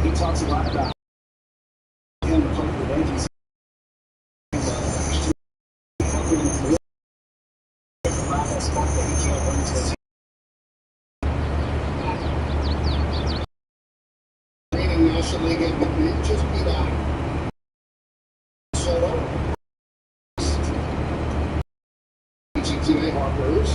he talks a lot about him to play for the Yankees. National League MVP just beat out Soto. Today, Harper's.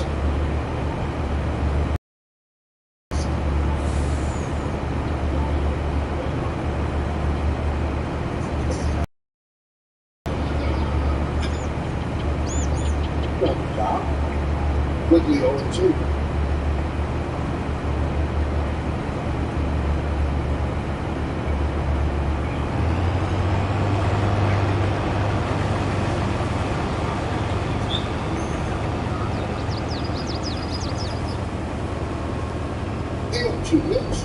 Quickly 0-2. Two hits.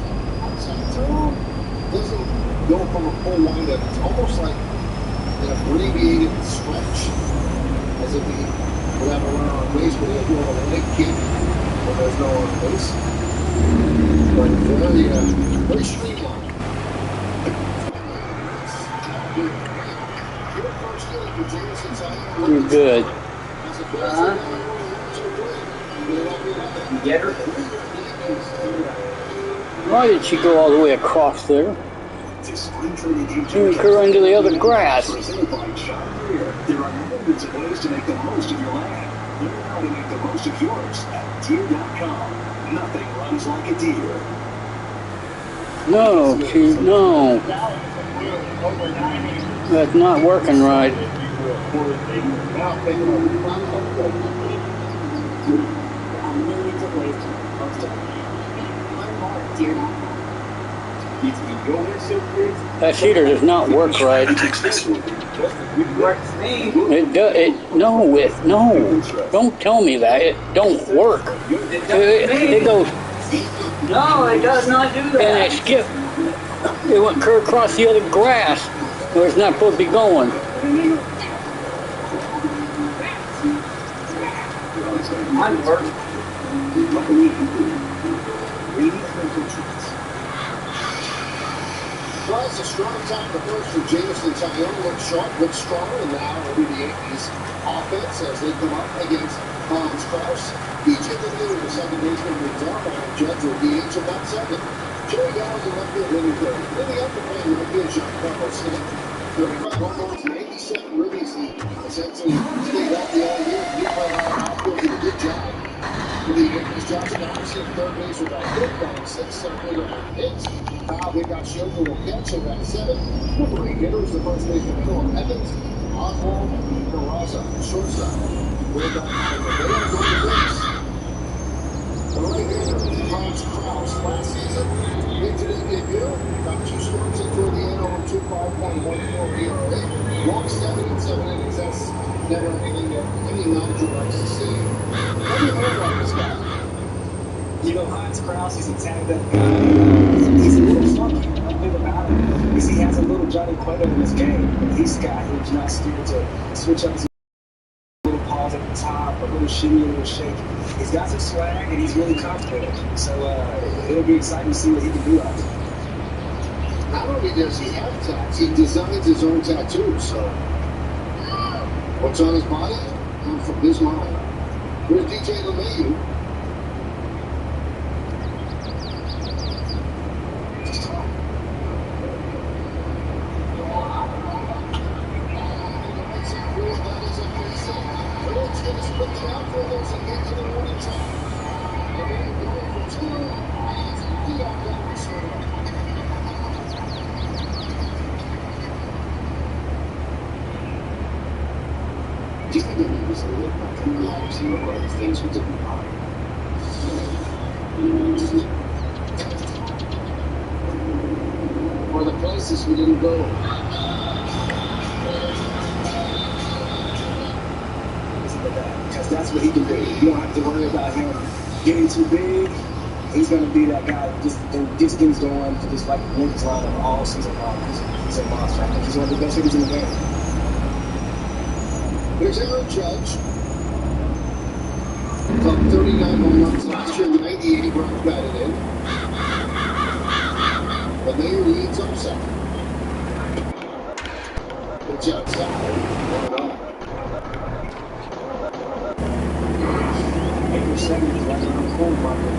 Doesn't go from a full windup. It's almost like an abbreviated stretch, as if he would have a runner on base, but he'll do a leg kick when there's no one on base. But very streamlined. You're good. You get her? Why did she go all the way across there? Go into the other grass. There are millions of ways to make the most of your land. Learn how to make the most of yours at deer.com. Nothing runs like a deer. No, no. That's not working right. That heater does not work right. No. Don't tell me that. It don't work. It goes. No, it does not do that. And it skipped. It went clear across the other grass where it's not supposed to be going. Mine worked. Well, it's a strong time the first for Jameson. Tyone looks sharp, looks strong, and now over the Yankees offense as they come up against Hans Krause. Each of the new, the second baseman with Darmon, Judge will DH about second. Joey Gallows in left field, hitting third. Really up to play in right field, Giancarlo Stanton. 35 home runs, 97 ribbies. He essentially stayed healthy all year. He played out of outfield, did a good job. For the Yankees, Johnson Anderson, third base with about 4.6, center around hits. Kyle Higashioka will catch at about 7. Number 8 hitters, the first baseman, Philip Evans. Oswald, Peraza, shortstop. Way back on the way to go to base. The right-hander, Hans Krause, last season, made today's debut. Got 2 starts in toward the end over 2.5.14 ERA. Walked 7 in 7 innings. That's never anything that any manager likes to see. What do you know about this guy? You know, Hans Krause, he's a tagged-up guy. He's a little funky. One thing about him is he has a little Johnny Cueto in his game. He's a guy who's not scared to switch up his little paws at the top, a little shimmy, a little shake. He's got some swag, and he's really confident. So it'll be exciting to see what he can do out there. Not only does he have tats, he designs his own tattoos. So what's on his body? Comes from his mind. Here's DJ LeMahieu. Do you think that he was a little back in the lives and one of the things we didn't buy? Or the places we didn't go? Because that's what he can do. You don't have to worry about him getting too big. He's going to be that guy that just gets things going for this like Yankees lineup all season long. He's a monster. I think he's one of the best hitters in the game. There's Aaron Judge. Club 39 home runs last year, 98 runs batted in. The mayor leads on second. It's outside. 1-0. April 7th is right around the corner, Marco.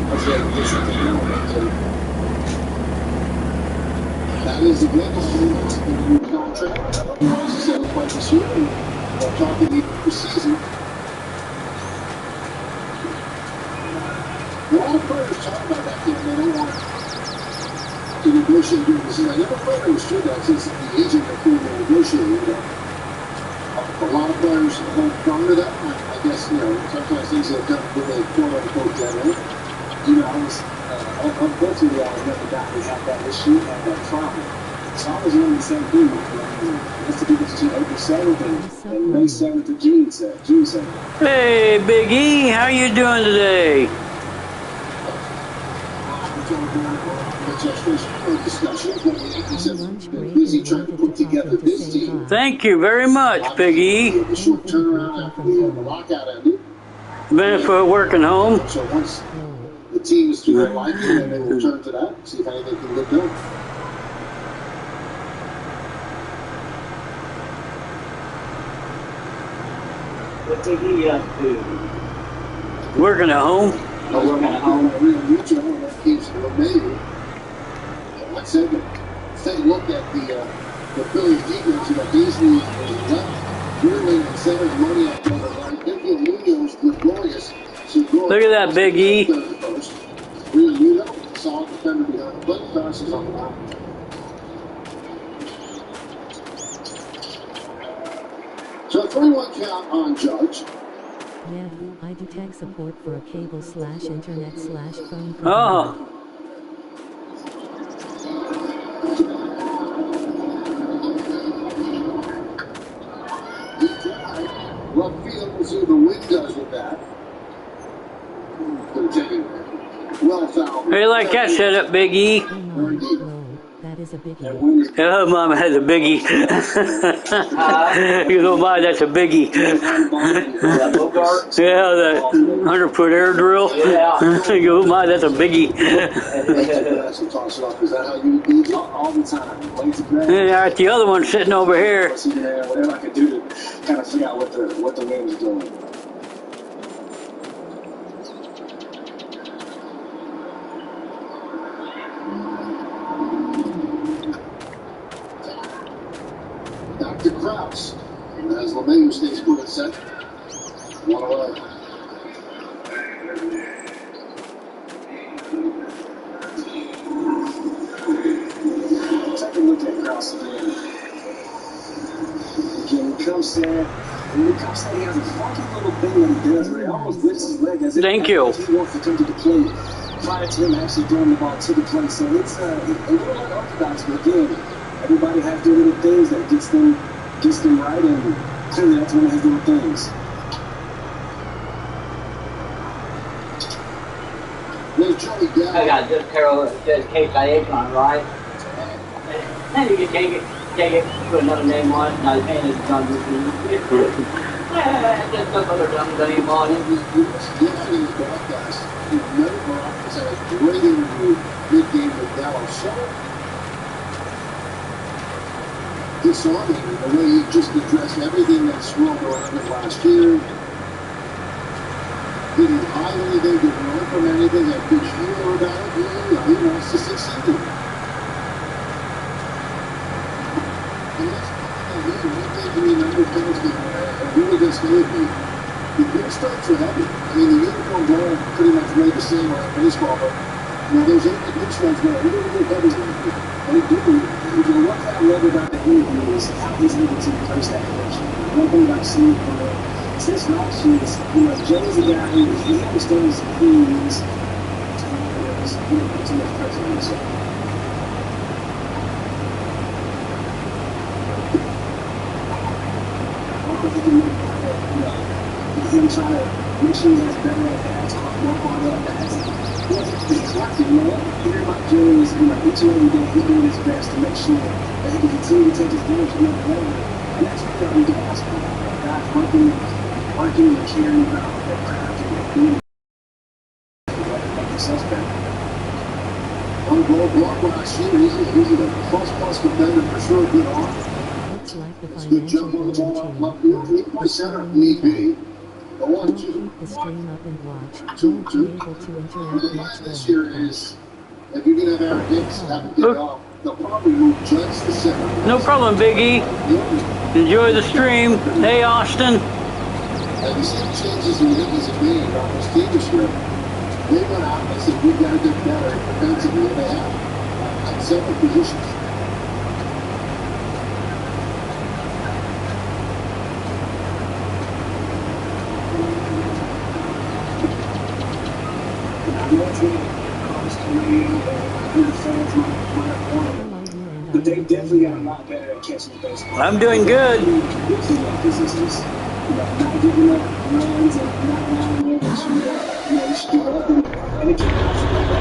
Hopefully I can get something going, actually. That is the latest in the new contract. He wants to set a fight this year, and they're talking even for season. A lot of players talk about that, they don't want to negotiate during the season. I never quite understood that since the agent before they negotiated. A lot of players hold firm to that. I guess, sometimes things have done with a quote-unquote deadline. Unfortunately, I was never got we had that issue and that problem. So I was on the same thing. What's the difference between April 7th and May 7th or June 7th? Hey, Big E, how you doing today? Busy trying to put together this team. Thank you very much, Big E. The short turnaround after the lockout ended. Benefit of working home. So once the team is through their liking, then they will turn to that, see if anything can get done. What did he do? Working at home. Working at home. Real mutual, and that keeps Lemay. Like I said, take a look at the Phillies defense. You got Beasley is left, Gurley and center, money out there. Infield Munoz, Gregorius. Look at that, Big E. Real Muno, solid defender behind the plate, passes on the line. So a 3-1 count on Judge. Yeah, I do tech support for a cable/internet/phone. Oh. Left field, we'll see what the wind does with that. Gonna take it. Well foul. Hey, like that setup, Big E. That is a biggie. Oh, Mama has a biggie. You go by, that's a biggie. Yeah, that 100-foot air drill. You go by, that's a biggie. Is that how you do it? All the time. Yeah, the other one sitting over here. Whatever I could do to kind of figure out what the wind was doing. Dr. Krause, as LeMay stays put at second. 1 away. Take a look at Krause again. When he comes in, he has a funky little thing that he does where he almost lifts his leg as if Thank you. he wants to come to the plate prior to him actually throwing the ball to the plate. So it's a little unorthodox, but again, everybody has their little things that gets them right, and clearly that's one of his little things. I got just Carol says case on, right? And you can take it, put another name on it, now the paint is done with you. Just put another name on it. Great interview, good game with Dallas. So disarming the way he just addressed everything that swirled around him last year. Didn't hide anything, didn't run from anything, had good humor about it. He wants to succeed. And that's he taking me number Thursday, really good safety. The big strikes are heavy. I mean, the uniform ball pretty much made the same around baseball, but there's 80 big strikes that are really, really heavy. And what I love about the interview is how he's able to replace that connection. One thing I've seen from him since last year is, Joe's a guy who he understands who he is. Too much pressure on himself. Him trying to make sure he has better at bats, work on that bats. He's working, Everybody Joe is, each and every day he's doing his best to make sure that he can continue to take his game to another level. And that's what we can ask for. Guys working and caring about their craft and doing it. Make themselves better. One goal the center if need be. The Don't 1-2. keep the stream up and watch. 2-2. Won't be able to interact The much line this though. year is, if you can have Aaron Hicks, that will get off. They'll probably move Judge to center. No problem, Biggie. Enjoy the stream. Hey, Austin. Have you seen the changes the Yankees have made on this team this year? They went out and said, we've got to get better defensively. They have at several positions. But they definitely got a lot better at catching the baseball. I'm doing good. This is just not giving up runs and not allowing them to shoot up. And it came out from that.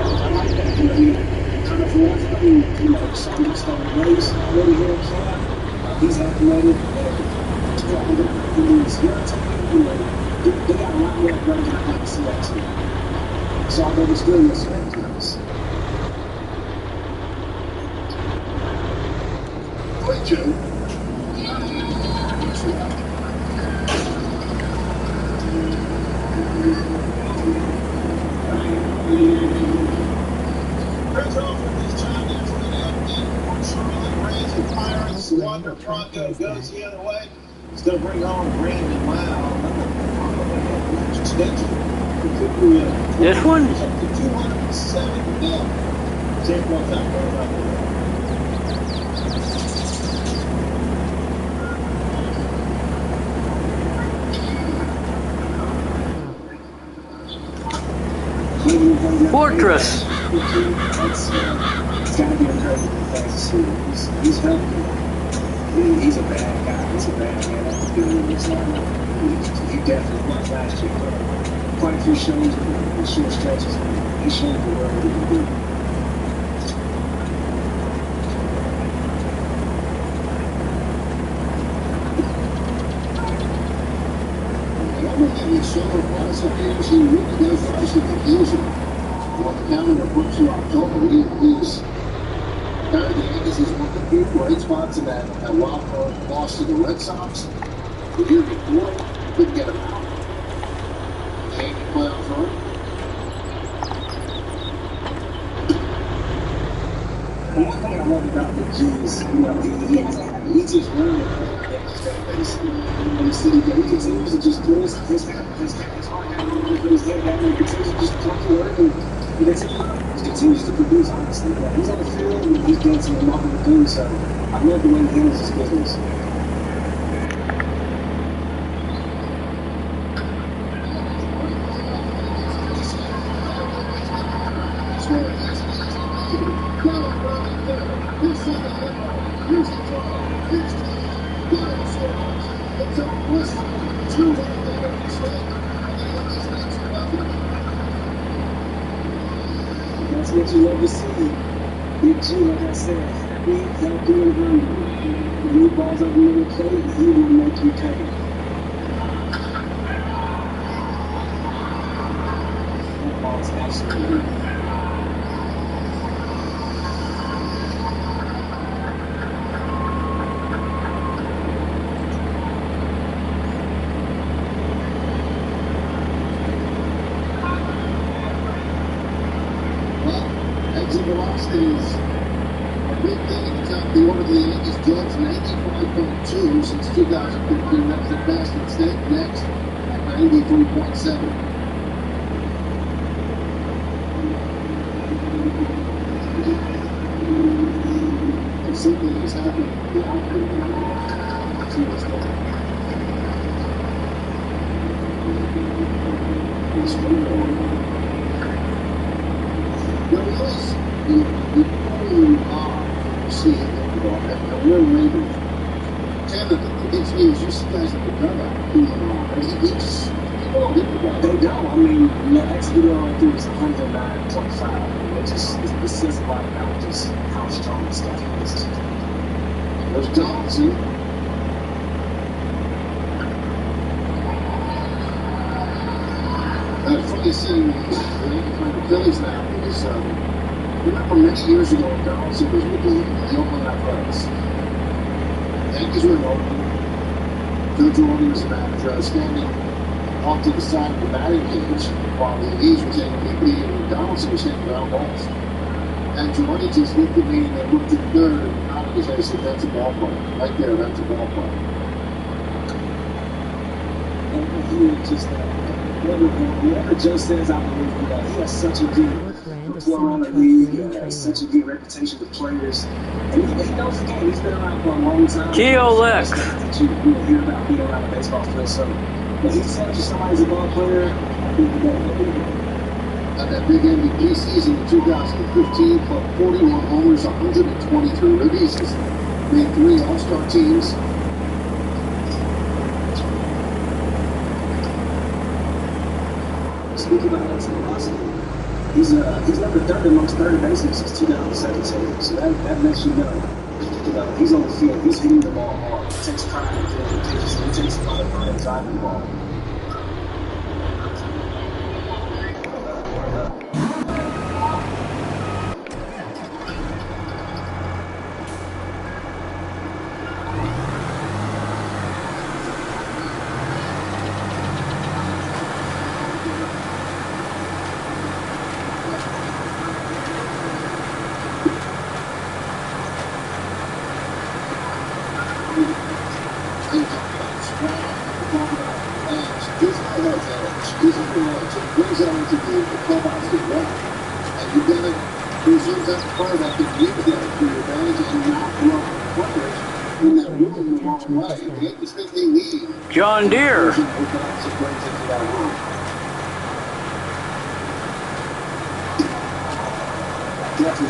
I like that. Kind of for one thing, something started race already here in camp. He's athletic. He's irritating. They got a lot more runs than I like to see that team. So I thought it was good yesterday. Joe. Wonder Bronco goes the other way. It's going to bring on Brandon Wow. This one? 207 mil. Take one time. Fortress. It's got to be encouraging to see. He's healthy. He's a bad guy. He's a bad man. He definitely was last year. Quite a few shows and short stretches. He showed the world what he can do. He really does rise to the occasion. On the calendar books in October, he's carried the Yankees. He's one of the few bright spots in that wild card loss to the Red Sox. The year before, couldn't get him out. The Yankee playoff run. One thing I love about the G is, he just learned and you see, he continues to just do his heart down and put his head down and continues to just come to work and he continues to produce, honestly. He's on the field and he's doing some remarkable things, so I love the way he handles his business. That's what you love to see. Big G, like I said, happy, healthy, and hungry. When he balls up in the plate, he will make you pay. Football is absolutely. Exit velocity is a big thing at the top of the order. The Yankees Judge 95.2 since 2015. That's the fastest state. Next at 93.7. And something is happening. The outfield. See what's going on. It's nevertheless, the only see it and we're waiting. Tanner, the thing to me is you see guys at the dugout doing people don't get the ball. They don't. I mean, the exit on through is 109.5. It just it says a lot about just how strong this stuff is. There's Johansen. Funny seeing the Phillies now because remember many years ago, Johansen was with the Oakland Athletics. Yankees were in Oakland. Coach orders about standing off to the side of the batting cage while the Lees was in PP and Donaldson was hitting ground balls. And Ronnie just looked at me and then looked at third and nodded his head and said, "That's a ball play. Right there, that's a ball play." And he just whatever Joe says, I believe him. He has such a good rapport around the league, such a good reputation with players, and he knows the game. He's been around for a long time. Keolex. That you hear about being around a baseball field. So when he tells you somebody's a ball player, I think you better believe it. And that big MVP season in 2015, put 41 homers, 123 ribbies, made 3 All-Star teams. Speaking about that velocity, he's number 3rd amongst third basemen since 2017. So that lets you know, he's on the field. He's hitting the ball hard. He takes pride in it. He takes a lot of pride in driving the ball. John Deere. Definitely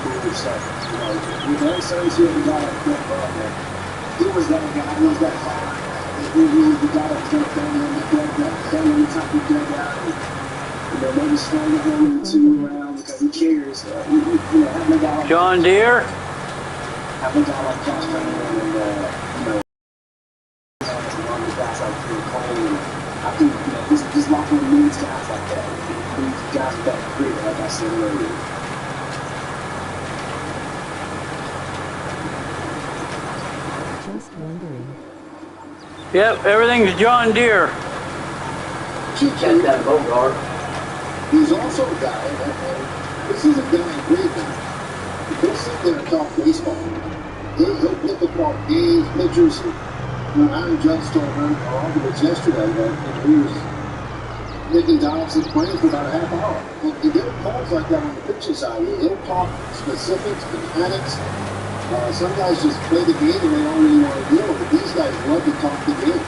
believe yourself. With any service you ever got at that ball, he was that guy, he was that fire. He was the guy that jumped down on the dugout, down on the top of the dugout, maybe swung the home in 2 rounds because he cares. Having a guy like John Deere. Having a guy like Josh Cunningham and guys like Phil Cole, and I think this locker room needs guys like that. It needs guys with that grit, like I said earlier. Just wondering. Yep, everything's John Deere. Check that Bogart. He's also a guy this is a guy in Cleveland. He'll sit there and talk baseball. He'll pick apart games, pitchers. Aaron Judge told her arguments yesterday that he was making Donaldson playing for about a half hour. And he didn't calls like that on the pitching side. He'll talk specifics, mechanics. Some guys just play the game and they don't really want to deal with it. These guys love to talk the game.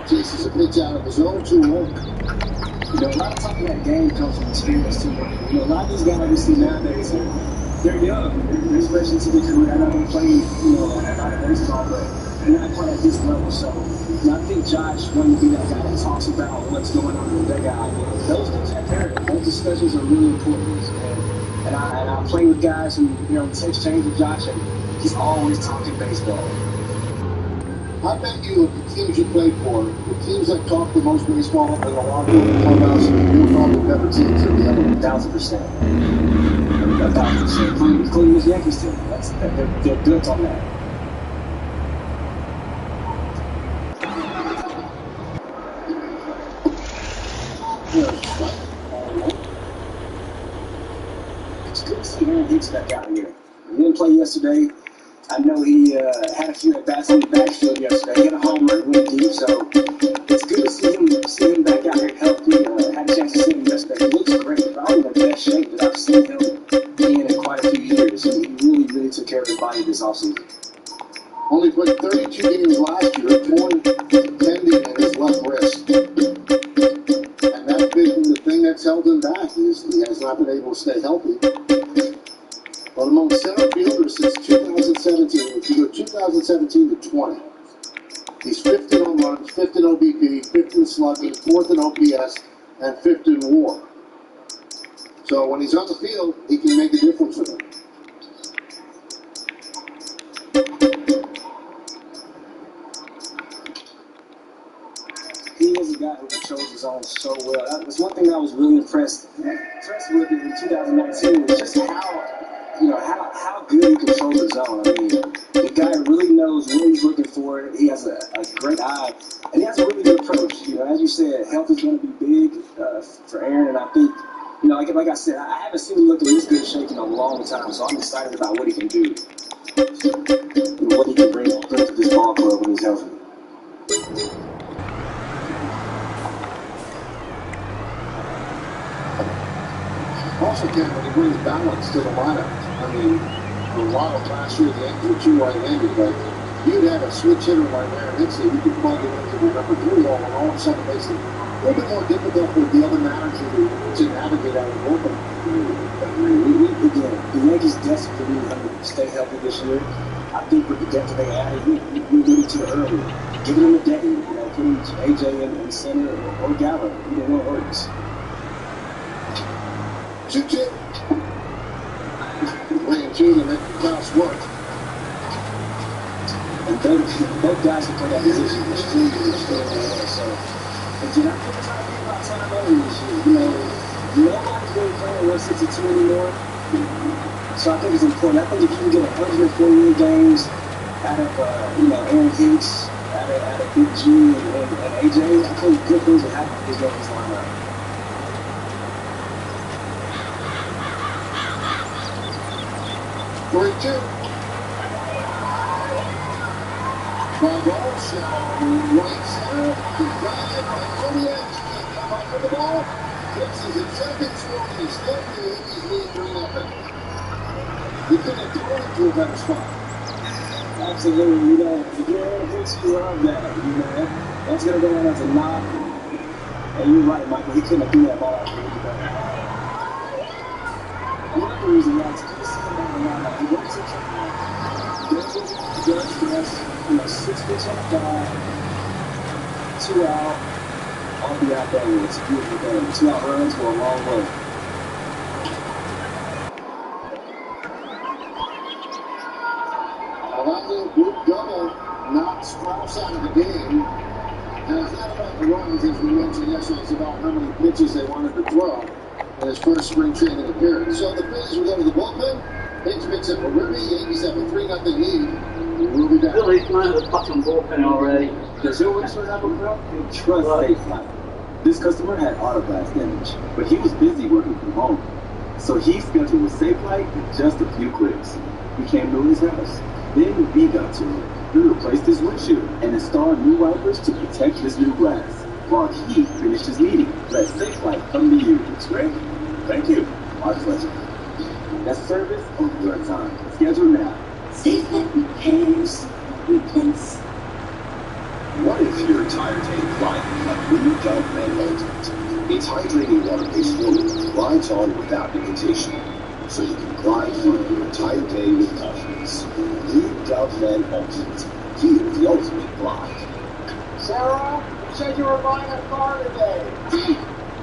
Chases a pitch out of his own 2-0. A lot of talk of that game comes from experience too. A lot of these guys we see nowadays, they're young. They're fresh into their career. I know they play, a lot of baseball, but they're not quite at this level. So I think Josh wanted to be that guy that talks about what's going on in the dugout. Those things are imperative. Those discussions are really important. And I play with guys who, takes change with Josh, and he's always talking baseball. I bet you of the teams you played for, the teams that talk the most baseball in the locker room and clubhouse, you'll probably better teams than the other 1,000%. 1,000%. Including his Yankees team. They're built on that. It's good to see Aaron Hicks back out here. He didn't play yesterday. I know he had a few at-bats on the backfield yesterday. He had a home run, went deep, so it's good to see him back out here healthy. I had a chance to see him yesterday. He looks great, probably in the best shape that I've seen him be in quite a few years. He really, really took care of his body this offseason. Only played 32 games last year, torn tendon in his left wrist. And that's been the thing that's held him back, is he has not been able to stay healthy. But among center fielders since 2017, if you go 2017 to 20, he's 5th in home runs, 5th in OBP, 5th in slugging, 4th in OPS, and 5th in WAR. So when he's on the field, he can make a difference with him. He is a guy who can zone so well. That was one thing I was really impressed with in 2019 was just how good he controls the zone. I mean, the guy really knows what he's looking for. He has a great eye, and he has a really good approach. As you said, health is going to be big for Aaron, and I think, like I said, I haven't seen him looking this good shape in a long time, so I'm excited about what he can do and what he can bring to this ball club when he's healthy. Also, Ken, when he brings balance to the lineup, I mean, for a while last year, the Yankees were too right-handed, but you'd have a switch hitter like Aaron Hicks, you could plug it into the number 3 hole, and all of a sudden it makes it a little bit more difficult for the other manager to navigate out of the bullpen. Again, the Yankees desperately need him to stay healthy this year. I think with the depth that they added, we did it too early. Giving him a day, putting AJ in center or Gallo, either one works. 2-2. Playing two to make the class work. And both guys who play that position are extremely so. Again, I think it's not being about time early this year. Nobody's really playing 162 anymore. So I think it's important. I think if you can get 148 games out of Aaron Hicks, out of Big G and AJ, I think good things will happen with this Yankees lineup. Three, two. Bravo, shot right center. Drive by Ronnie. Come up with the ball. Fixes it. Second scoring. He's still the Yankees lead 3-0. He couldn't have thrown it to a better spot. Absolutely. If you're Aaron Hicks, you love that. That's going to go in as a knock. And you're right, Michael. He couldn't have threw that ball out there any better. Another reason why it's good to see him down the line. He works it. He does 6 pitch on the guy, 2 out. I'll be out there. It's a beautiful game. 2 out runs go a long way. That little group double knocked Strauss out of the game. And it's not about the runs, as we mentioned yesterday. It's about how many pitches they wanted to throw in his first spring training appearance. So the Phillies will go to the bullpen. Hicks picks up a ribby. Yankees have a 3-0 lead. We'll be back. Phillies went to the fucking bullpen already. Does your wrestler have a problem? Trust Safe. This customer had auto glass damage, but he was busy working from home. So he scheduled with Safe Light in just a few clicks. We came to his house. Then we got to it. We replaced his windshield and installed new wipers to protect his new glass. While he finished his meeting, let Safe Light come to you. It's great. Thank you. Our pleasure. That's service on your time. Schedule now. Safe Light repairs, replace. What if your tire tank clogging like when you dump and ultimate? Its hydrating water-based fluid glides on without irritation, so you can glide through your entire day with confidence. New Dove Men Ultimate. Feel the ultimate glide. Sarah, you said you were buying a car today.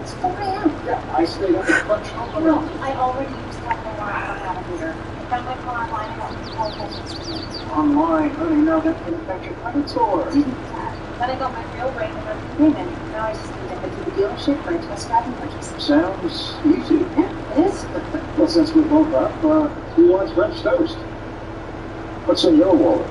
It's 4 a.m. Yeah, I stayed up at Punch Home. No, I already used that whole line out of here. I found my car online and got the whole thing. Online, honey, now that's going to affect your credit score. Didn't that. Then I got my real rate and monthly payment. Now I just need to head to the dealership for a test drive and purchase. Sounds easy. Yeah, it is. Well, since we're both up, who wants French toast? What's in your wallet?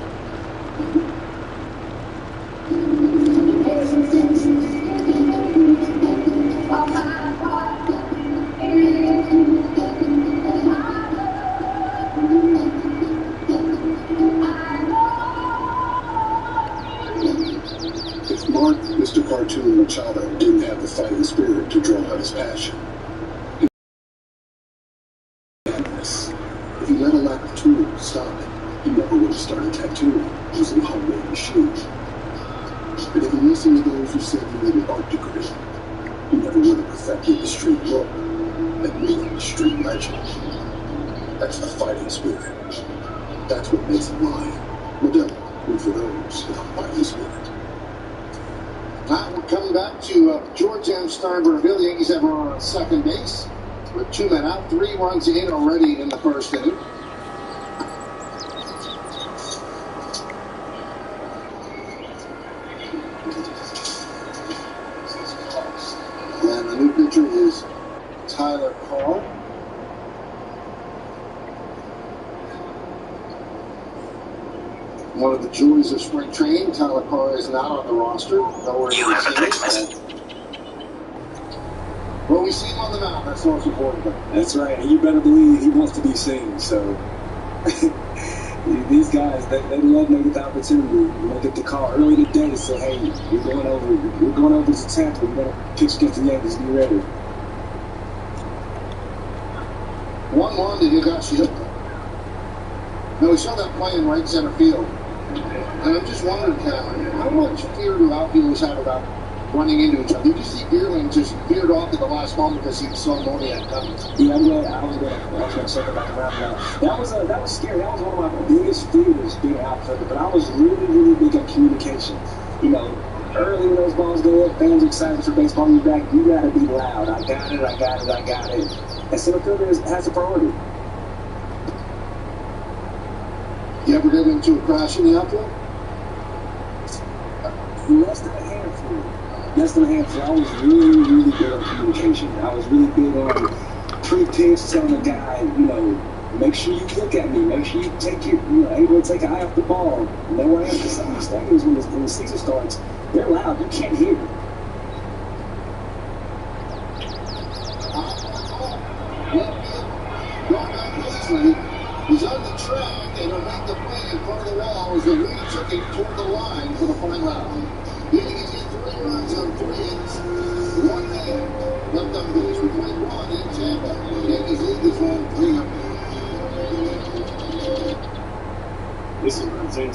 If Mark, Mr. Cartoon Machado didn't have the fighting spirit to draw out his passion, if he let a lack of tools stop it, he never would have started tattooing using homemade machines. But if he listened to those who said he needed art degree, he never would have perfected the street look and made him a street legend. That's the fighting spirit. That's what makes him lion. Modelo, root for those with a fighting spirit. Now we're coming back to George M. Steinbergville. The Yankees have a runner on second base with 2 men out, 3 runs in already in the first inning. One of the joys of spring training, Tyler Carr is not on the roster. You have a text message. Well, we see him on the mound. That's the most important thing. That's right. And you better believe he wants to be seen. So these guys, they love making the opportunity. You know, get the call early today to say, hey, we're going over to Tampa. We're going to pitch against the Yankees. Be ready. 1-1 to Johansen. Now, we saw that play in right center field. And I'm just wondering, Cameron, how much fear do outfielders have about running into each other? You just see Deerling just veered off at the last moment because he saw Moniak coming. Yeah, I was going to say about the wrap now. That was scary. That was one of my biggest fears, being an outfielder. But I was really big on communication. You know, early when those balls go up, fans are excited for baseball. You back, you got to be loud. I got it. And center fielder has a priority. You ever get into a crash in the outfield? Less than a handful. I was really big on communication. I was really big on pre-pitch telling the guy, you know, make sure you look at me. Make sure you take your, you know, able to take an eye off the ball. Know where I am. Because some of these stadiums, when the season starts, they're loud. You can't hear. He's on the track and he'll make the play in front of the wall as the lead took him toward the line for the final out. He gets 3 runs on 3 hits, 1 man left on base with 1 in Tampa. The Yankees lead this one 3-0. This is what I'm saying.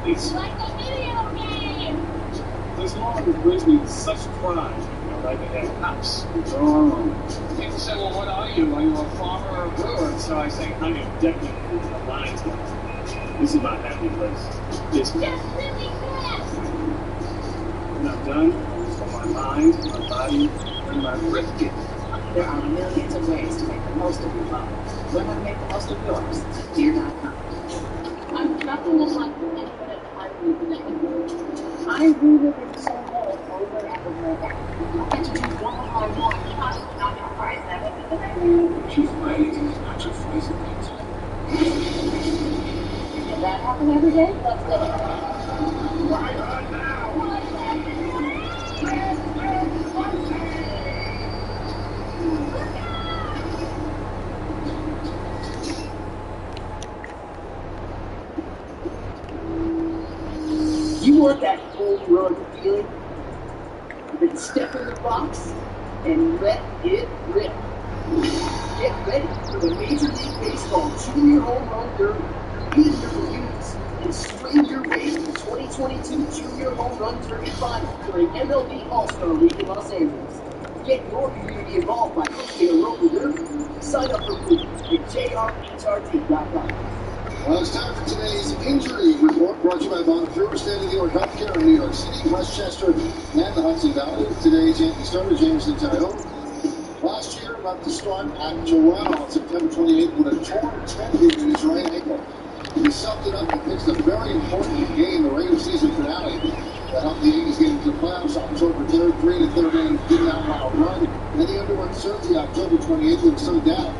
It's like a video game. this moment brings me such pride. You know, like it has house. People say, well, what are you? Are you a farmer or a brewer? So I say, I'm a deputy in the Lions Club. This is my happy place. It's Just really fast. when I'm done for my mind, my body, and my brisket. There are millions of ways to make the most of your love. Learn how to make the most of yours. Deer.com. Nothing is like the infinite harmony. I rewrite it so well over and over again. Introduce one more possibly not your price that She's waiting as much as freezing things. Does that happen every day? Let's go. Right on now! You want that home run feeling? Then step in the box and let it rip. Get ready for the Major League Baseball Junior Home Run Derby. Be in your units and swing your way to the 2022 Junior Home Run Derby Final during MLB All-Star Week in Los Angeles. Get your community involved by hosting a local derby. Sign up for free at jrhrd.com. Well, it's time for today's injury report, brought to you by Bonapure, state-of-the-art healthcare in New York City, Westchester, and the Hudson Valley. Today's Yankee starter, Jameson Taillon. Last year, about to start at Toronto on September 28th with a torn tendon in his right ankle. He sucked it up and pitched a very important game, the regular season finale, that helped the Yankees get into the playoffs October 3rd, 3-3rd inning, didn't allow a run. Then he underwent surgery October 28th with some doubt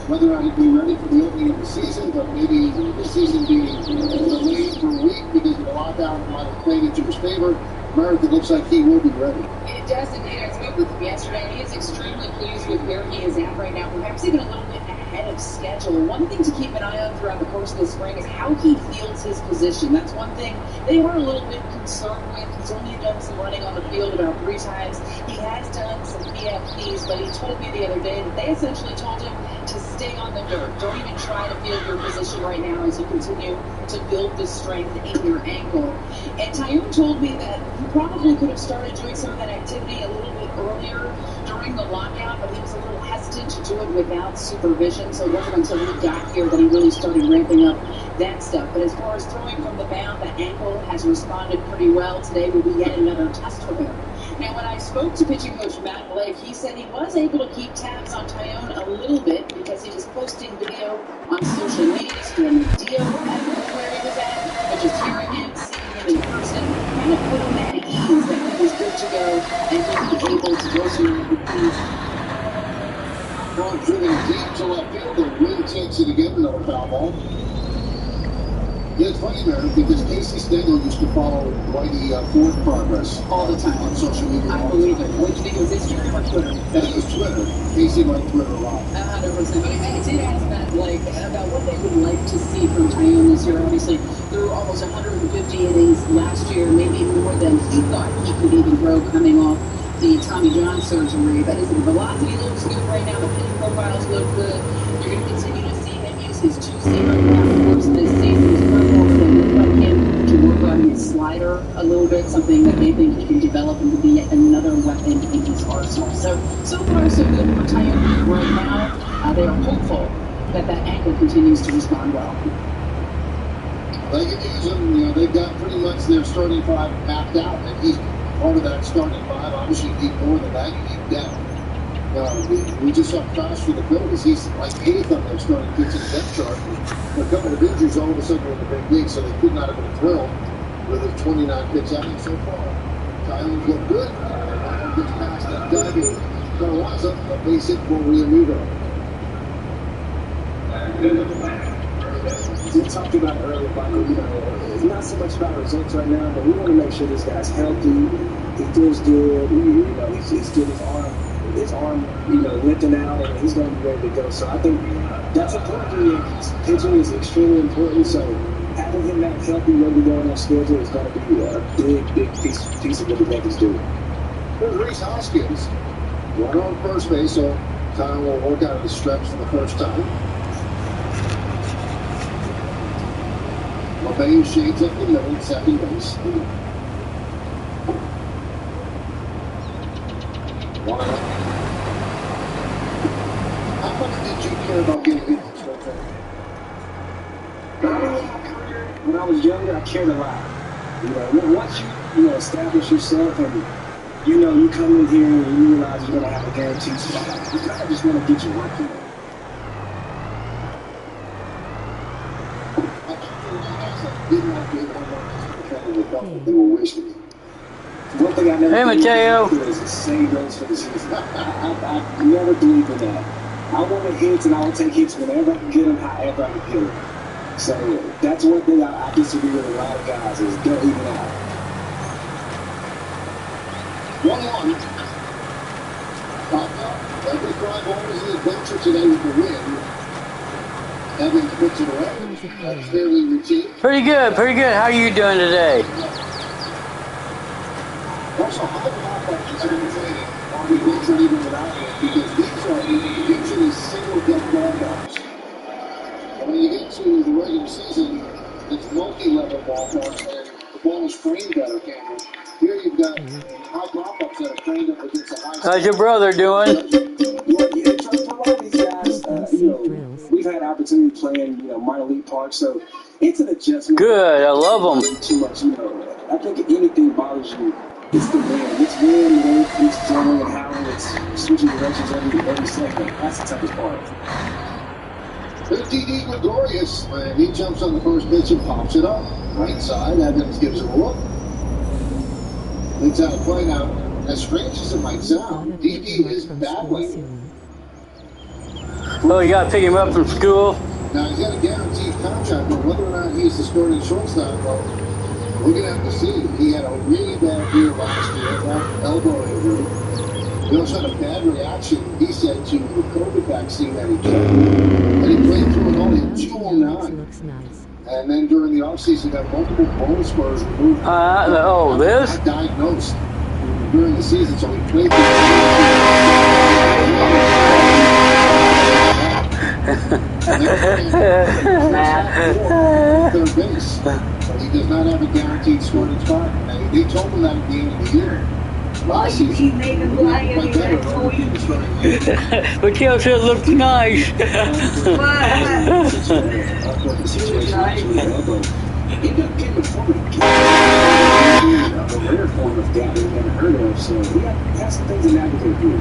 whether or not he'd be ready for the opening of the season, but maybe the season being delayed for a week because of the lockout might have played into his favor. Merritt, it looks like he will be ready. It does indeed. I spoke with him yesterday. He is extremely pleased with where he is at right now, perhaps even a little bit ahead of schedule. One thing to keep an eye on throughout the course of the spring is how he feels his position. That's one thing they were a little bit concerned with. He's only done some running on the field about 3 times. He has done some PFPs, but he told me the other day that they essentially told him to stay on the dirt. Don't even try to field your position right now as you continue to build the strength in your ankle. And Taillon told me that he probably could have started doing some of that activity a little bit earlier during the lockout, but he was a little hesitant to do it without supervision. So it wasn't until he got here that he really started ramping up that stuff. But as far as throwing from the mound, the ankle has responded pretty well. Today will be yet another test for him. Now, when I spoke to pitching coach Matt Blake, he said he was able to keep tabs on Taillon a little bit because he was posting video on social media, streaming Dio at where he was at, but just hearing him, seeing him in person, kind of put him at ease that he was good to go and he'd be able to go through the season. Driven deep to left field, the wind takes it again, another foul ball. Yeah, it's funny, man, because Casey Stengel used to follow Whitey Ford's progress All the time. on social media. I believe it. What do you think it was Instagram or Twitter? I think it was Twitter. Casey liked Twitter a lot. 100%. But I did ask Matt, like, about what they would like to see from Tyone this year. Obviously, through almost 150 innings last year, maybe more than he thought he could even grow coming off the Tommy John surgery. But his velocity looks good right now. The pitch profiles look good. You're going to continue to see him use his two-seamer throughout the course of this season. His curveball really look like him to work on his slider a little bit, something that they think he can develop into be yet another weapon in his arsenal. So far, so good for Tyone right now. They are hopeful that ankle continues to respond well. They can use him. You know, they've got pretty much their starting five mapped out, and he's part of that starting five. Obviously, you need more than that. You need depth. We just saw Crash for the Phillies. He's like 8th on their starting pitching depth chart. A couple of injuries all of a sudden in the big league, so they could not have been thrilled with his 29 pitch outing so far. Tyone looked good. Now gets past that diving Carwaza, a base hit for Rio Muto. We talked about it earlier, Michael. You know, it's not so much about results right now, but we want to make sure this guy's healthy. He feels good. You know, he's good. His arm, you know, lifting out, and he's going to be ready to go. So I think that's important for the Yankees. Pitching is extremely important. So having him that healthy, ready to go on that schedule is going to be a big piece of what the Yankees do. Here's Reese Hoskins, runner on first base, so Tyone will work out of the stretch for the first time. LeBay shades up the middle, second base. How much did you care about getting hit in spring training? When I was younger, I cared a lot. You know, once you establish yourself and you know you come in here and you realize you're going to have a guaranteed spot, you kind of just want to get your work in. They were wishing me. One thing I never Hey, Mateo. is the same goes for the season. I never believe in that. I want to hits and I will take hits whenever I can get them, however I can get them. So that's one thing I disagree with a lot of guys is don't even out. 1-1. Every fly ball is an adventure today with the wind. Evans puts it away. That's fairly routine. Pretty good, pretty good. How are you doing today? Also, high pop-ups are training on the adventure even without it because these are usually single-deck ball parks. And when you get to the regular season, it's multi-level ball parks and the ball is framed better, Cameron. Here you've got high pop-ups that are framed up against a high. How's your brother doing? Yeah, for a lot of these guys, you know, we've had opportunity playing, you know, minor league parks, so it's an adjustment. Good, I love them. Too much, you know. I think if anything bothers you, it's the wind. It's wind, you know, it's blowing and howling, it's switching directions every second. That's the toughest part. 50 deep Gregorius, and he jumps on the first pitch and pops it up. Right side, Evans gives him a look. Leads out of play now. As strange as it might sound, DD is battling. Oh, you gotta pick him up from school? Now, he's got a guaranteed contract, but whether or not he's the starting shortstop, well, we're going to have to see. He had a really bad year last year, elbow injury. He also had a bad reaction, he said, to the COVID vaccine that he took. And he played through it only at 209. And then during the offseason, got multiple bone spurs removed. This? Diagnosed during the season, so he played third base. But he does not have a guaranteed starting spot. And they told him that at the end of the year. Why you keep making flying every day? Mikhail said it looked nice. A rare form of gout we've never heard of, so we have some things to navigate through.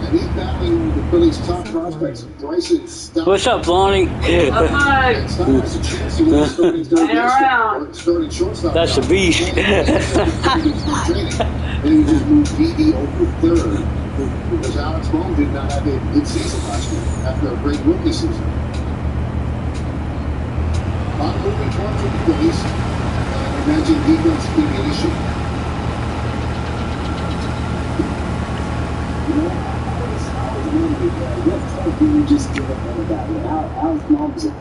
And he's battling with the Phillies' top prospects, Bryson Stott. What's up, Ronnie? And Stott has a chance to win the starting starting shortstop. That's a beast. And he just moved DD over third because Alex Bone did not have a good season last year after a great rookie season. moving towards the release. I mentioned defense being an issue. You know, I always wondered, what point do you just give up on a guy? You know, Alex Mom was a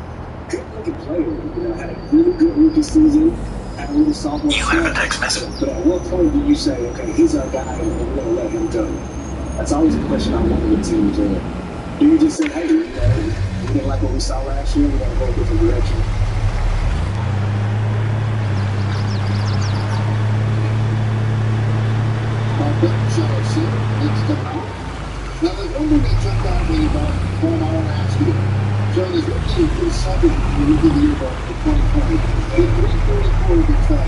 good-looking player. You know, had a really good rookie season, had a really sophomore You season. have a text message. But at what point do you say, okay, he's our guy, and we're going to let him go? That's always a question I wonder with teams. Do you just say, hey, you know, we didn't like what we saw last year, we're going to go a different direction? Now, there's one thing that jumped out at me about Paul I want to ask you. So, there's one thing for the second rookie of the year vote for 2020. He had 344 against that.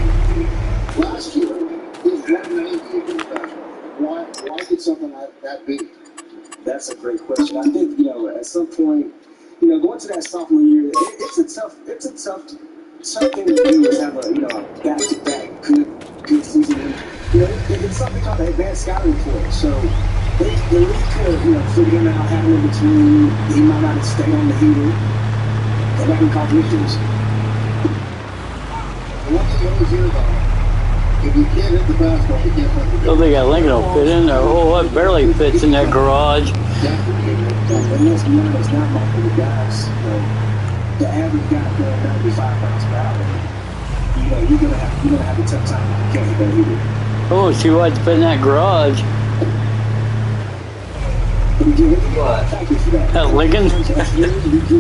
Last year, he was 190 against that. Why did something like that be? That's a great question. I think, you know, at some point, you know, going to that sophomore year, it's a tough thing to do is have a, you know, a back-to-back good season. And, you know, it's something called the advanced scouting report. So they really could, you know, figure him out, have him in between. He might not have stayed on the heater. Go back and call victories. One thing you always hear about, if you can't hit the basketball, you can't play the Don't think that Lincoln will fit in there. Oh, it barely fits in that garage. And let's be honest, not most of the guys, you know, the average guy going 95 miles per hour, you know, you're gonna have a tough time if you can't hit that heater. Oh, see what's fit in that garage. What? That Lincoln?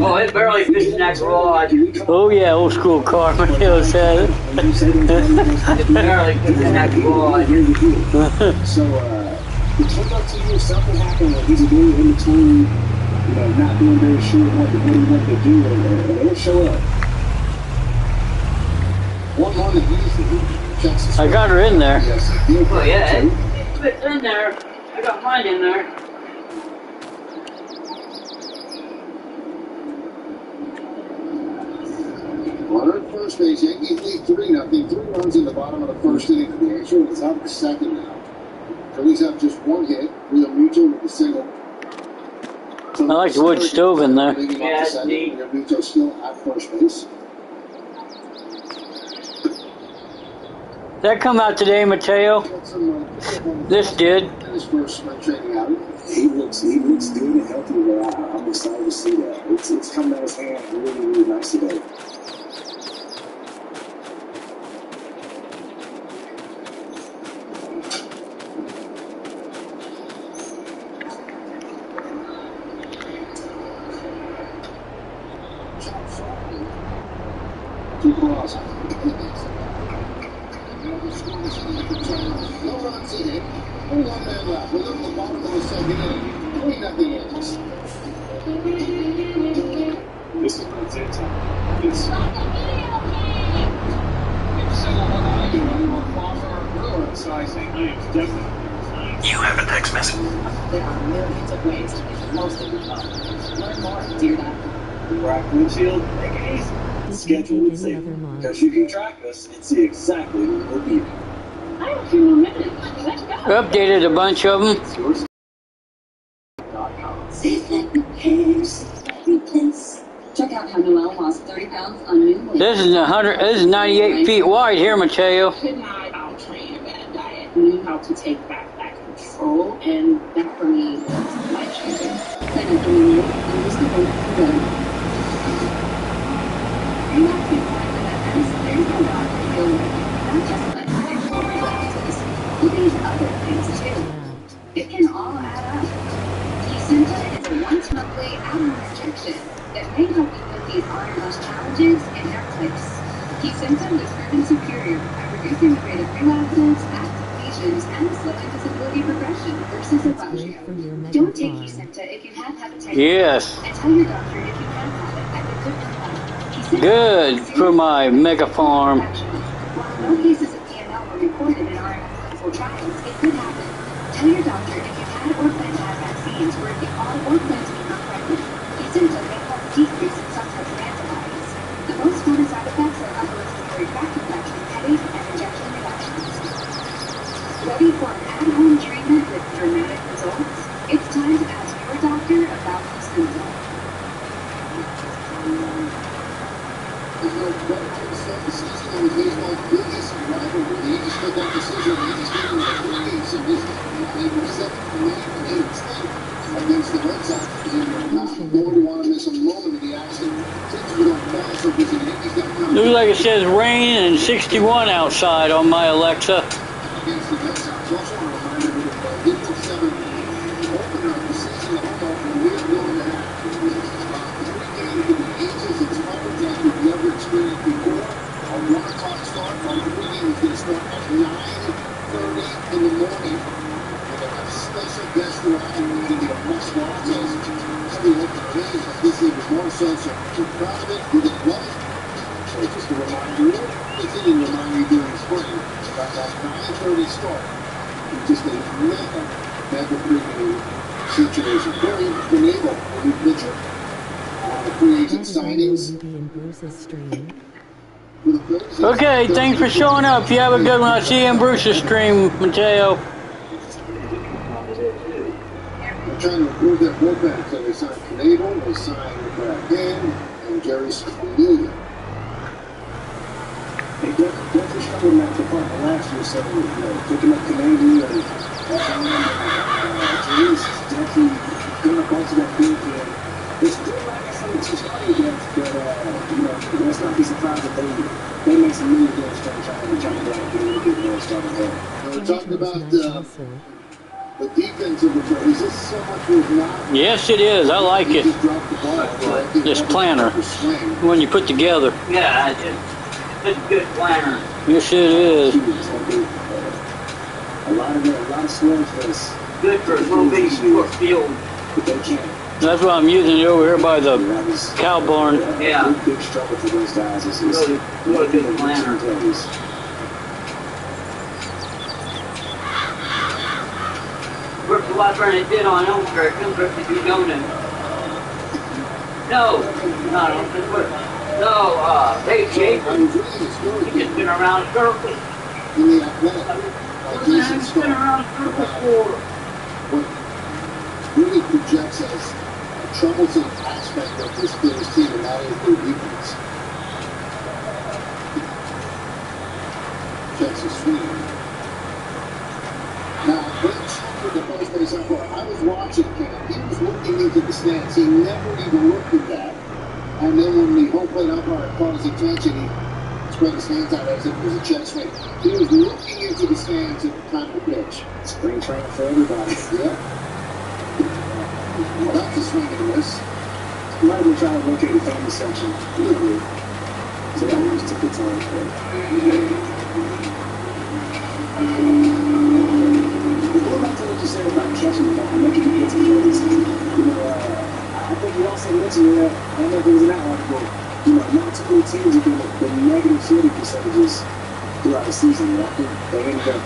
Oh, it barely fits in that garage. Oh yeah, old school car, Mateo said. It barely fits in that garage. So, between those 2 years, something happened where he's a little in between, you know, not being very sure what he wanted to do, and it'll show up. one more that usually I got her in there. Oh yeah, it fits in there. I got mine in there. Runner at first base, Yankees lead 3-0. 3 runs in the bottom of the first inning for the Angels. It's out the second now. Phillies have just one hit. Real Muto with a single. I like the wood stove in there. Yeah, it's neat. Real Muto still at first base. Did that come out today, Mateo? This did. His first spring training outing. He looks good and healthy, but I'm excited to see that. It's coming out his hand really nice today. Two balls. No runs in it. Only one man left. We're at the bottom of the second inning. 3-0 Yankees. This is my 10 time. It's You have a text message. There are millions of ways to make the most of your phone. Learn more at Deer.com. Rock windshield, make it easy. Schedule it safe. Because you can track us and see exactly when we'll be here. I have a few more minutes. Let's go. Updated a bunch of them. It's yours. Safe like repairs, replace. Check out how Noel lost 30 pounds on new weight. This is 98 feet wide here, Mateo. Could not train a bad diet. Knew how to take back that control, and that for me was life changing. Sign up for your new unreasonable today. You have to find that there's no doctor to deal with. Not just medical relapses. These other things too. It can all add up. Keysenza is a once-monthly at-home injection that may help you with these RMS challenges and their types. Keysenza was proven superior at reducing the rate of relapses, active lesions, and slowing disability progression versus Aubagio. Don't take Keysenza if you have hepatitis. Yes. And tell your doctor if you have it at the good impact. Good for my mega farm. While no cases of PML were reported in RMS clinical trials, it could happen. Tell your doctor if you've had or plan to have vaccines, or if you are or plan to become pregnant. Keysenza may help decrease in some types of antibodies. The most common side effects are upper respiratory tract infection, headache, and injection reactions. Ready for an at-home treatment with dramatic results? It's time to ask your doctor about Keysenza. Right to the start of the season, it was baseball's biggest rivalry. The Yankees took that decision. The Yankees beat them in a 3-game series on April 7th from 1910 against the Red Sox. Nobody wanted to miss a moment of the action. Since we don't pass, so because the Yankees got come. Looks like it says rain and 61 outside on my Alexa. Against the Red Sox. Also want to remind everybody that April 7th opener of the season, the home opener, we are going to have 3 games with the Angels and Spartans like we've never experienced before. A 1 o'clock start. Our pregame is going to start at 9:30 in the morning. We're going to have special guests around. We're going to get a must-watch as somebody like the Jays, like this league is more so we're proud of it. We're going to love it. So just a reminder, we'll continue to remind you during spring about that 9:30 start. It's just a never pregame situation. Very been able, a new pitcher. Free agent signings. Okay, thanks for showing up. You have a good one. I'll see you in Bruce's stream, Mateo. They're trying to improve their bullpen, so they signed Knable, they signed Hand, and Jerry Scalia. They definitely struggled in that department last year, so picking up Canadian and Jerry's definitely going to go to that big game. They still lack some starting depth, but let's not be surprised if they make some really good strength trying to get more starting help. We're talking about the defense of the play. Is this so much was not? Yes, it is. I like it. This planner, when you put together. Yeah, it's a good planner. Yes, it is. A lot of sludge that's good for a little bitty short field. But they can't. That's why I'm using it over here by the cow barn. Yeah. Big struggle for those guys. It's really good planner. Worked a lot trying to did on Elmkirk. Elmkirk to be Donan. No, not Elmkirk. No, Dave Schaefer. He's just been around circles. In the athletic. He's been around circles for. What really projects as a troublesome aspect of this Bills team, and that is their defense. Texas Sweeney. Now, the first base umpire, I was watching him. He was looking into the stands. He never even looked at that. And then when the home plate umpire caught his attention, he spread his hands out as if it was a check swing. He was looking into the stands at the time of the pitch. Spring training for everybody. Yeah. Well, that's a swing and a miss. Might have been trying to locate the family section. So that was just a good time for it. Going back to what you said about catching the ball, making the hits plays. I think you also mentioned that, I don't know if it was in that article, not too many teams are doing the negative fielding percentages throughout the season. I think they ended up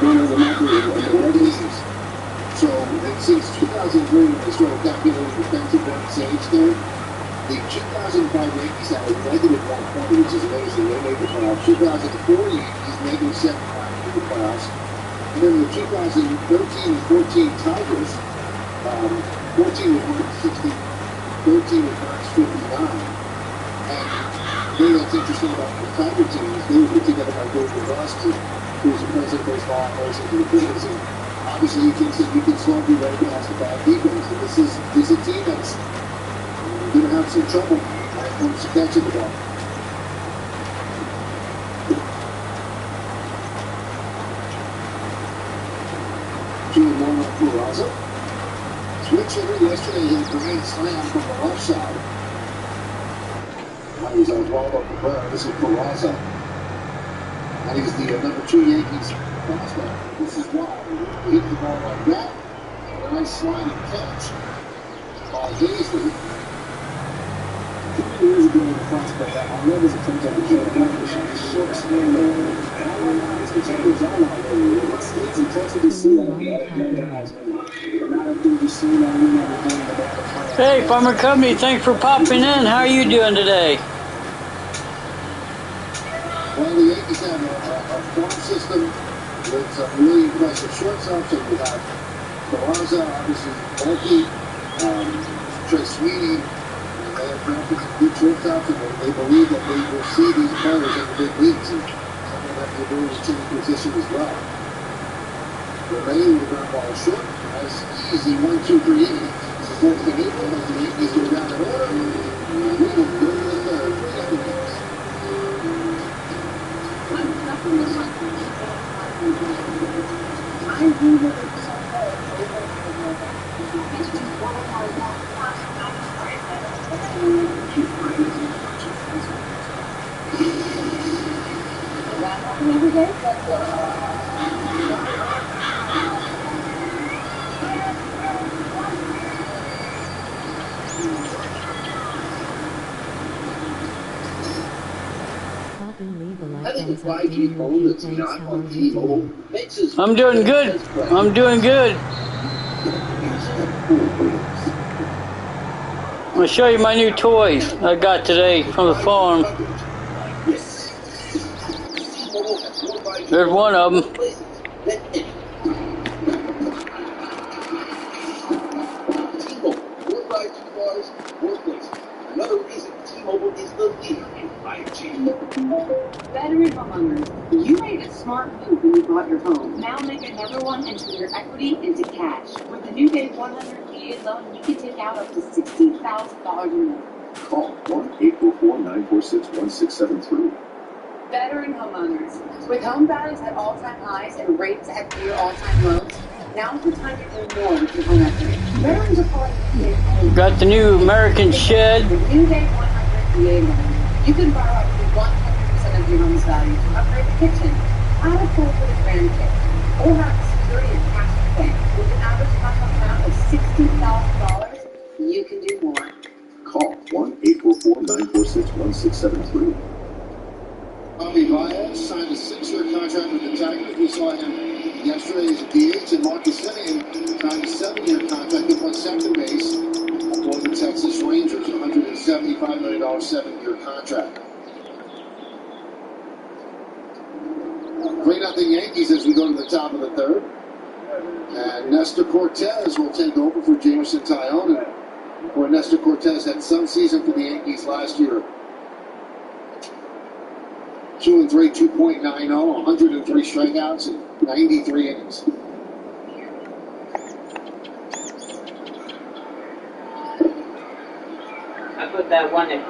going over the market in the regular season. So, since 2003, when they started calculating defensive run saves there, the 2005 Yankees had a negative 1 point, which is amazing. They made the playoffs. 2004 Yankees, negative 7 points in the playoffs. And then the 2013 and 14 Tigers, 14 was minus 60, 13 was minus 59. And the thing that's interesting about the Tiger teams, they were put together by George Rust, who's the president of baseball operations in the business. And obviously, he thinks that you can slow be very fast with bad defense. And this is a team that's going to have some trouble when it comes to catching the ball. Giovanni Peraza. Switch hitter yesterday, he had a grand slam from the left side. That was Oswaldo Cabrera. This is Peraza. And he's the number 2 Yankees prospect. This is why he hit the ball like that. And a nice sliding catch by Hazley. 2 years ago, the prospect, I love his attempt at the short swing. And I don't know his potatoes on already. It's impressive to see that guys. Not everything you see now, you never doing the bad. Hey, Farmer Company, thanks for popping in. How are you doing today? Well, the Yankees have a farm system with some really impressive shortstops. So you have Peraza, obviously, Bulky, Trey Sweeney, They have drafted some good shortstops, and they believe that they will see these players in the big leagues, and some of them have the ability to change position as well. Remain with the ground ball short. Nice, easy 1-2-3 inning. Supports the neutral as the Yankees go down in order. We will go to the third. 3 innings. I agree with it so every day. I think a 5G phone that's not on T-Mobile makes us... I'm doing good. I'm doing good. I'll show you my new toys I got today from the farm. There's one of them. Another reason T-Mobile is the leader in 5G. Veteran homeowners, you made a smart move when you bought your home. Now make another one and turn your equity into cash. With the new day 100 PA loan, you can take out up to $60,000 or more. Call 1-844-946-1673. Veteran homeowners, with home values at all-time highs and rates at near all-time lows, now's the time to do more with your home equity. Veterans are calling it Got the new American shed. the new day 100 PA loan. You can borrow up to 100% of your home's value to upgrade the kitchen, add a pool for the grandkids, or have the security and cash to pay. With an average household amount of $60,000, you can do more. Call 1-844-946-1673. Bobby Baez signed a 6-year contract with the Tigers. We saw him yesterday as a DH, and Marcus Semien signed a 7-year contract to play second base for the Texas Rangers, a $175 million 7-year contract. 3-0 Yankees as we go to the top of the third. And Nestor Cortez will take over for Jameson Taillon, where Nestor Cortez had some season for the Yankees last year. 2-3, 2.90, 103 strikeouts and 93 innings. I put that one that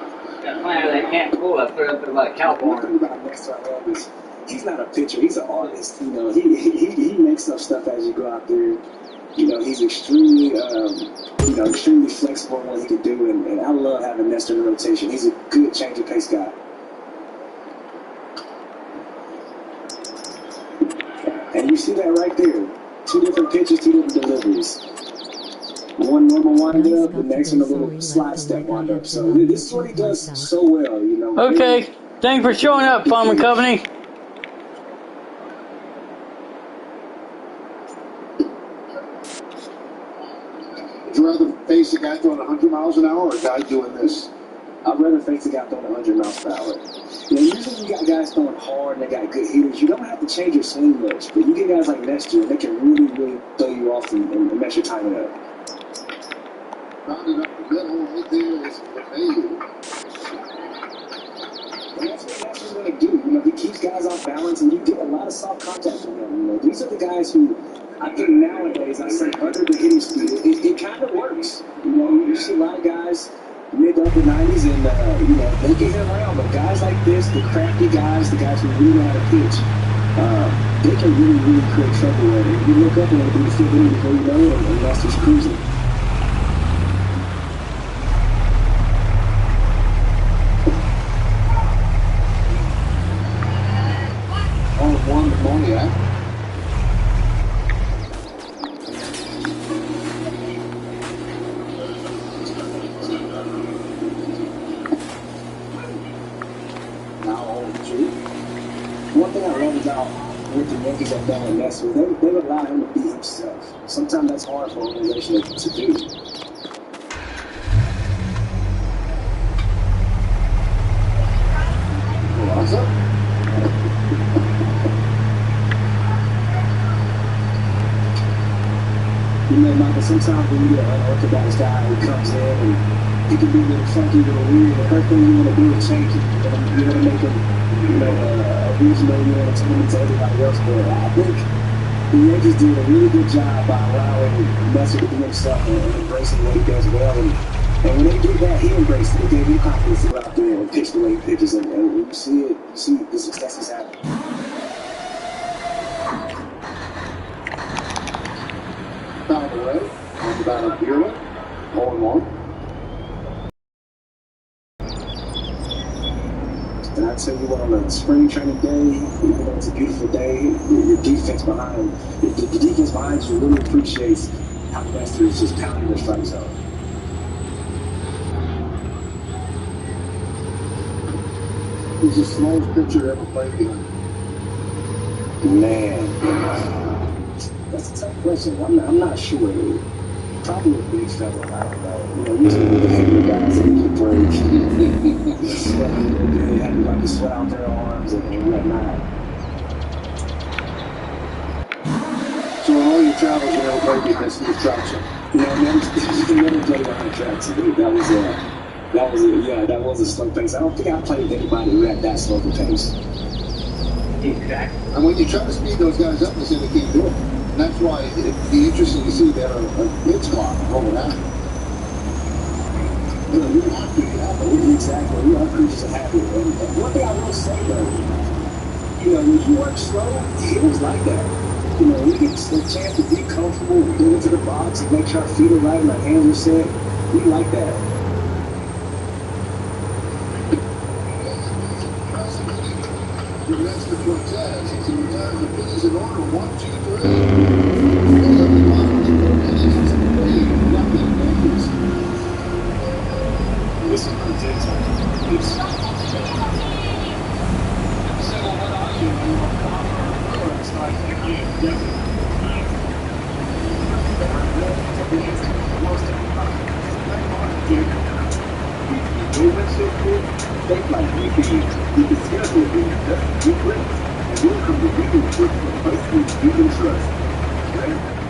player that can't pull, I put up at about One thing California. about Nestor I love is he's not a pitcher, he's an artist. You know, he makes up stuff as you go out there. You know, he's extremely extremely flexible in what he can do, and I love having Nestor in the rotation. He's a good change of pace guy. And you see that right there. 2 different pitches, 2 different deliveries. One normal wind-up, the next one a little slide step wind-up. So this is what he does so well, you know. Okay. Thanks for showing up, Farm and Company. Would you rather face a guy throwing 100 miles an hour or a guy doing this? I'd rather face a guy throwing 100 miles per hour. You know, usually you got guys throwing hard and they got good hitters. You don't have to change your swing much, but you get guys like Nestor, and they can really throw you off and mess your timing up. Rounded up the middle, right there is LeMahieu. And that's what Nestor's going to do. You know, he keeps guys off balance, and you get a lot of soft contact from him. You know, these are the guys who, I think nowadays, I say under the hitting speed, it kind of works. You know, you see a lot of guys mid to upper 90s, and you know, they get hit around. But guys like this, the crafty guys, the guys who really know how to pitch, they can really create trouble. And you look up and it'll be the field inning before you know it, and Nestor's cruising. On one Moniak. One thing I love about what the Yankees have done with Nestor, they allow him to be himself. Sometimes that's hard for an organization to do. You may Michael, sometimes when you get an unorthodox guy who comes in and he can be a little funky, a little weird, the first thing you want to do is change it. You want to make him, original, you want to turn him into everybody else. But I think the Yankees did a really good job by allowing Messi to be himself and embracing what he does well. And when they did that, he embraced it. It gave him confidence to go out there and pitch the way he pitches. And you see it, you see the success he's having. Foul away. On the bat of Buehler. 0-1. And I tell you what, on a spring training day, even though it's a beautiful day, your defense behind you really appreciates how Lester is just pounding the strike zone. He's the slowest pitcher ever played behind. Man, that's a tough question. I'm not sure. Probably a big fella. I don't know. Usually with the heavier guys that get break, sweat a little bit, have to like to sweat out their arms and whatnot. So in all your travels, you never played against these tracks? Never played on the tracks. That was a slow pace. I don't think I played with anybody who had that slow of a pace. Exactly. And when you try to speed those guys up, they say they can't do it. And that's why it'd be interesting to see that a pitch clock rolling out. We have to, exactly. We are creatures of habit. And one thing I will say though, when you work slow, it was like that. We get a chance to be comfortable and go into the box and make sure our feet are right and our hands are set. We like that. Mr. Cortez, he retires the pitches in order. 1, 2, 3. Nothing Yankees. Listen, Cortez, it's what are you? It's like, they like you can schedule it, you click, and you'll come to reading with the placement you can trust.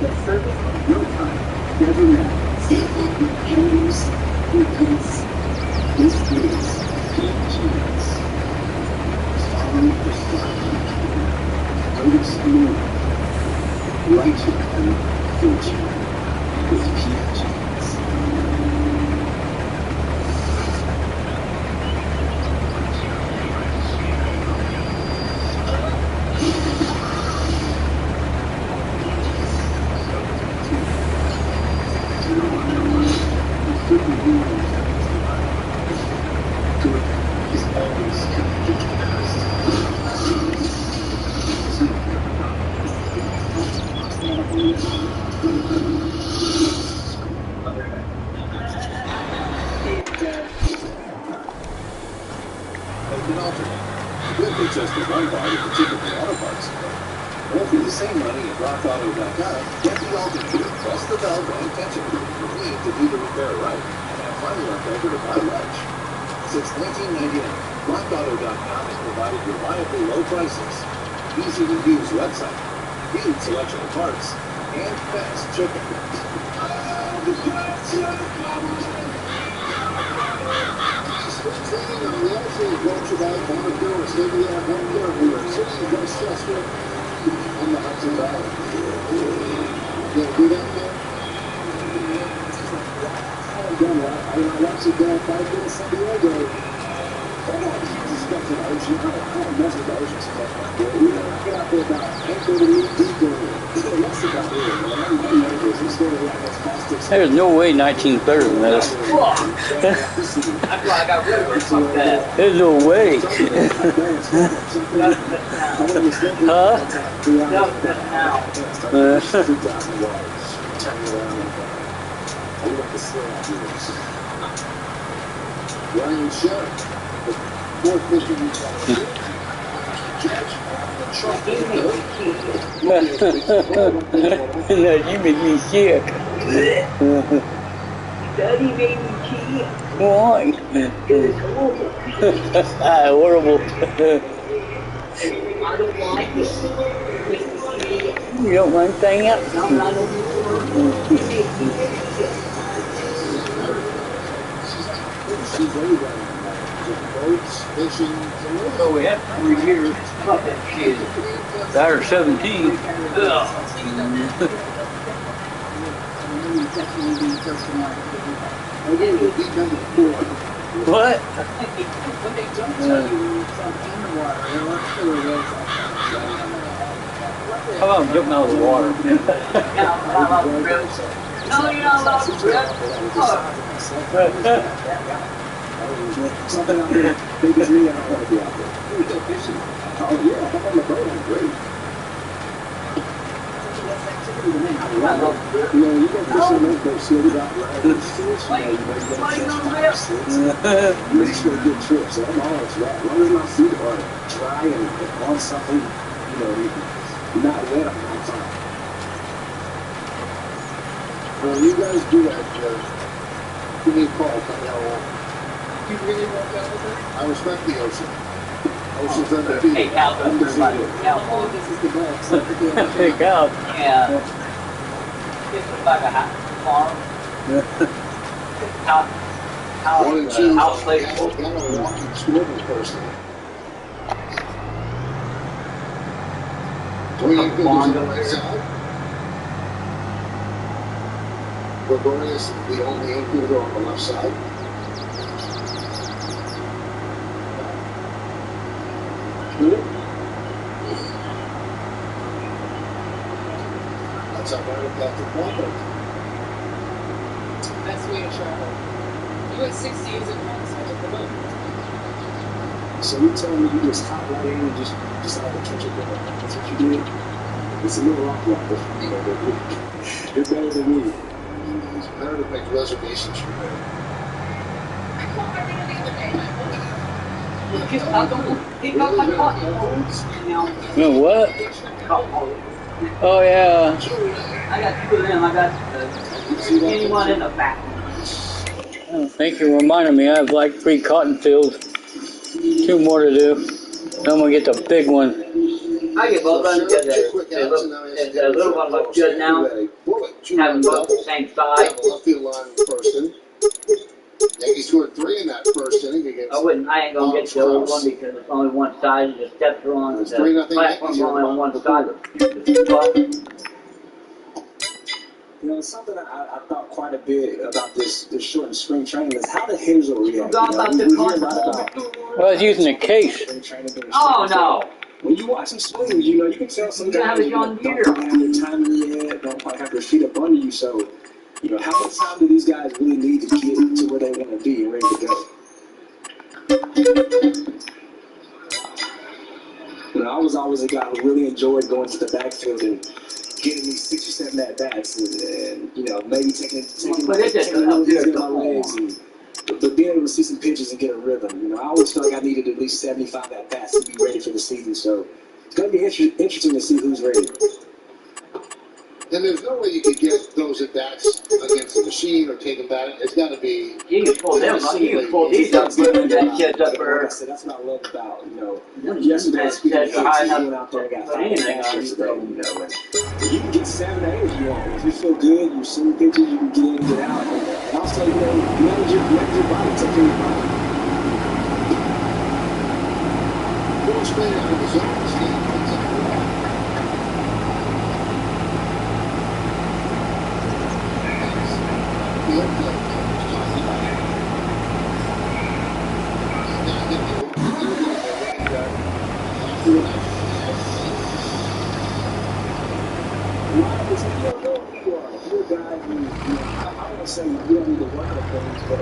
The service of your time, schedule now. See what endings because this is PGs. Follow the sun. Go to school. Write your own future with PGs. Just the one part of the typical auto parts. Well, for the same money at rockauto.com, get the alternate plus the belt and tension you need to do the repair right and have money left over to buy lunch. Since 1999, rockauto.com has provided reliably low prices, easy to use website, huge selection of parts, and fast shipping. Training on the outfield brought to you by Bonneville and state-of-the-art home care. We are 60 West Chester on the Hudson Valley. You gonna do that, man? I watched it down 5 minutes San Diego. I got a huge respect for the ocean. I don't mess with the ocean so much. I get out there about 8:30 deep in less about it. I'm nervous. I'm scared of like those plastics. There's no way 1930 this. That's why I got rid of it. Fuck that. There's no way. Huh? Ryan Sheriff, the fourth pitcher we saw. No, you make me sick. Daddy made me key. Why? It's horrible. Horrible. I don't like it. You don't mind staying up? No, I don't. So we have 3 years. That or 17. What? When they don't tell you when it's in the water, they're not sure it is. How about jumping out of the water? No, you're not allowed to rip. Something out there big as me, I don't want to be out there. We go fishing. Oh yeah, I'm on the boat, I'm great. You know, you go fishing those boats, so you got fish, you know, you got catch 5, 6. Makes for a good trip, so I'm always right. As long as my feet are dry and on something, you know, not wet, I'm fine. When you guys do that, give me a call, find out what. You really won't go with it? I respect the ocean. Ocean's undefeated. Hey, Cal, Undefeated. Oh, this is the best. Hey, Cal. yeah. This is like a farm. One and two. House place. Got a walking swimming person. Three anchors on the right side. Gregorius, the only anchor on the left side. That's how bad Patrick Walker. Best way to travel. You went 6 days at once, I took the boat. So you tell me you just hop right in and just decide to catch a boat. That's what you did? It's a little rock water, you know, but you're better than me. It's better to make reservations for him. I caught my dinner the other day. He got my pot. What? Oh, yeah. I got 2 of them. I got anyone in the back. Oh, thank you for reminding me. I have like 3 cotton fields. 2 more to do. Then I'm going to get the big one. I get both of them because the little one looks good now. Have them both the same size. Left field line in the first inning. Yankees scored 3 in that first inning against. I ain't gonna get the old one because it's only one side. The steps are on. It's The 3-0 platform's only on one side. You know, something I thought quite a bit about this shortened spring training is how the hitters will react. You know, we hear a lot about Well, I was using a case. spring training being Oh shortened. no! When you watch them swing, you know, you can tell some You have guys a young don't year. quite have their timing yet, don't quite have their feet up under you. So, you know, how much time do these guys really need to get to where they want to be and ready to go? You know, I was always a guy who really enjoyed going to the backfield and getting these 6 or 7 at-bats and you know, maybe taking But it's just taking up there in to my legs but being able to see some pitches and get a rhythm. You know, I always felt like I needed at least 75 at-bats to be ready for the season. So it's going to be interesting to see who's ready. And there's no way you could get those at bats against the machine or take them back. It's got to be. You can pull them up. You can pull these up. Put them in that shit up Like I for. said, that's what I love about, you know, yesterday speaking of hits, he went out there and got 5 at-bats yesterday, you know, and you can get 7 or 8 if you want. If you feel good, you're seeing pitches, you can get in and get out. And also, you know, manage your body, take care of your body. Don't explain it on his own. Say you don't need to work on things, but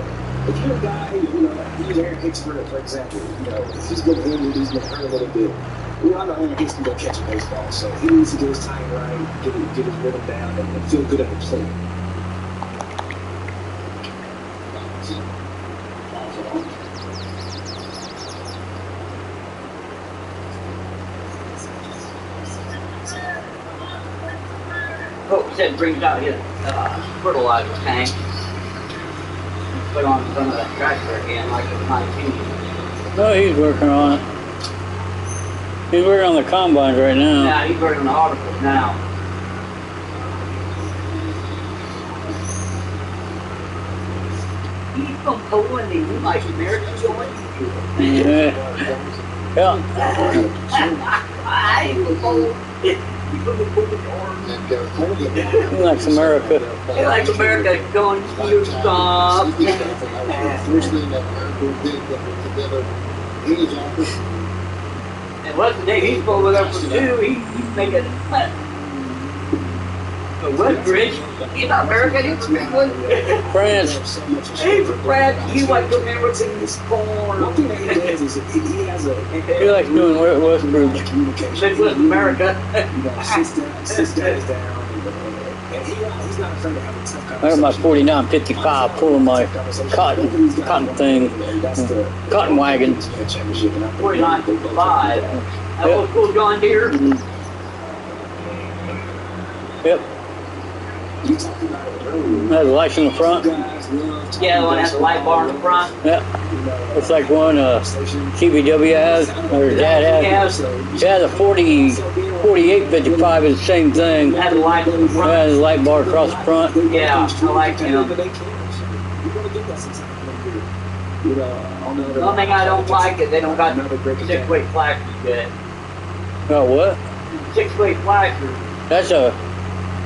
if you're a guy, you know, use Aaron Hicks for example, you know, if he's been injured, he's been hurt a little bit. We all know Aaron Hicks can go catch a baseball, so he needs to get his timing right, get his rhythm down, and feel good at the plate. Oh, he said brings out his fertilizer tank. Put on some of that tractor again, like it's 19. No, he's working on it. He's working on the combines right now. Now he's working on the articles now. from Poland and you like American joint? Yeah. Yeah. I ain't from Poland. You He likes America. like America going to stop. First thing that America did that was together in his office. And what's the name? He's over there for two. He's making Westbridge. He's not American. He's from England. France. He's from France. He likes American corn. One thing that he does is he has a. He likes doing Westbridge. Midwest America. Sits guys down. And he's not afraid to have a tough I got my conversation. 49-55 pulling my cotton thing, cotton wagon. 49.5. That was cool, John Deere. Yep. Has a light in the front. Yeah, the one that has the light bar in the front. Yep. It's like one CBW has, or his dad has. He has a 48-55 is the same thing. Has a light in the It front. has a light bar across the front. Yeah, I like him. You know, The only thing I don't like is they don't got 6-way flashers yet. Oh, what? 6-way flashers.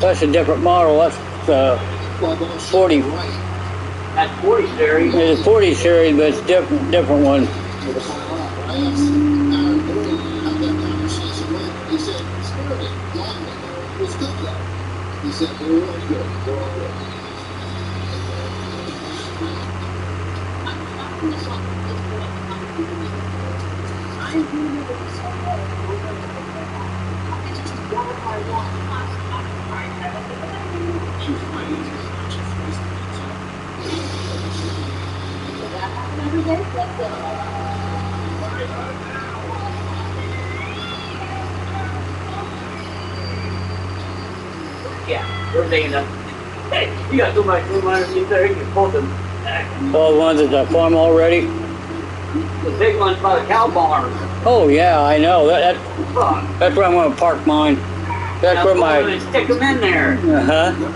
That's a different model. That's 40. That's 40 series. It's a 40 series, but it's a different one. He said, spirited, lively. It was good though. He said, they were really good. They're all good. Yeah, we're thinking of. Hey, you got so much room underneath there, you can pull them back. All the ones that I farm already. The big one's by the cow barn. Oh yeah, I know. Fuck. That's where I'm gonna park mine. That's where my. Stick them in there.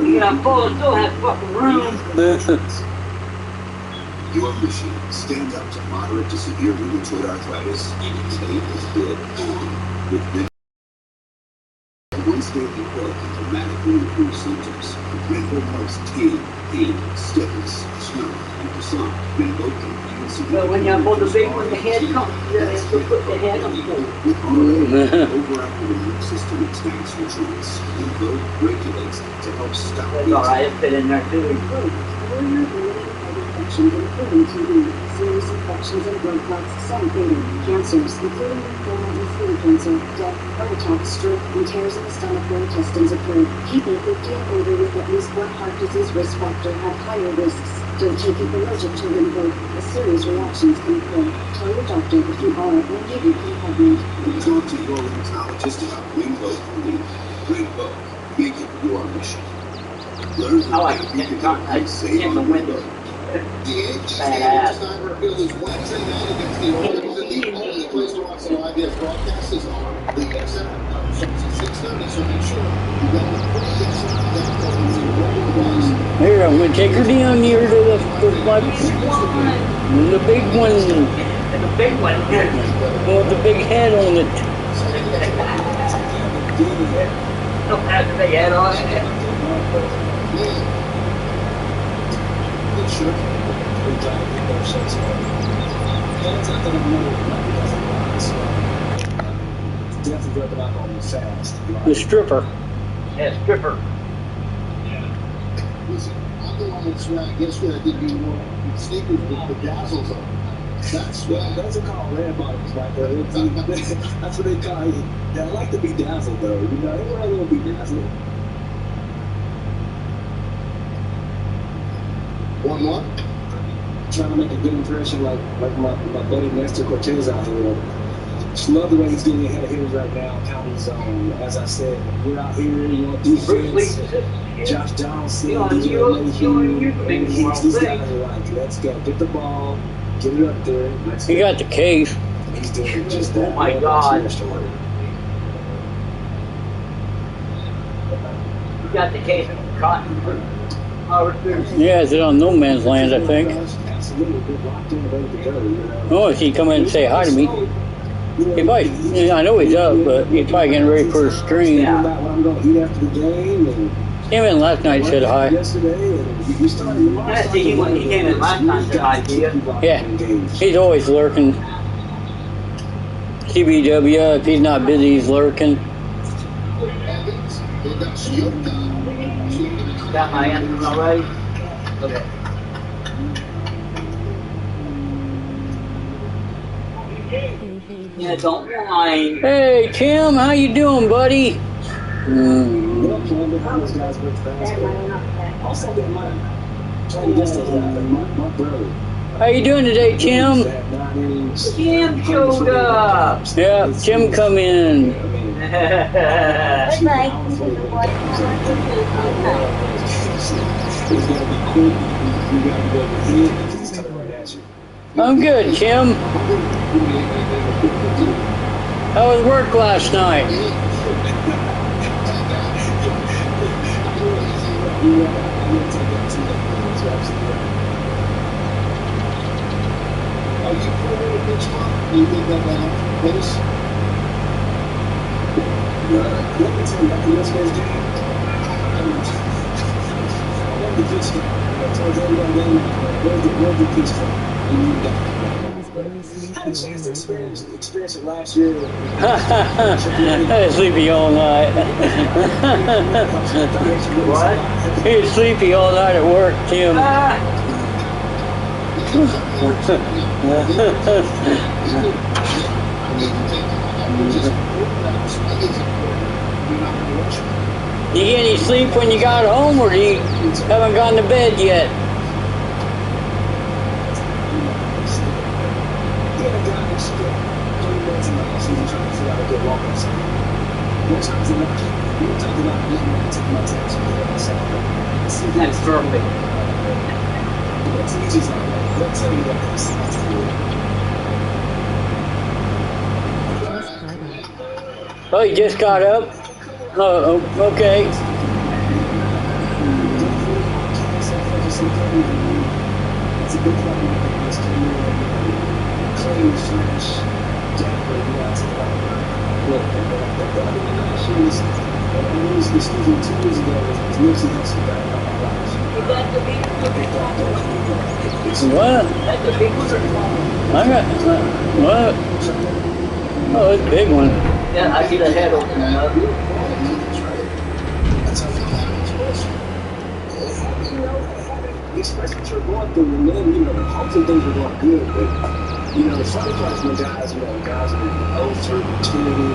You got full and still have fucking room. Your machine stands up to moderate to severe rheumatoid arthritis. Tape is good with once daily pill can dramatically improve symptoms. Rainbow helps tame pain, stiffness, swelling, and for some, rainbow can even see. But when you pull the big one, the head comes. You have to put the head on the with overactive immune system expands nutrients. Rainbow regulates to help stop. That's alright, it fit in there too. Infections including TB, serious infections and blood clots, some fatal, cancers including lymphoma and skin cancer, death, heart attack, stroke, and tears in the stomach where intestines occur. People 50 and older with at least one heart disease risk factor have higher risks. Don't take it allergic to Rainbow, as serious reactions can occur. Tell your doctor if you are or may be pregnant. Talk to your rheumatologist about Rainbow Relief. Rainbow, make it your mission. Learn I like it. save on Rainbow. The Yankees game last night were filled as Wednesday night against the Orioles, and the only place to watch the IBS broadcast is on the XM. Starts at 6:30, so make sure you got the free XM download to your mobile device. Here, I'm gonna take her down here to the big one. The big one. With the big head on it. Don't have the big head on it. Good shirt. Definitely rubbing up on me fast. The stripper. Yeah, stripper. Listen, I'm the one that's yesterday I did you more sneakers with the dazzles on. That's Those are called red bottoms right there. That's what they call it. They like to be dazzled though. You know, everybody will be dazzled. 1-1. Trying to make a good impression like my buddy Nestor Cortez out here. Just love the way he's getting ahead of hitters right now, county zone. As I said, we're out here, you want defense. Josh Johnson, DJ Mayhew, these guys are like, let's go, get the ball, get it up there. He got the case. He's doing just that. Oh my God. You got the case of cotton. Yeah, it's on no man's land, I think. Oh, if he come in and say hi to me. He probably, I know he's up, but he's probably getting ready for a stream. About what I'm going to eat after the game. And Came in last night, said hi. yesterday, and you started your Yeah, see, he came in last time, said hi to you. Yeah, he's always lurking. CBW, if he's not busy, he's lurking. Got my answers already? Okay. Yeah, don't whine. Hey, Tim, how you doing, buddy? How you doing today, Tim? Tim showed up. Yeah, Tim come in. I'm good, Tim. How was work last night? Are you putting in a big spot? Do you think that place? Let me tell you, after yesterday's game, I love the pitch game. Towards the end of that game, where's the pitch game? And you got I had a chance to experience it last year. I was sleepy all night. What? He was sleepy all night at work, Tim. You get any sleep when you got home, or you haven't gone to bed yet? That's perfect. Oh, you just got up? Oh, okay. What? I got what? Oh, it's a big one. Yeah, I see the head opening up. Express what you're going through, and then, hopefully things are going good, but, the funny part is when guys are over maturity,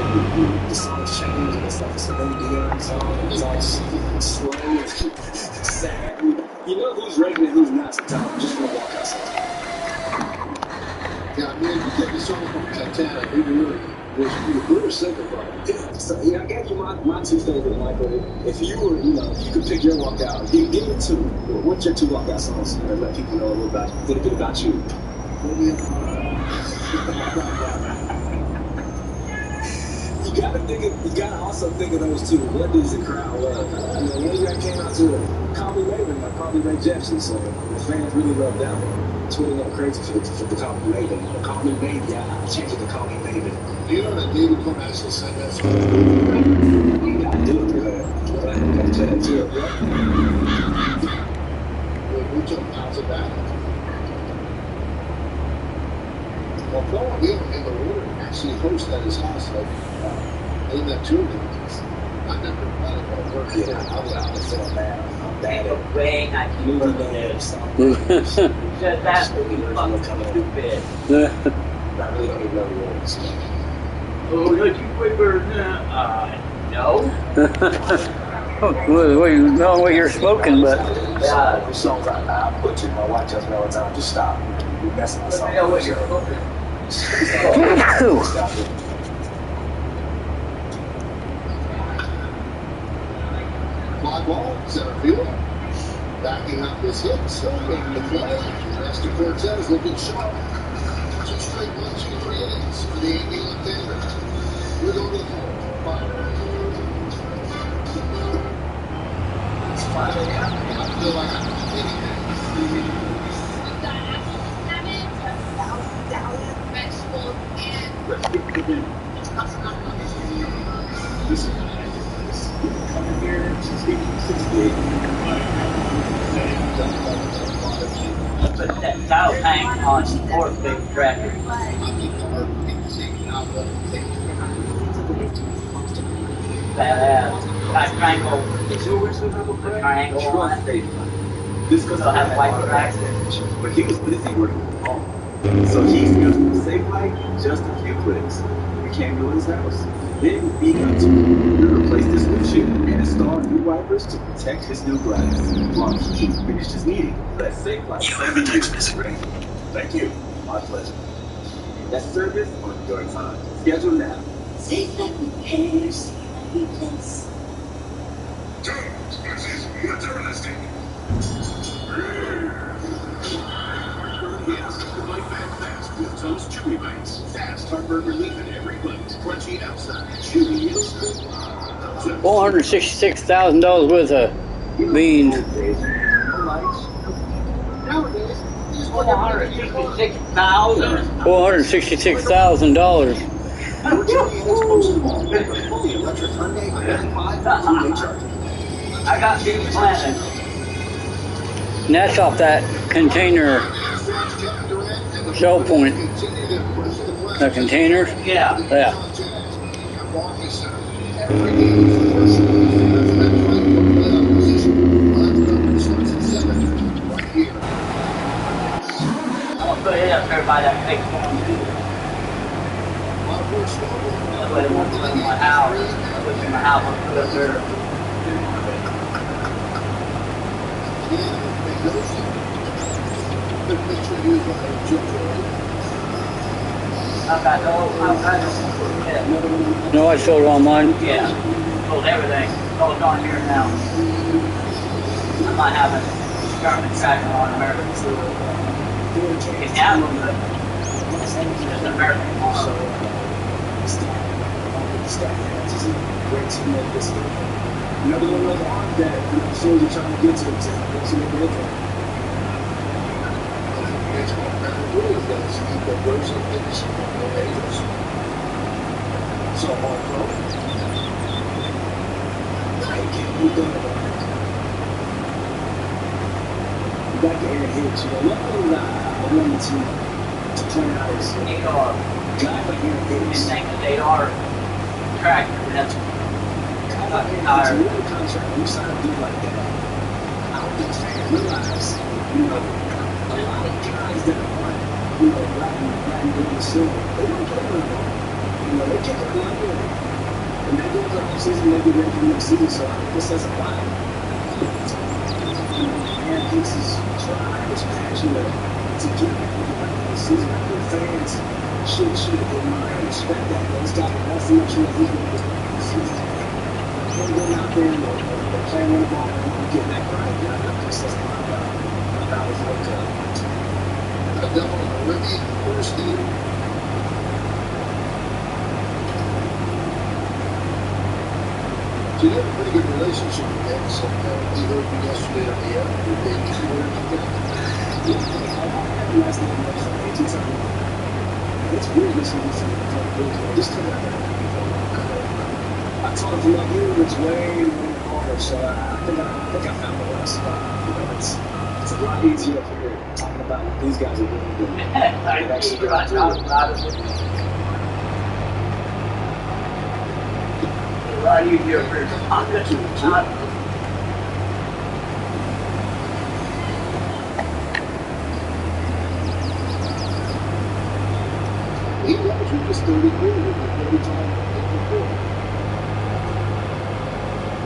and the songs change, and it's like it's an NDR song, and it's all slow and sad. You know who's ready and who's not sometimes, just for a walk outside. Yeah, I mean, you take the song from Titanic, we were simple, bro. Yeah, so I gave you my two favorite, Michael. If you could pick your walkout, give me two. What's your two walkout songs? And let people know a little bit about you. You gotta also think of those two. What does the crowd love? One of y'all came out to Call Me Maybe by Carly Rae Jepsen, so the fans really love that one. Twitter went crazy for the Call Me Maybe. Call Me Baby, I changed it to Call Me Baby. Do you know that David Cornell said that song? I do agree with that. I got to play that too, bro. We took out of that. Well, Paul Hill in the Lord actually hosts at his house, like, in that tour. I never thought about working Yeah, I'm so bad. I'm bad at Way not keep movie working names. Said that would be fucking stupid. I really don't even know the words. Oh, don't you quicker no. Well, you know what you're smoking, but Yeah, the songs I butcher. My wife tells me all the time, just stop. You're messing with I know what you're something. smoking. Stop it. Fly ball, center field. Backing up his hips, making the play. Nestor Cortez looking sharp. 2 straight 1-2-3 innings for the 8 left-hander. We're going to the fourth. 5 a.m. I feel like I'm this is coming here, she's 68. Put that towel tank on fourth big tractor. Badass. Got triangle. Triangle on it. This goes So have white tracks. but he was busy working from home. So he scheduled a safe flight in just a few clicks. We came to his house. Then we got to replace this windshield and install new wipers to protect his new glass. While he finished his meeting, that safe flight. You have a text message. Thank you. My pleasure. That service on your time. Schedule now. Safe like repairs, like replace. This is materialistic. Yes, the bite back fast with Toast Chewy Bites. Fast, heartburn relief in every bite. Crunchy outside, chewy inside. $466,000 worth of beans. $466,000. I got beans planted. And that's off that container sell point. The containers? Yeah. Yeah. I'm gonna put it up there by that big farm too. That's why they won't put it in my house. I put it in my house, I'll put it up there. I've got no, No, I sold all mine. yeah, sold everything. Sold it on here now. I might have a government tracker on American. You can have them, but it's just American farm. Another one of the arms that I'm sure you're trying to get to make it look like. So, back to Aaron Hicks, luckily I wanted to point out is They are. guys like Aaron You Hicks. think that they are tractor, that's It's a real contract. When you sign a deal like that, I don't think fans realize, a lot of guys that aren't, riding in the silver, they don't play no more. They kick it down here. And they go to the season, they get ready for next season, so I think this says a lot. Aaron Hicks is trying, is passionate to get back into the season. I think fans should admire and respect that. That's the much more he's going to the season. Going out there and playing one ball and get that right. I think this says a lot about his outcome. A double Olympian first team. So you have a pretty good relationship with him. So he heard me yesterday on the air. Last night, it's weird listening to something. Just to I talked to my view, it's way harder, so I think I found the right spot. It's a lot easier if you're talking about what these guys are doing. a lot easier for talking. He knows we just 30 years every time before.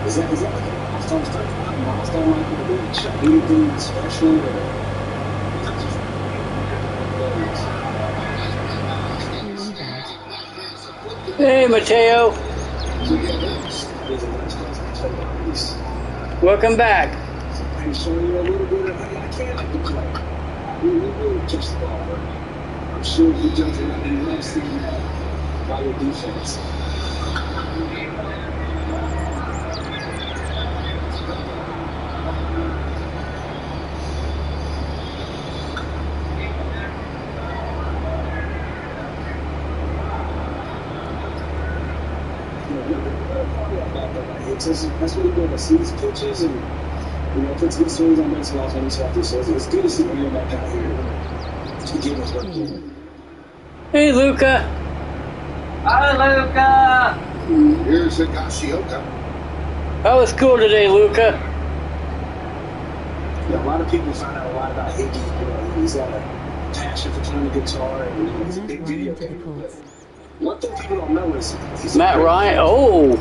Is that like a milestone stuff? A milestone like a big shot? Anything special? Hey, Mateo. Welcome back. I'm showing you a little bit of how I can like to play. We really catch the ball, right? I'm sure if you judge it, I love seeing that by your defense. That's what he's doing. To see his pitches and puts good swings on baseballs when he's healthy. So it's good to see him back out here to get his work in. Hey, Luca. Hi, Luca. Here's Higashioka. How was school today, Luca? A lot of people find out a lot about Higgy. He's got a passion for playing the guitar, and he's a big video gamer. One thing people don't know is he's Matt Ryan. Oh.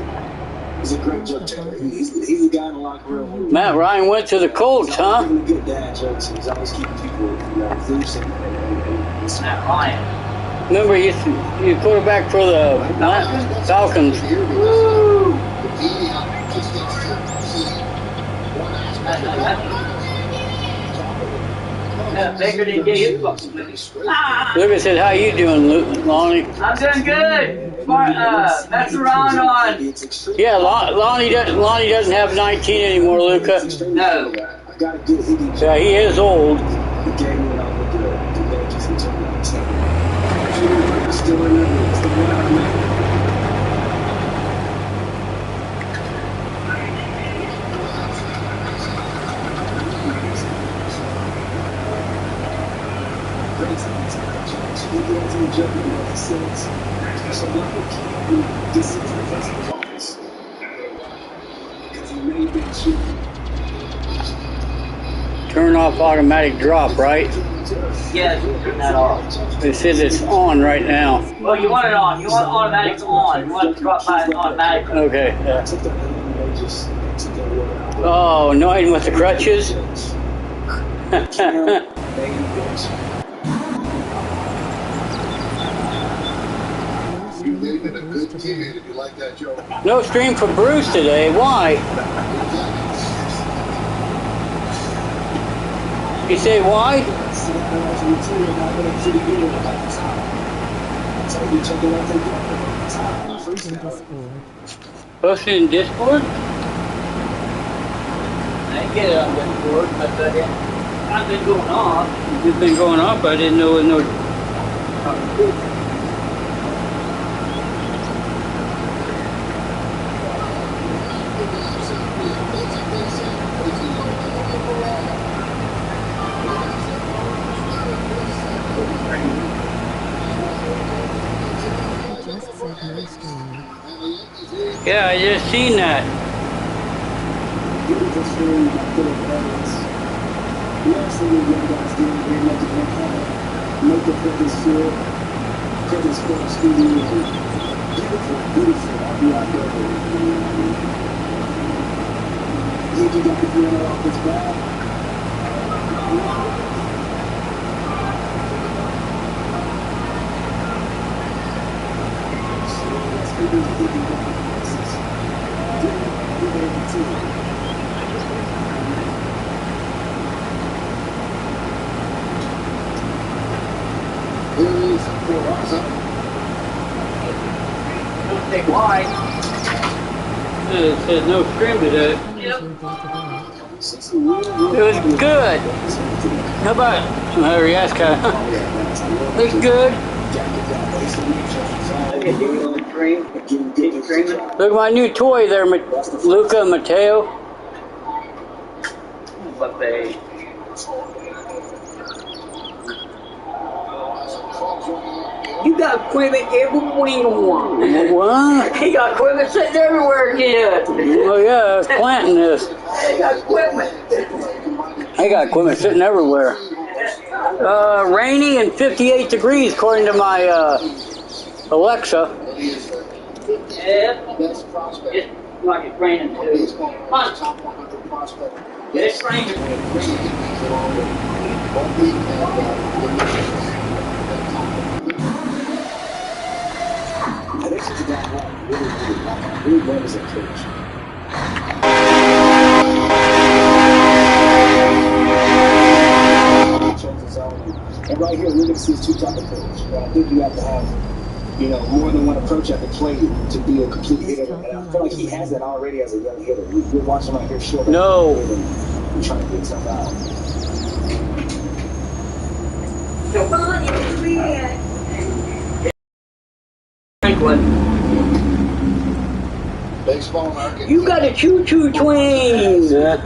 He's a great joke teller. He's the guy in the locker room. Matt Ryan went to the Colts, huh? He's a good dad jokes. He's always keeping people loose and Matt Ryan. Remember, he's quarterback for the Falcons. Woo! Baker didn't get his books. Luca said, "How you doing, Lonnie?" I'm doing good. Mess around on. Yeah, Lonnie doesn't have 19 anymore, Luca. No. Yeah, he is old. Turn off automatic drop, right? Yeah, turn that off. It says it's on right now. Well, you want it on. You want automatic on. You want it to drop by automatic. Okay. Yeah. Oh, annoying with the crutches. You've been a good teammate if you like that, Joe. No stream for Bruce today. Why? You say why? Posted in Discord? I didn't get it on Discord, but I've been going off. It's been going off, but I didn't know it was no. Yeah, I just seen that. Don't say why. It says no stream today. Yep. It was good. How about Ariaska? It's good. Look at my new toy there, Luca and Mateo. But they. You got equipment everywhere you want. What? He got equipment sitting everywhere, kid. Oh yeah, I was planting this. He got equipment. I got equipment sitting everywhere. Rainy and 58 degrees according to my Alexa. Yeah, it's like it's raining too. It's raining. Really love his approach. And right here, we're going to see his two-top approach. But I think you have to have, more than one approach at the plate to be a complete hitter. And I feel like he has that already as a young hitter. We're watching him right here short. No. And trying to get stuff out. Come on, you Franklin. baseball market. You got a choo-choo train. Enough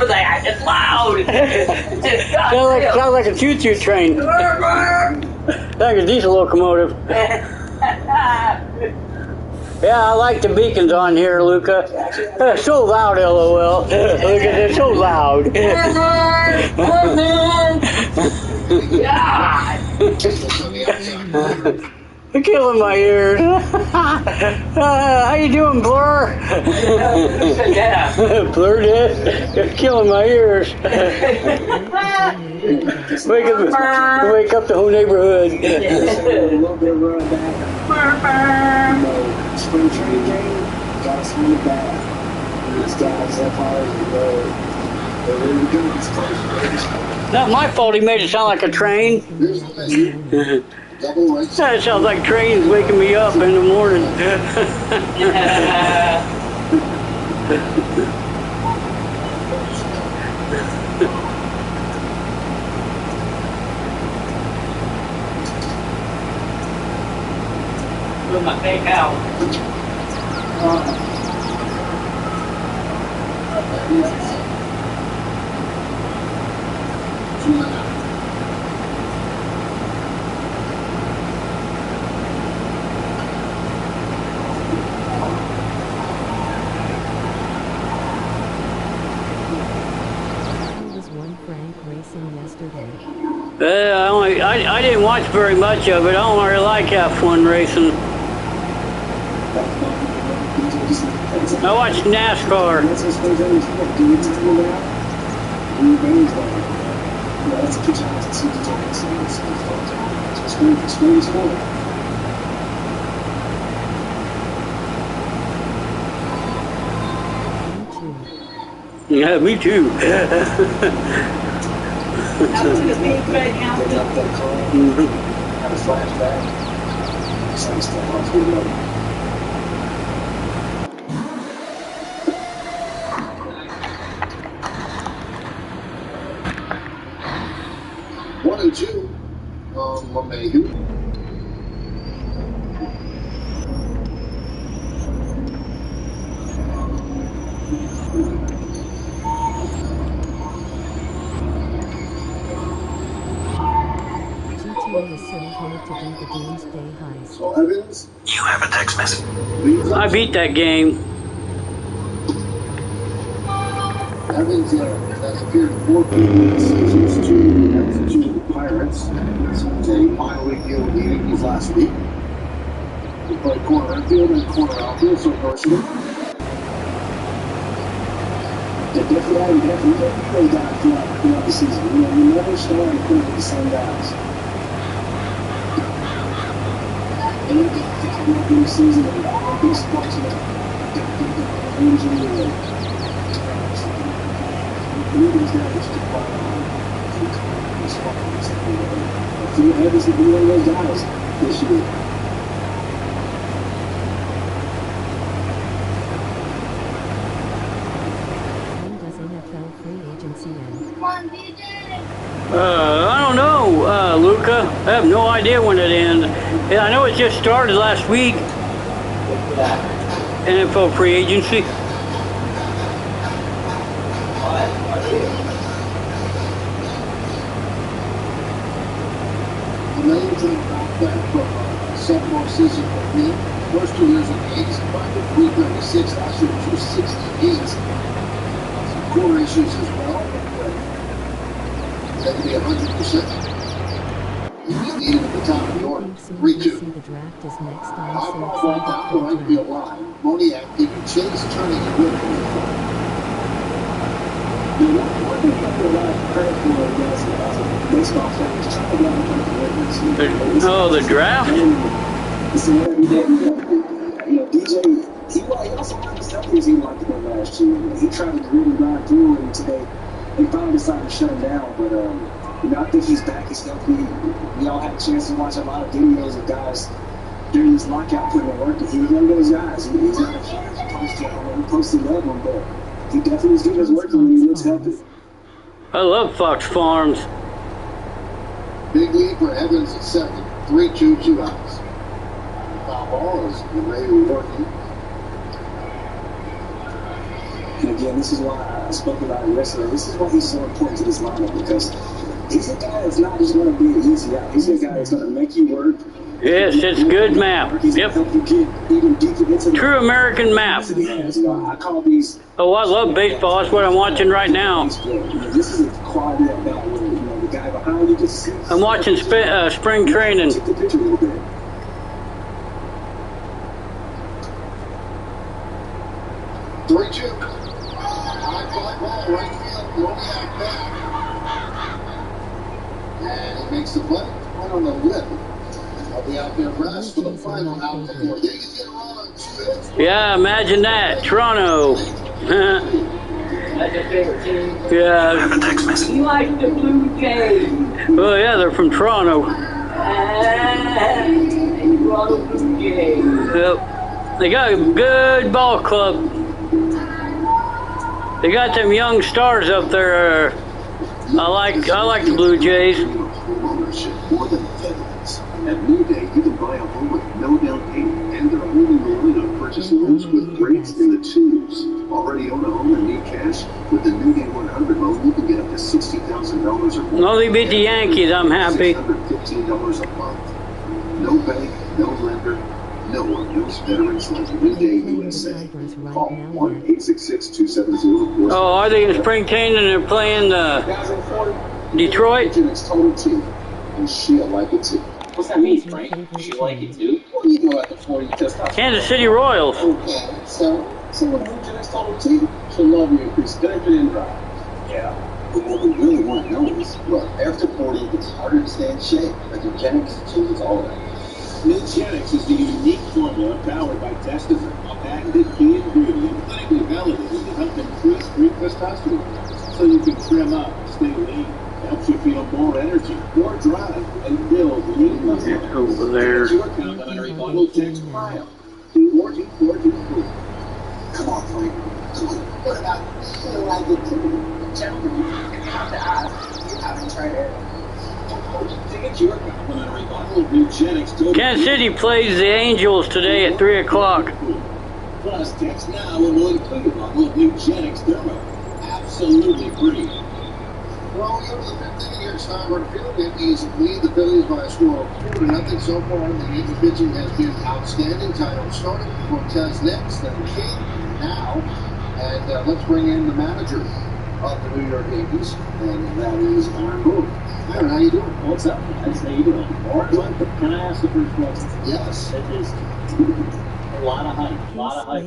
of that. It's loud. Sounds like a choo-choo train. Like a diesel locomotive. Yeah, I like the beacons on here, Luca. So loud, LOL. Look at it, so loud. You're killing my ears. How you doing, Blur? Blur did? You're killing my ears. Wake up the whole neighborhood. A little bit of run back. Spring training game, got us really bad. These guys up hard, they're really good. It's close. Not my fault he made it sound like a train. That sounds like trains waking me up in the morning. With my fake out. I didn't watch very much of it. I don't really like F1 racing. I watch NASCAR. Yeah, me too. Have a flashback. Some stuff off the road. One and two on Mayhew. Is so hard to do the Doomsday heist. So Evans. You have a text message. I beat that game. Evans has appeared 4 previous seasons to the Pirates. So it's a minor league deal with the Yankees last week. He played corner infield and corner outfield, so versatile. Definitely play guys throughout the season. You never start and play with the same guys. And then the season, big sports, injury, these guys just I feel Evans will be one of those guys this year. When does NFL free agency end? I don't know, Luca. I have no idea when it ends. Yeah, I know it just started last week. NFL free agency. Amazing about that from sophomore season with me. First 2 years in the 80s, combined with 336, last year 268. Some core issues as well. That could be 100%. He's needed at the top of the order. 3-2. The draft is next on High ball right down the right field line. Moniak giving Chase turning and whipping. One thing I feel a lot of credit for against baseball fans trying to get them to Oh, the draft? DJ, he also had the stuff he liked about last year. He tried to really ride through it, and today they finally decided to shut him down. But I think he's back. He's healthy. We all had a chance to watch a lot of videos of guys during this lockout putting in work. He's one of those guys. He's not a Farms gentleman. Posted love him, but he definitely was getting his work when he looks healthy. I love Fox Farms. Big lead for Evans at second. 3-2, 2 outs. Foul ball is Ray working. And again, this is why I spoke about it yesterday. This is why he's so important to this lineup, because he's a guy that's not just going to be an easy out. He's a guy that's going to make you work. Yes, it's good map. Yep. True American map. I call these. Oh, I love baseball. That's what I'm watching right now. This is a quality of bat where the guy behind you just sees. I'm watching spring training. Take the picture a little bit. 3-2. High fly ball, right field. Ronnie back. And he makes the play right on the lip. I'll be out there rest for the final out before they get on. Yeah, imagine that. Toronto. That's your favorite team. Yeah. You like the Blue Jays. Oh, yeah, they're from Toronto. Toronto Blue Jays. Yep. They got a good ball club. They got them young stars up there. I like the Blue Jays. More than veterans. At New Day, you can buy a home with no down payment, and they're only rolling on purchase loans with rates in the twos. Already own a home and need cash? With the New Day 100 loan, you can get up to $60,000 or more. No, they beat the Yankees. I'm happy. $615 a month. No bank, no lender. No one knows veterans like New Day USA. Call 1-866-270-4000. Oh, are they in spring training and they're playing Detroit? It's total team, and she'll like it too. What's that mean, Frank? She like it too? Well, you know, at the 40 testosterone. Kansas City Royals. Okay, so when you your next total team, she'll love you, increase benefit and drive. Yeah. But what we really want to know is, well, after 40, it's harder to stay in shape. Like eugenics changes all of that. Eugenics is the unique formula powered by testosterone, a patented key ingredient clinically validated to help increase free testosterone, so you can trim up, stay lean, helps you feel more energy, more drive, and build lean muscle. Over there. Your complimentary bundle text PRIO to 42424. Come on, Frank. Come on. What about she'll like it too? Gentlemen, you have to ask. You haven't tried it. To get your complimentary bundle of Eugenics total. Kansas City plays the Angels today at 3 o'clock. Plus, text now and we'll include a bundle of Eugenics Thermo. Absolutely free. Well, we go to the fifth inning here at Steinberg Field. Yankees lead the Phillies by a score of 4-0 so far. The Yankee pitching has been outstanding. Tyone starting, Cortez next, then King now. And let's bring in the manager of the New York Yankees, and that is Aaron Boone. Aaron, how you doing? What's up, guys? How you doing? All right. Can I ask the first question? Yes. It is a lot of hype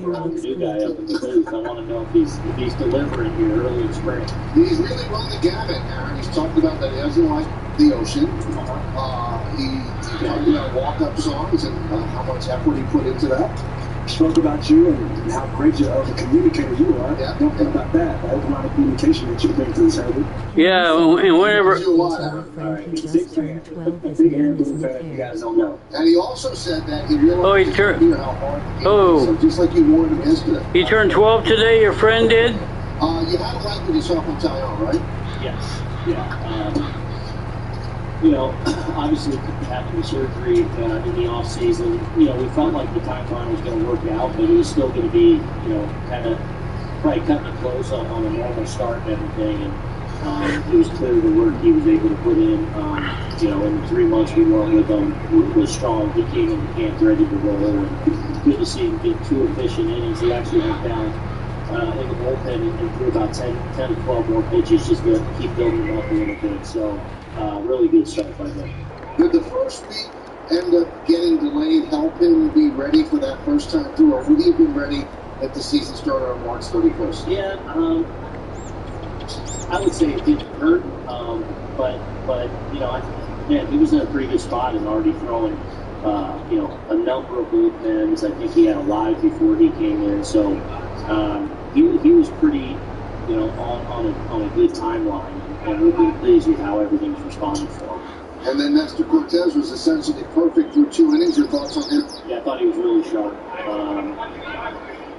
around the new guy up in the booth. I want to know if he's delivering here early in spring. He's really run the gamut, Aaron. He's talked about that he doesn't like the ocean. He talked about walk-up songs and how much effort he put into that. Spoke about you and how great of a communicator you are. Yeah. Don't think about that. That's a lot of communication that you bring to the table. Yeah, and whenever. Friend who just turned 12, his name is Nick You guys don't know. And he also said that he realized Oh, he turned. how hard the game Oh. is. So just like you warned him yesterday. He turned 12 today, your friend did? You had to like what you saw from Tyone, right? Yes. Yeah. Obviously after the surgery in the off season, we felt like the timeline was going to work out, but it was still going to be, kind of probably cutting it close on a normal start and everything. And it was clear the work he was able to put in, in the 3 months we worked with him was strong. He came in the camp ready to roll, and good to see him get 2 efficient innings. He actually went down in the bullpen and threw about 10 to 12 more pitches just to keep building him up a little bit. So really good start by him. Did the first week end up getting delayed help him be ready for that first time through, or would he have been ready if the season started on March 31st? Yeah, I would say it didn't hurt, but he was in a pretty good spot and already throwing, a number of bullpens. I think he had a live before he came in, so he was pretty, on a good timeline, and we've been pleased with how everything's responded for him. And then Nestor Cortez was essentially perfect through 2 innings. Your thoughts on him? Yeah, I thought he was really sharp.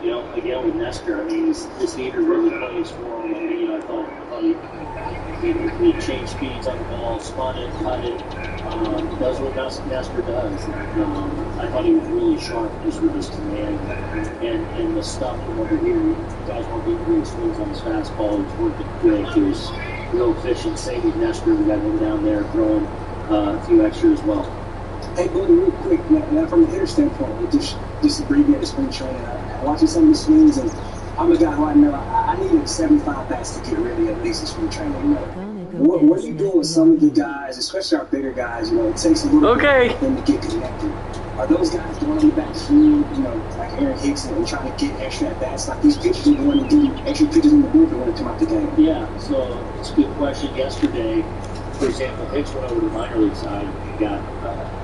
you know, again with Nestor, I mean, this leader really plays for him. I mean, you know, I thought he changed speeds on the ball, spun it, cut it, does what Nestor does. And, I thought he was really sharp just with his command and the stuff from over here. You guys weren't getting really swings on his fastball. He's working quick. He was real efficient. Same with Nestor. We got him down there throwing a few extra as well. Hey, Buddy, real quick, now from a hitter standpoint, with just abbreviated spring training, watching some of the swings, and I'm a guy right now, I needed 75 bats to get ready at least in spring training. You know, what are you doing with some of the guys, especially our bigger guys? You know, it takes a little bit for them to get connected. Are those guys going on the back field, you know, like Aaron Hicks, and trying to get extra at bats? Like these pitchers are going and getting extra pitches in the bullpen when they come out the game. Yeah, so it's a good question. Yesterday, for example, Hicks went over to the minor league side and got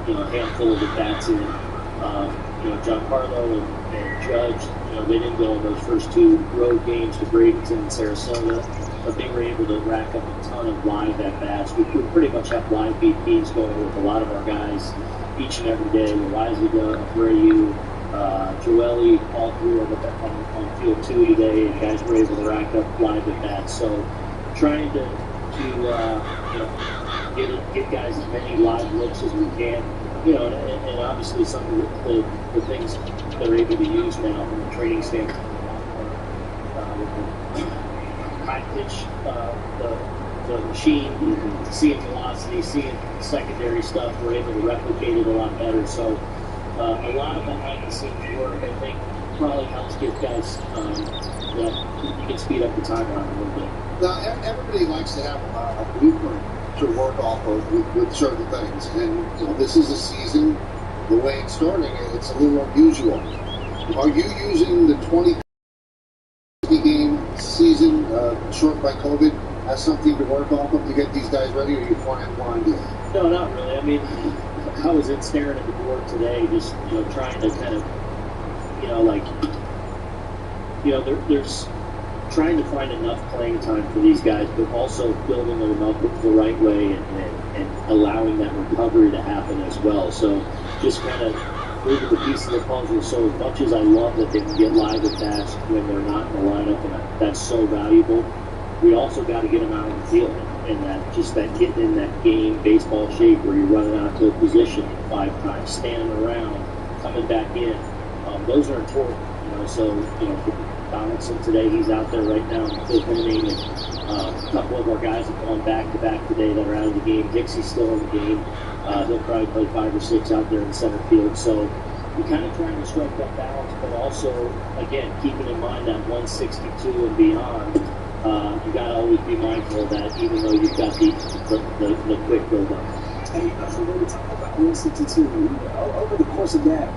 you know, a handful of the bats in. You know, Giancarlo and Judge, you know, they didn't go in those first two road games to Bradenton and Sarasota, but they were able to rack up a ton of live at-bats. We pretty much have live BPs going with a lot of our guys each and every day. Loizaga, Abreu, Joely, all three on field 2 today, and guys were able to rack up live at-bats. So trying to you know, get guys as many live looks as we can. You know, and obviously some of the things they're able to use now from a training standpoint, with the high pitch, the machine, seeing velocity, seeing secondary stuff, we're able to replicate it a lot better. So a lot of behind the scenes work, I think, probably helps give guys that you can speed up the timeline a little bit. Now, everybody likes to have a blueprint to work off of with certain things. And you know, this is a season, the way it's starting, it's a little unusual. Are you using the 20-game season short by COVID as something to work off of to get these guys ready, or are you flying blind yet? No, not really. I mean, I was in staring at the board today, just, you know, trying to kind of, you know, like, you know, there's trying to find enough playing time for these guys, but also building them up the right way and allowing that recovery to happen as well. So just kind of moving the piece of the puzzle. So as much as I love that they can get live at bats when they're not in the lineup, and that's so valuable, we also got to get them out in the field, and that just that getting in that game baseball shape where you're running out to a position 5 times, standing around, coming back in. Those are important, you know. So, you know, Donaldson today, he's out there right now in the 5th inning, and a couple of our guys have gone back-to-back today that are out of the game. Dixie's still in the game. He'll probably play 5 or 6 out there in center field. So you're kind of trying to strike that balance, but also, again, keeping in mind that 162 and beyond, you got to always be mindful of that, even though you've got the quick build-up. Hey, when we talk about 162, over the course of that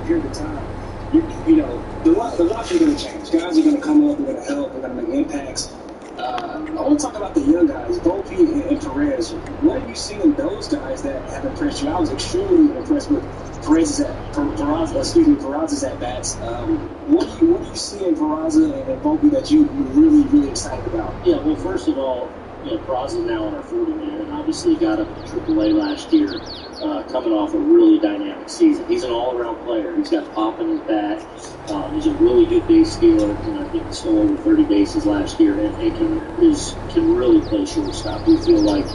period of time, you know, the watch is going to change. Guys are going to come up, they're going to help, they're going to make impacts. I want to talk about the young guys, Volpe and Perez. What have you seen in those guys that have impressed you? I was extremely impressed with Perez's at bats. What do you see in Peraza and Volpe that you're really, really excited about? Yeah, well, first of all, you know, Peraza's now in our 40-man, and obviously got up to AAA last year, coming off a really dynamic season. He's an all-around player. He's got pop in his bat. He's a really good base stealer, and I think he stole over 30 bases last year, and can really play shortstop. We feel like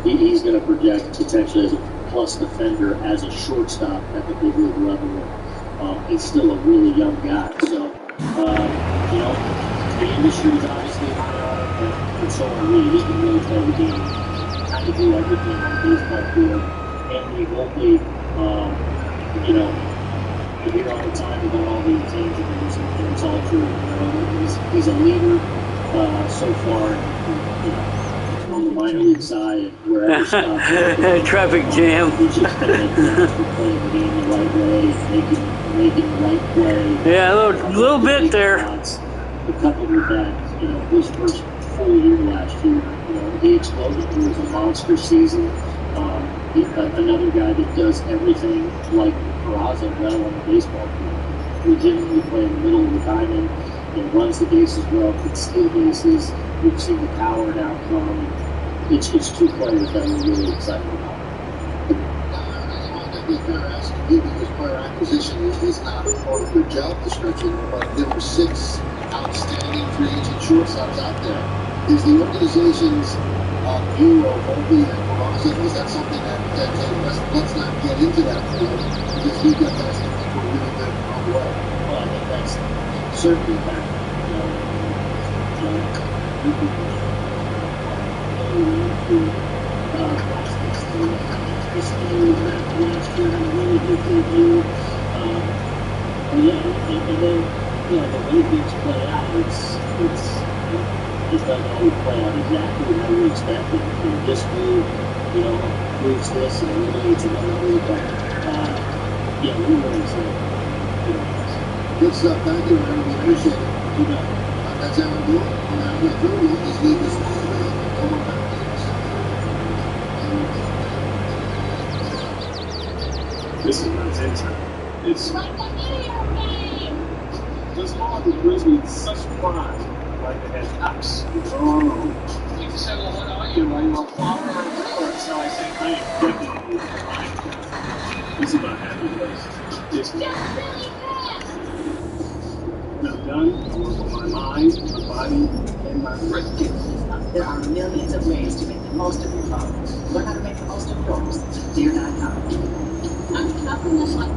he's going to project potentially as a plus defender as a shortstop at the big league level. He's still a really young guy. So, you know, the industry's obviously and so are we. He can really play the game, kind of do everything on the baseball field. Anthony Volpe, you know, you hear all the time about all the intangibles, and it's all true. You know, he's a leader so far, you know, on the minor league side and wherever stuff. Traffic jam. He's just playing the game the right way, making the right play. Yeah, a little bit there. But coupled with that, you know, his first full year last year, you know, he exploded. It was a monster season. Another guy that does everything like Peraza well on the baseball field. Legitimately play in the middle of the diamond, and runs the bases well, can steal bases. We've seen the power and outcome. It's two players that we're really excited about. I think they're asking you because player acquisition is not part of their job description, but there were 6 outstanding free agent shortstops out there. Is the organization's view of Volpe and Johansen, is that something that hey, let's not get into that field because we've got guys that think we're really good on the way? Well, I think that's certainly that. Plastics and this thing last year had a really good debut. And then, the way things play out, it doesn't always play out exactly how you expect it. This move, moves this and eliminates another move, but we really excited. Good stuff. Thank you, Aaron. We appreciate it. That's Aaron Blue. And I'm with Drew. He's leaving this one with Owen Matthews. This is not 10 time. It's like a video game. Just all the Grizzlies such pride. Like they had cops. Oh. You can say, well, what are you? Are you a farmer or a brewer? So I say, I am definitely fine. This is about happy place. It's just really fast. When I'm done, I work on my mind, my body, and my brain. There are millions of ways to make the most of your phone. Learn how to make the most of yours. Dear.com. I'm nothing that's like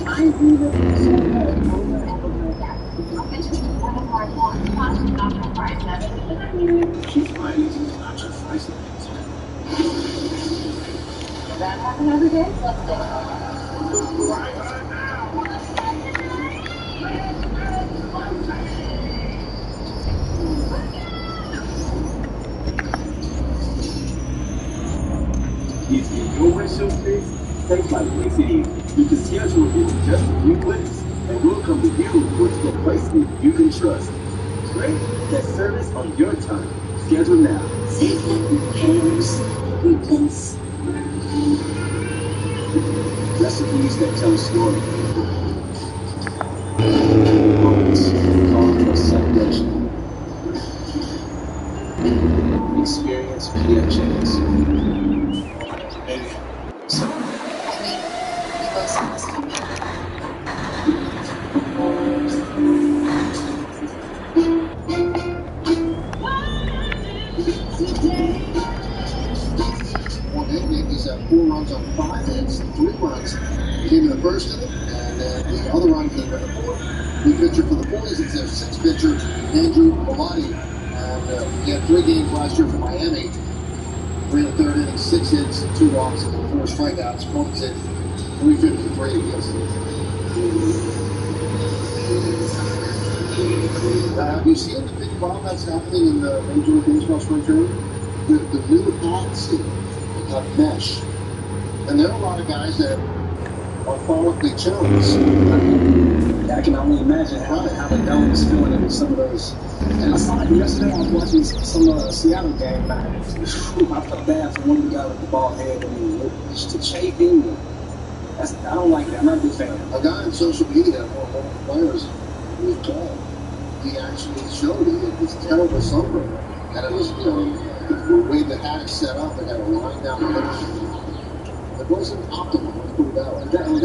I agree with you so much over and over again. I'll get you to the point where I want to possibly not going to cry never, but I mean, she's fine. It's not just nice. Does that happen every day? Let's take it. Right now. If you know where showcase, thanks by Wixie. You can schedule it in just a few clicks, and we'll come to you with the placement you can trust. Great, that service on your time. Schedule now. Save them repairs, replace. Recipes that tell a story. Celebration. Experience PFJs. We both saw this coming. Yankees have 4 runs on 5 hits, 3 runs came in the first inning, and then the other run came in the 4th. The pitcher for the Phillies is their 6th pitcher, Andrew Ronnie, and he had 3 games last year for Miami. 3 in the 3rd inning, 6 hits, 2 walks, and 4 strikeouts. Opponents hit 353 against him. Have you seen the big problem that's happening in the Major League Baseball spring training? The new ad scene have mesh. And there are a lot of guys that are follically challenged. I can only imagine how the dome is feeling in some of those. And I saw it yesterday. I was watching some Seattle game. I felt bad for one of the guys with the ball head and just the chafing. I don't like that. I'm not a big fan. A guy on social media, one of the players, was bald. He actually showed it. It was terrible sunburn. And it was, the way the hat is set up, they had a line down the middle. It wasn't optimal. Let's put it that way. Was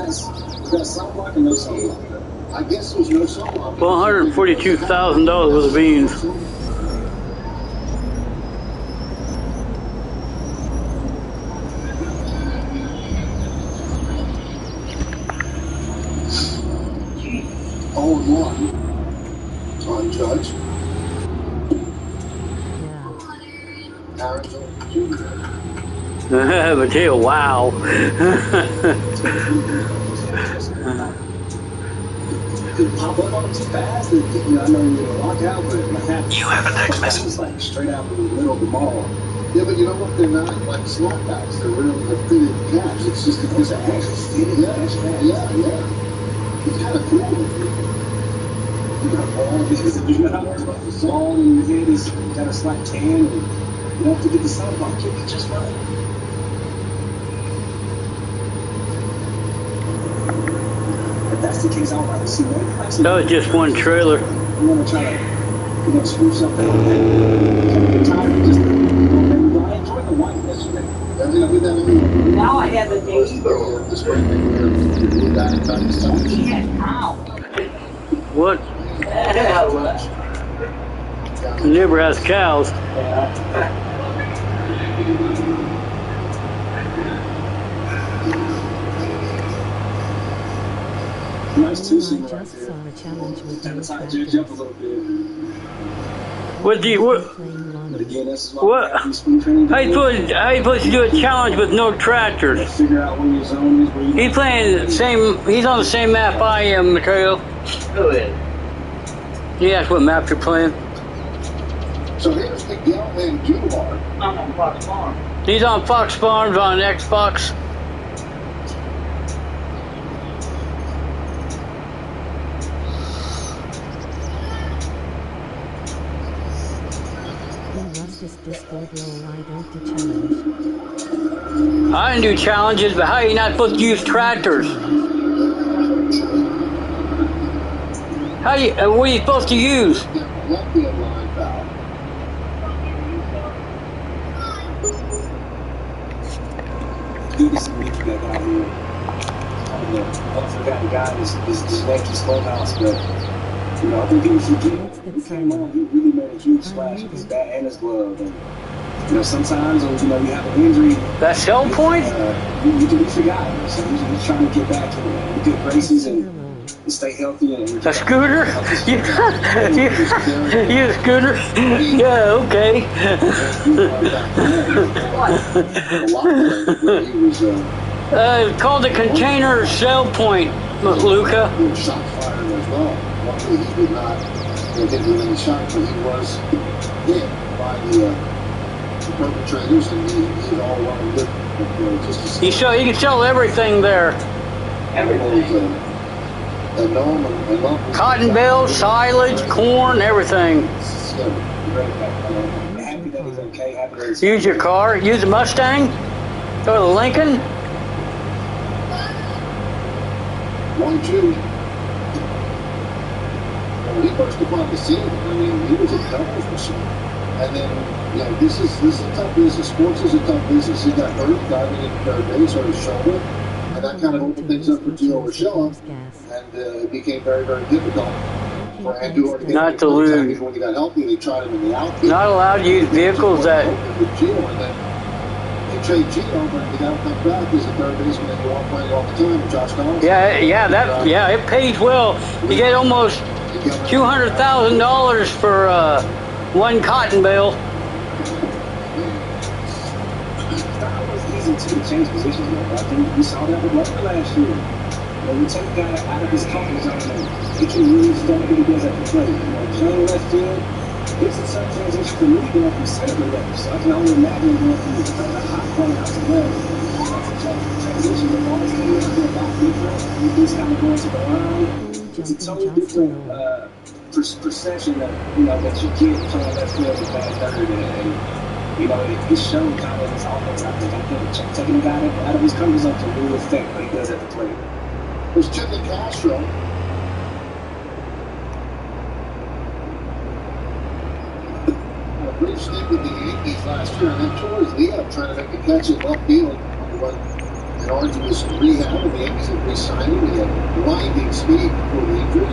that sunblock or no sunblock? I guess there was no sunblock. $142,000 worth of beans. Oh, 1 on Judge. Aaron Jr. Mateo, wow. Could pop up on him too fast. I know you're gonna lock out, but you have a text message. It's like straight out from the middle of the mall. Yeah, but you know what? They're not like slapbacks. They're really fitted caps. It's just a piece of action. Yeah. It's kind of cool. You got all these, you know how much about the ball in your head is kind of like tan, and you don't have to get the sunblock. You'll be just right. If that's the case, I would like to see maybe like some. That was just one trailer. You want to try to, spruce up that whole thing. I'm tired of just, maybe I enjoyed the white yesterday. Yeah. Now I have a neighbor. The spring we were back in practice time. He has cows. What? Yeah. Neighbor has cows. Nice Oh, two-seamer I right just there. saw a challenge with Had no to tie Judge up a tractors. little bit. What do you what? Playing But Ronnie. again, this is why What? we have these spring training How you supposed to do a challenge with no tractors? Figure out where your zone is, where you He's playing the same. He's on the same map I am, Mateo. Who is? He asked what map you're playing. So here's Miguel and Duvar. I'm on Fox Farm. He's on Fox Farms on Xbox. In Rusty's Discord role, I don't do challenge. I didn't do challenges, but how are you not supposed to use tractors? How you? What are you supposed to use? Left field line foul. Good to see Mickey back out here. I forgot the guy is Yankees clubhouse, but you know, I think he was he came on, he really made a huge splash with his bat and his glove. And you know, sometimes when you know you have an injury, That sell point? you can be forgotten. So he's trying to get back in good graces and stay healthy. And A scooter? You a scooter? Yeah, okay. It's called the container sell point, Luca. Shot fired as well. Luckily, he did not get any shots, but he was hit by the perpetrators, and he's all one good. Just to see You can sell everything there. Everything. Cotton bales, silage, corn, everything. happy that he's okay. Happy that he's Use your car. Use a Mustang. Go to Lincoln. 1-2. When he first upon the scene, I mean, he was a doubles machine. And then, you know, this is a tough business. Sports is a tough business. He got hurt diving into third base on his shoulder. And that kind of opened things up for Gio Urshela. And it became very, very difficult for Andor to get Not to lose. when he got healthy. They tried him in the outfield. Not allowed to use vehicles that. With Gio, and then they trade Gio, but the guy who comes back is a third baseman that you want playing all the time, Josh Donaldson. Yeah, it pays well. You get almost $200,000 for one cotton bale. easy to change positions, though. I think we saw that with Lester last year. When we take a guy out of his comfort zone, he can really start what he does at the plate. You know, playing left field, it's a tough transition for me going from center to left. So I can only imagine going from the hot corner out to left. That's a tough transition. The ball is coming out there a lot different. He's kind of going to the line. It's a totally different perception that that you get playing left field and playing third. And you know, it showed kind of his offense. I think taking a guy out of his comfort zone can really affect what he does at the plate. There's Jimmy Castro. A brief stint with the Yankees last year, and then tore his knee up trying to make a catch in left field. But in arduous rehab, and the Yankees had re-signed him. He had blinding speed before the injury.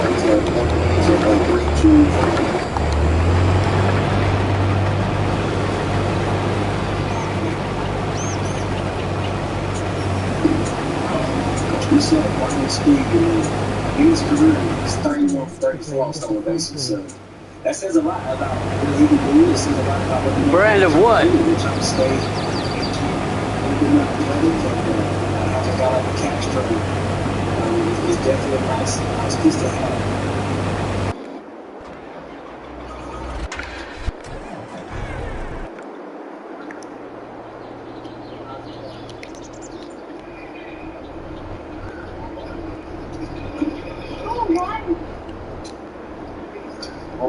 That's a great tool. He saw blinding speed in his career. He's 31 for 34 on stolen bases. So that says a lot about what he can do. It says a lot about what he Brand of what? They're trying to stay not athletic, but I think a guy like Castro is definitely a nice piece to have.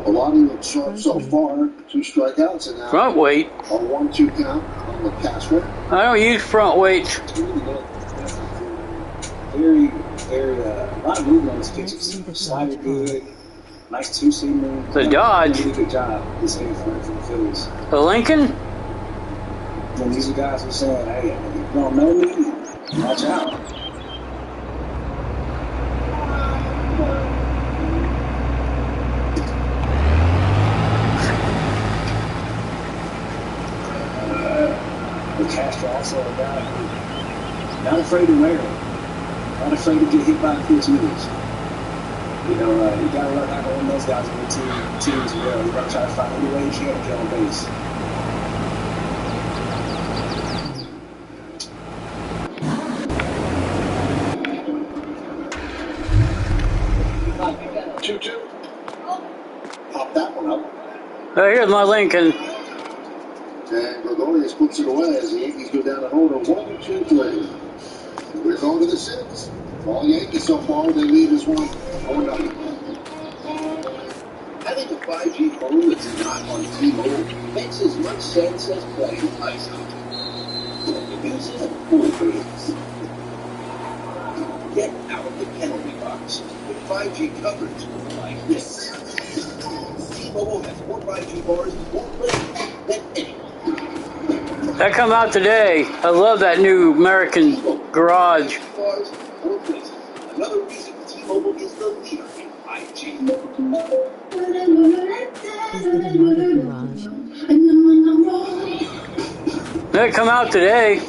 Lonnie looks sharp so far. 2 strikeouts and now Front weight. A 1-2 count on the Castro. I don't use front weights. Very, a lot of movement on his pitches. Slider good. Nice 2-seamer. The Dodge. Really good job this inning for the Phillies. The Lincoln? when these guys were saying, hey, you don't know me, watch out. But Castro also a guy who's not afraid to wear it, not afraid to get hit by the pitch either. You know, you gotta learn how to win those guys with teams well. You gotta try to find any way you can to get on base. Pop that one up. Here's my Lincoln. And Gregorius puts it away as the Yankees go down an order 1-2-3. We're going to the sixth. All Yankees so far, they lead this one 4-0. Having a 5G phone that's not on T-Mobile makes as much sense as playing ice hockey. It uses full boots. Get out of the penalty box with 5G coverage like this. T-Mobile has more 5G bars, more places than anyone. That come out today. I love that new American Garage. Bars, more places. Another reason T-Mobile is the leader in 5G. Is the American Garage? That come out today.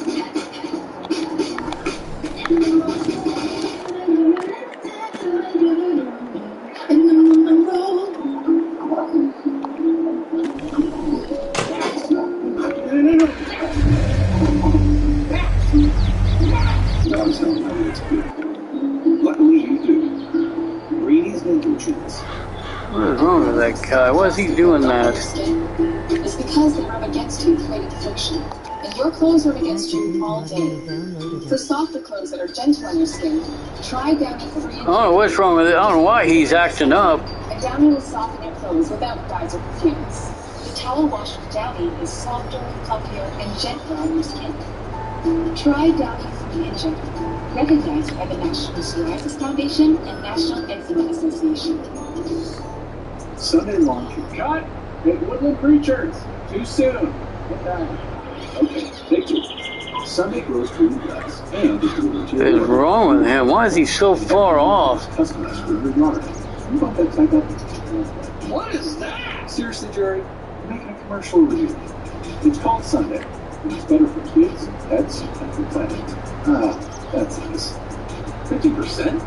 Luckily you do. Brady's nutrients. What is wrong with that guy? Why is he doing that? It's because they rub against you, creating friction. And your clothes rub against you all day. For softer clothes that are gentle on your skin, try Downy Free. I don't know what's wrong with it. I don't know why he's acting up. And Downy will soften your clothes without dyes or perfumes. The towel wash with Downy is softer, fluffier, and gentler on your skin. Try Downy Free and Gentle, recognized by the National Psoriasis Foundation and National Eczema Association. Sunday launch. Cut! Big woodland creatures. Too soon. Get down. Okay, pictures. Sunday grows for you guys and is delivered to What is wrong with him? Why is he so far off? customized for your yard. You want that type of... What is that? Seriously, Jerry, you're making a commercial review. It's called Sunday. It's better for kids, pets, and for planet. Ah, that's nice. 50%?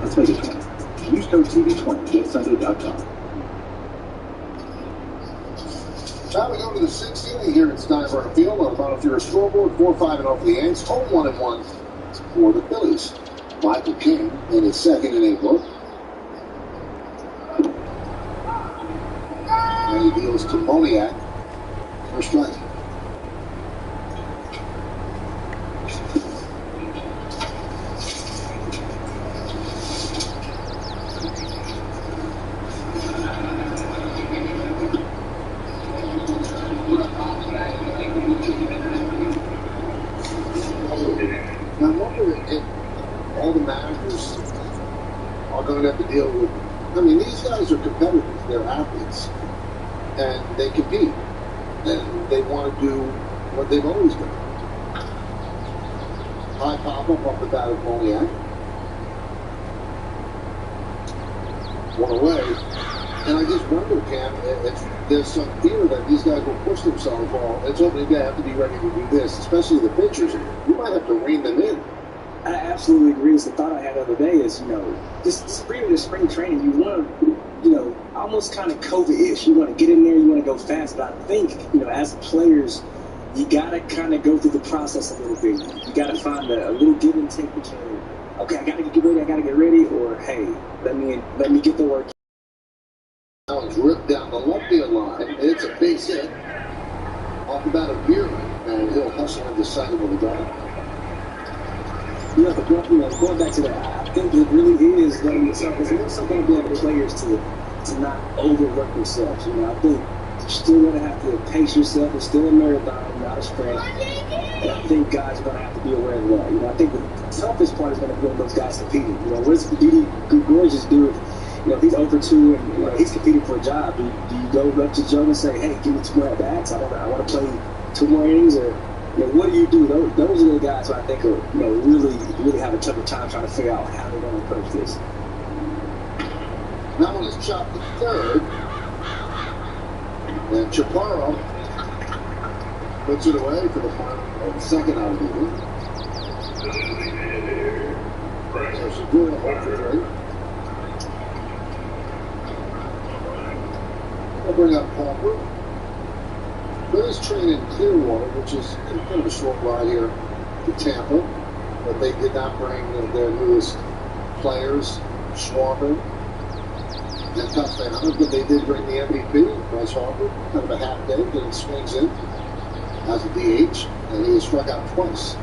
Let's make it 20. Use code TV20 at Sunday.com. Now we go to the sixth inning here at Steinbrenner Field on about your scoreboard 4-5-0 for the Yanks. Home 1-1 for the Phillies. Michael King in his second inning look. And he deals to Moniak for a strike. Now, I'm wondering if all the managers are going to have to deal with. I mean, these guys are competitors, they're athletes, and they compete, and they want to do what they've always done. High pop-up off the bat of Moniak. One away. And I just wonder, Cam, if there's some fear that these guys will push themselves. Well, it's opening day, I have to be ready to do this, especially the pitchers. You might have to rein them in. I absolutely agree. It's the thought I had the other day is, this spring training, you want to, almost kind of COVID-ish. You want to get in there, you want to go fast. But I think, as players, you got to kind of go through the process a little bit. You got to find a little give and take between, okay, I got to get ready, or, hey, let me get the work. Now it's ripped down the left field line. It's a base hit. Off the bat of Bierman, and he'll hustle into second with a drive. But going back to that, I think it really is letting yourself, because there's something about the players to not overwork themselves. I think you're still going to have to pace yourself. It's still a marathon, not a sprint. And I think guys are going to have to be aware of that. I think the toughest part is going to be when those guys competing. What does Gregorius do if he's over 2 and he's competing for a job? Do you go up to Joe and say, hey, give me 2 more at bats? I want to play 2 more innings, or what do you do? Those are the guys who I think are really have a tougher time trying to figure out how they're going to approach this. That one is chopped to third. And Chaparro puts it away for the second out of the inning. So Segura 0 for 3. I'll bring up Harper. Phillies train in Clearwater, which is kind of a short ride here to Tampa, but they did not bring their newest players, Schwarber and Castellanos, but they did bring the MVP, Bryce Harper, kind of a half day, getting swings in as a DH, and he was struck out twice.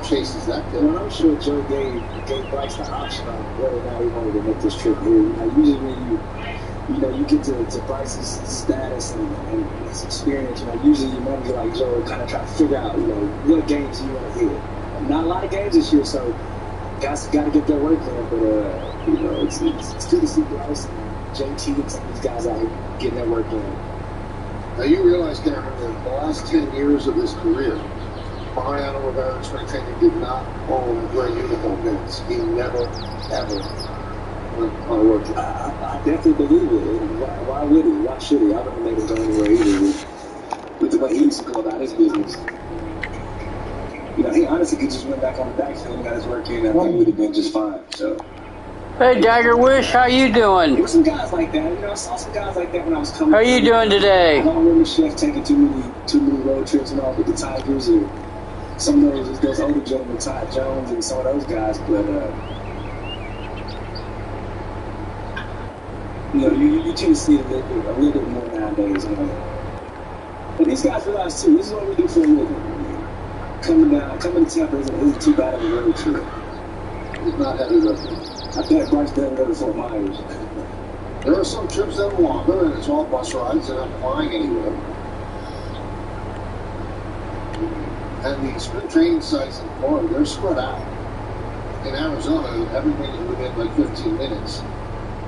Chases that kid. Well, I'm sure Joe gave Bryce the option on whether or not he wanted to make this trip here. Usually when you get to Bryce's status and his experience, usually your manager like Joe kind of try to figure out, what games you want to hit. Not a lot of games this year, so guys got to get their work in. But it's good to see Bryce and JT and some of these guys out here getting their work in. Now you realize, Cameron, that the last 10 years of his career, Mariano Rivera in spring training did not own gray uniform pins. He never, ever went on a road trip. I definitely believe it. Why would he? Why should he? I wouldn't make him go anywhere either with the way he used to go about his business. He honestly could just went back on the backfield and got his work in, and I think would have been just fine. So. Hey, Dagger Wish, how you doing? There were some guys like that. I saw some guys like that when I was coming. How you doing today? I don't remember Chef taking too many road trips and all with the Tigers, or some of those older gentlemen, Todd Jones and some of those guys. But you tend to see it a little bit more nowadays. But these guys realize too, this is what we do for a living. Coming to Tampa isn't too bad of a road trip. It's not heavy lifting. I bet Bryce doesn't go to Fort Myers. There are some trips that are longer, and it's all bus rides. They're not flying anywhere. And the spring training sites in Florida, they're spread out. In Arizona, everything is within like 15 minutes.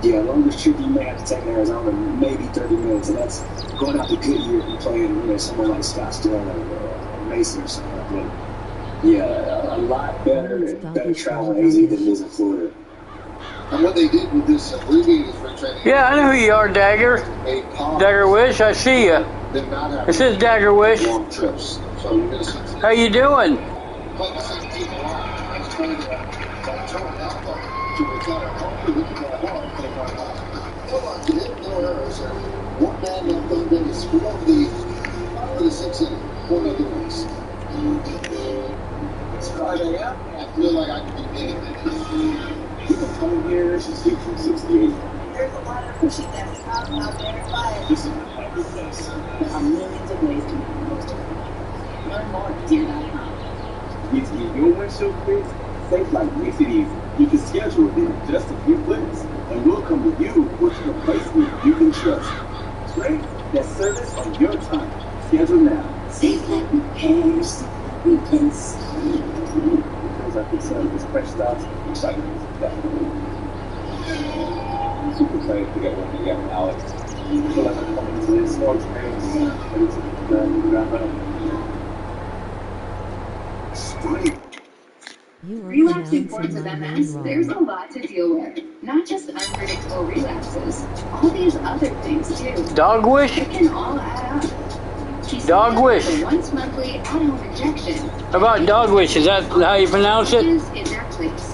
Yeah, longest trip you may have to take in Arizona, maybe 30 minutes, and that's going out to Goodyear if you're playing, somewhere like Scottsdale or Mason or something like that. Yeah, a lot better travel in AZ than it is in Florida. And what they did with this abbreviated spring training... Yeah, I know who you are, Dagger. Dagger Wish, I see you. This is Dagger Wish. Long trips. So you're going to see... How you doing? One man left on base. We're going to the 6th inning. 4-0 innings. It's Friday up. I feel like I can be anything. People coming here since 1868. There's a lot of pushing that's out there, but This is my favorite place. there are millions of ways to make the most of it. Learn more at Deer.com. Need to get your windshield fixed? SafeLight makes it easy. You can schedule it in just a few clicks, and we'll come with you with a replacement you can trust. Straight, that's service on your time. Schedule now. SafeLight repairs, replace. Because I think some of this fresh starts exciting that. Super excited to get one again, Alex. I feel like I'm coming to this sports race, ready to wrap up. Spring. Relapsing forms of MS, there's a lot to deal with. Not just unpredictable relapses, all these other things too. Dog Wish? It can all add up. Dog Wish. A once monthly at-home injection. How about Dog Wish? Is that how you pronounce it? In that place.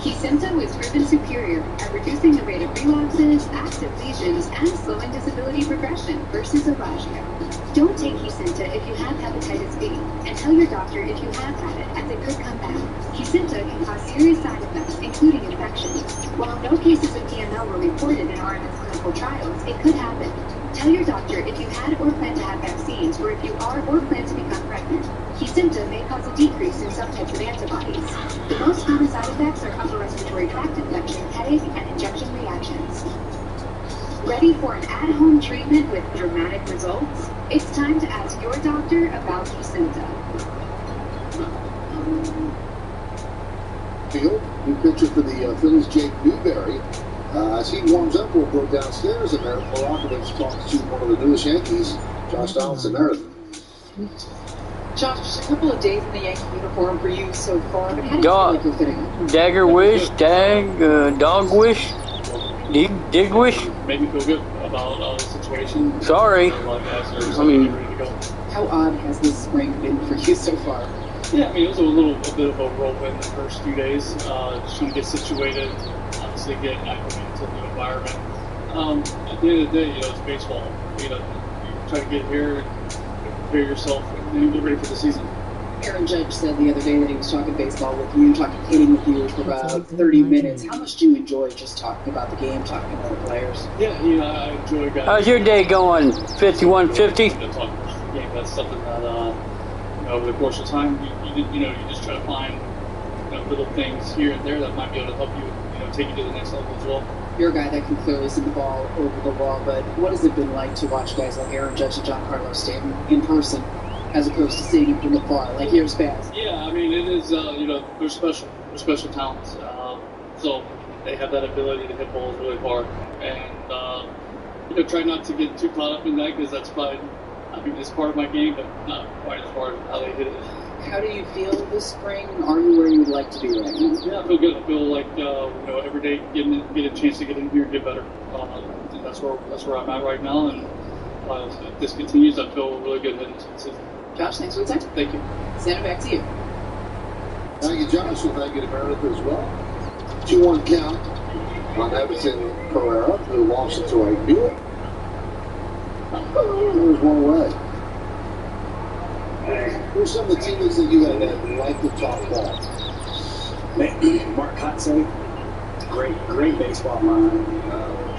Kesimpta was proven superior at reducing the rate of relapses, active lesions, and slowing disability progression versus Aubagio. Don't take Kesimpta if you have hepatitis B, and tell your doctor if you have had it, as it could come back. Kesimpta can cause serious side effects, including infections. While no cases of DML were reported in RMS clinical trials, it could happen. Tell your doctor if you had or plan to have vaccines, or if you are or plan to become pregnant. Kesimpta may cause a decrease in some types of antibodies. The most common side effects are upper respiratory tract infection, headache, and injection reactions. Ready for an at-home treatment with dramatic results? It's time to ask your doctor about Kesimpta. Field, new pitcher for the Phillies, Jake Newberry, As he warms up, we'll go downstairs, and Meredith Marakovich talks to one of the newest Yankees, Josh Donaldson. Meredith. Josh, just a couple of days in the Yankee uniform for you so far, but how do you feel like you're fitting in? Dagger wish, dog wish, dig wish. Made me feel good about the situation. Sorry. I mean, how odd has this spring been for you so far? Yeah, I mean, it was a bit of a whirlwind the first few days. Just trying to get situated, obviously get acclimated to the new environment. At the end of the day, it's baseball. You try to get here and prepare yourself and get ready for the season. Aaron Judge said the other day that he was talking baseball with you, talking hitting with you for about 30 minutes. How much do you enjoy just talking about the game, talking about the players? Yeah, I enjoy guys. How's your day going? 5150? Talking about the game, that's something that over the course of time, you just try to find little things here and there that might be able to help you, take you to the next level as well. You're a guy that can clearly see the ball over the wall, but what has it been like to watch guys like Aaron Judge and Giancarlo Stanton in person, as opposed to seeing him from afar, like years past? Yeah, I mean, it is, they're special. They're special talents. So they have that ability to hit balls really hard. And, try not to get too caught up in that, because that's probably, it's part of my game, but not quite as far as how they hit it. How do you feel this spring? Are you where you would like to be right now? Yeah, I feel good. I feel like, every day get a chance to get in here and get better. That's where I'm at right now. And if this continues, I feel really good heading into the season. Josh, thanks for the time. Thank you. Send it back to you. Thank you, Josh. And thank you to Meredith as well. 2-1 count on Everton Pereira, who walks into a field. There's one away. Who's some of the teammates that you had that like to talk ball? Mark Kotze, great baseball mind.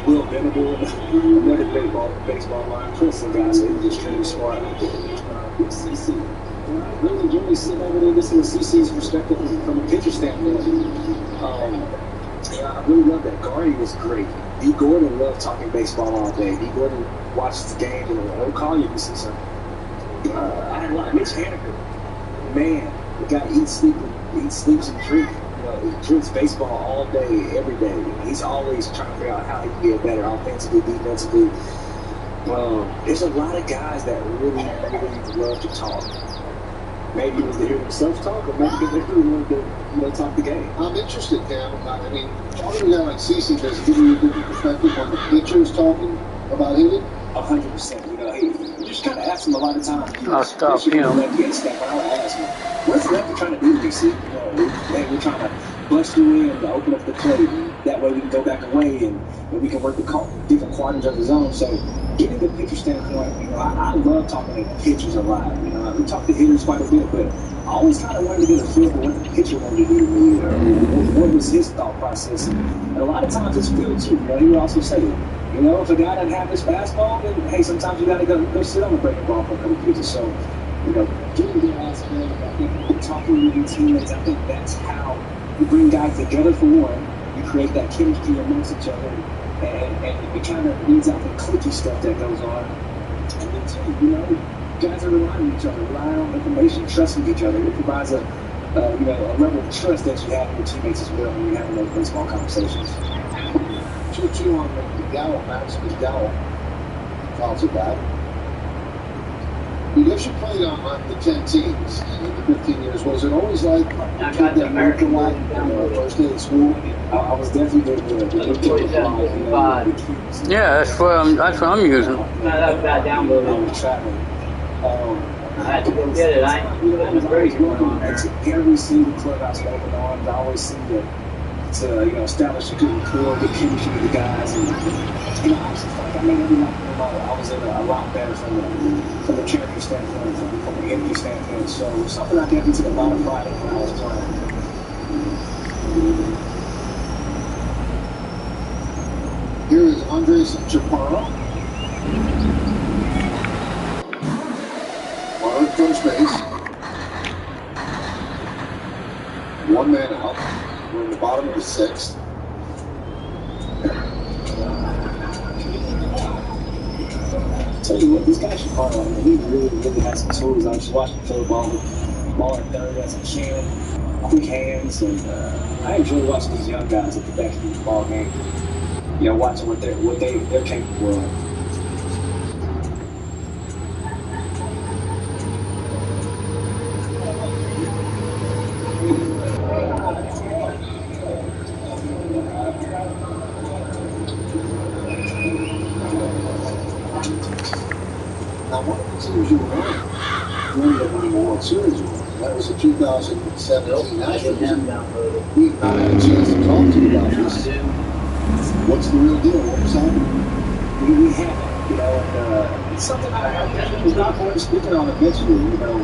Will Venable, another great baseball mind. Princeton guy, so he's extremely smart. CC. Really enjoy sitting over there listening to CC's perspective from a pitcher standpoint. I really love that. Gardy was great. D. Gordon loved talking baseball all day. D. Gordon watches the game and he'll call you if you see something. I had a lot of Mitch Haniger. Man, the guy eats, sleeps, and drinks. He drinks baseball all day, every day. He's always trying to figure out how he can get better offensively, defensively. There's a lot of guys that really love to talk. Maybe it was to hear themselves talk, or maybe because they really wanted to talk the game. I'm interested, Cam. I mean, talking to a guy like CeCe, does it give you a different perspective when the pitcher is talking about hitting? 100%. You just kind of ask him a lot of times. I'll stop him. Lefty step, I would ask him, what's the lefty trying to do, DC? Hey, we're trying to bust you in to open up the plate. That way we can go back away and we can work the different quadrants of the zone. So, getting the pitcher standpoint, I love talking to pitchers a lot. We talk to hitters quite a bit, but I always kind of wanted to get a feel for what the pitcher wanted to do to me, or what was his thought process. And a lot of times it's feel too. He would also say, if a guy doesn't have his fastball, then hey, sometimes you got to go sit on the breaking ball for a couple pitches. So, getting the aspect, I think talking with your teammates, I think that's how you bring guys together for one. You create that chemistry amongst each other, and it kind of weeds out the clicky stuff that goes on. And then two, guys are relying on each other, relying on information, trusting each other. It provides a level of trust that you have with your teammates as well when you're having those baseball conversations. 2-2 on McDowell, Max McDowell. Fouls it back. You actually played on the 10 teams in the 15 years. Was it always like the American life, first day at school? I was definitely the Yeah, that's what I'm using. I was traveling. I had to go get it. I was very going on there. Every single clubhouse I opened on, I always seemed to establish a good rapport, good chemistry with the guys, and I just felt like I made every night I was in a lot better from the character standpoint, from the energy standpoint. So it was something I definitely took a lot of pride in when I was playing. Here is Andres Chaparro. Runner at first base. One man out. We're in the bottom of the sixth. Tell you what, this guy Chaparro, he really has some tools. I was just watching him throw the ball at third, has some chin, quick hands, and I enjoy watching these young guys at the back of the ball game. you know, watching what they're capable of. Now, one of the teams you were on, one that won the World Series, that was the 2017 Nationals. We've not had a chance to talk to you about this. What's the real deal? What was happening? We haven't, you know, and it's something I definitely was not going to speak on eventually, you know,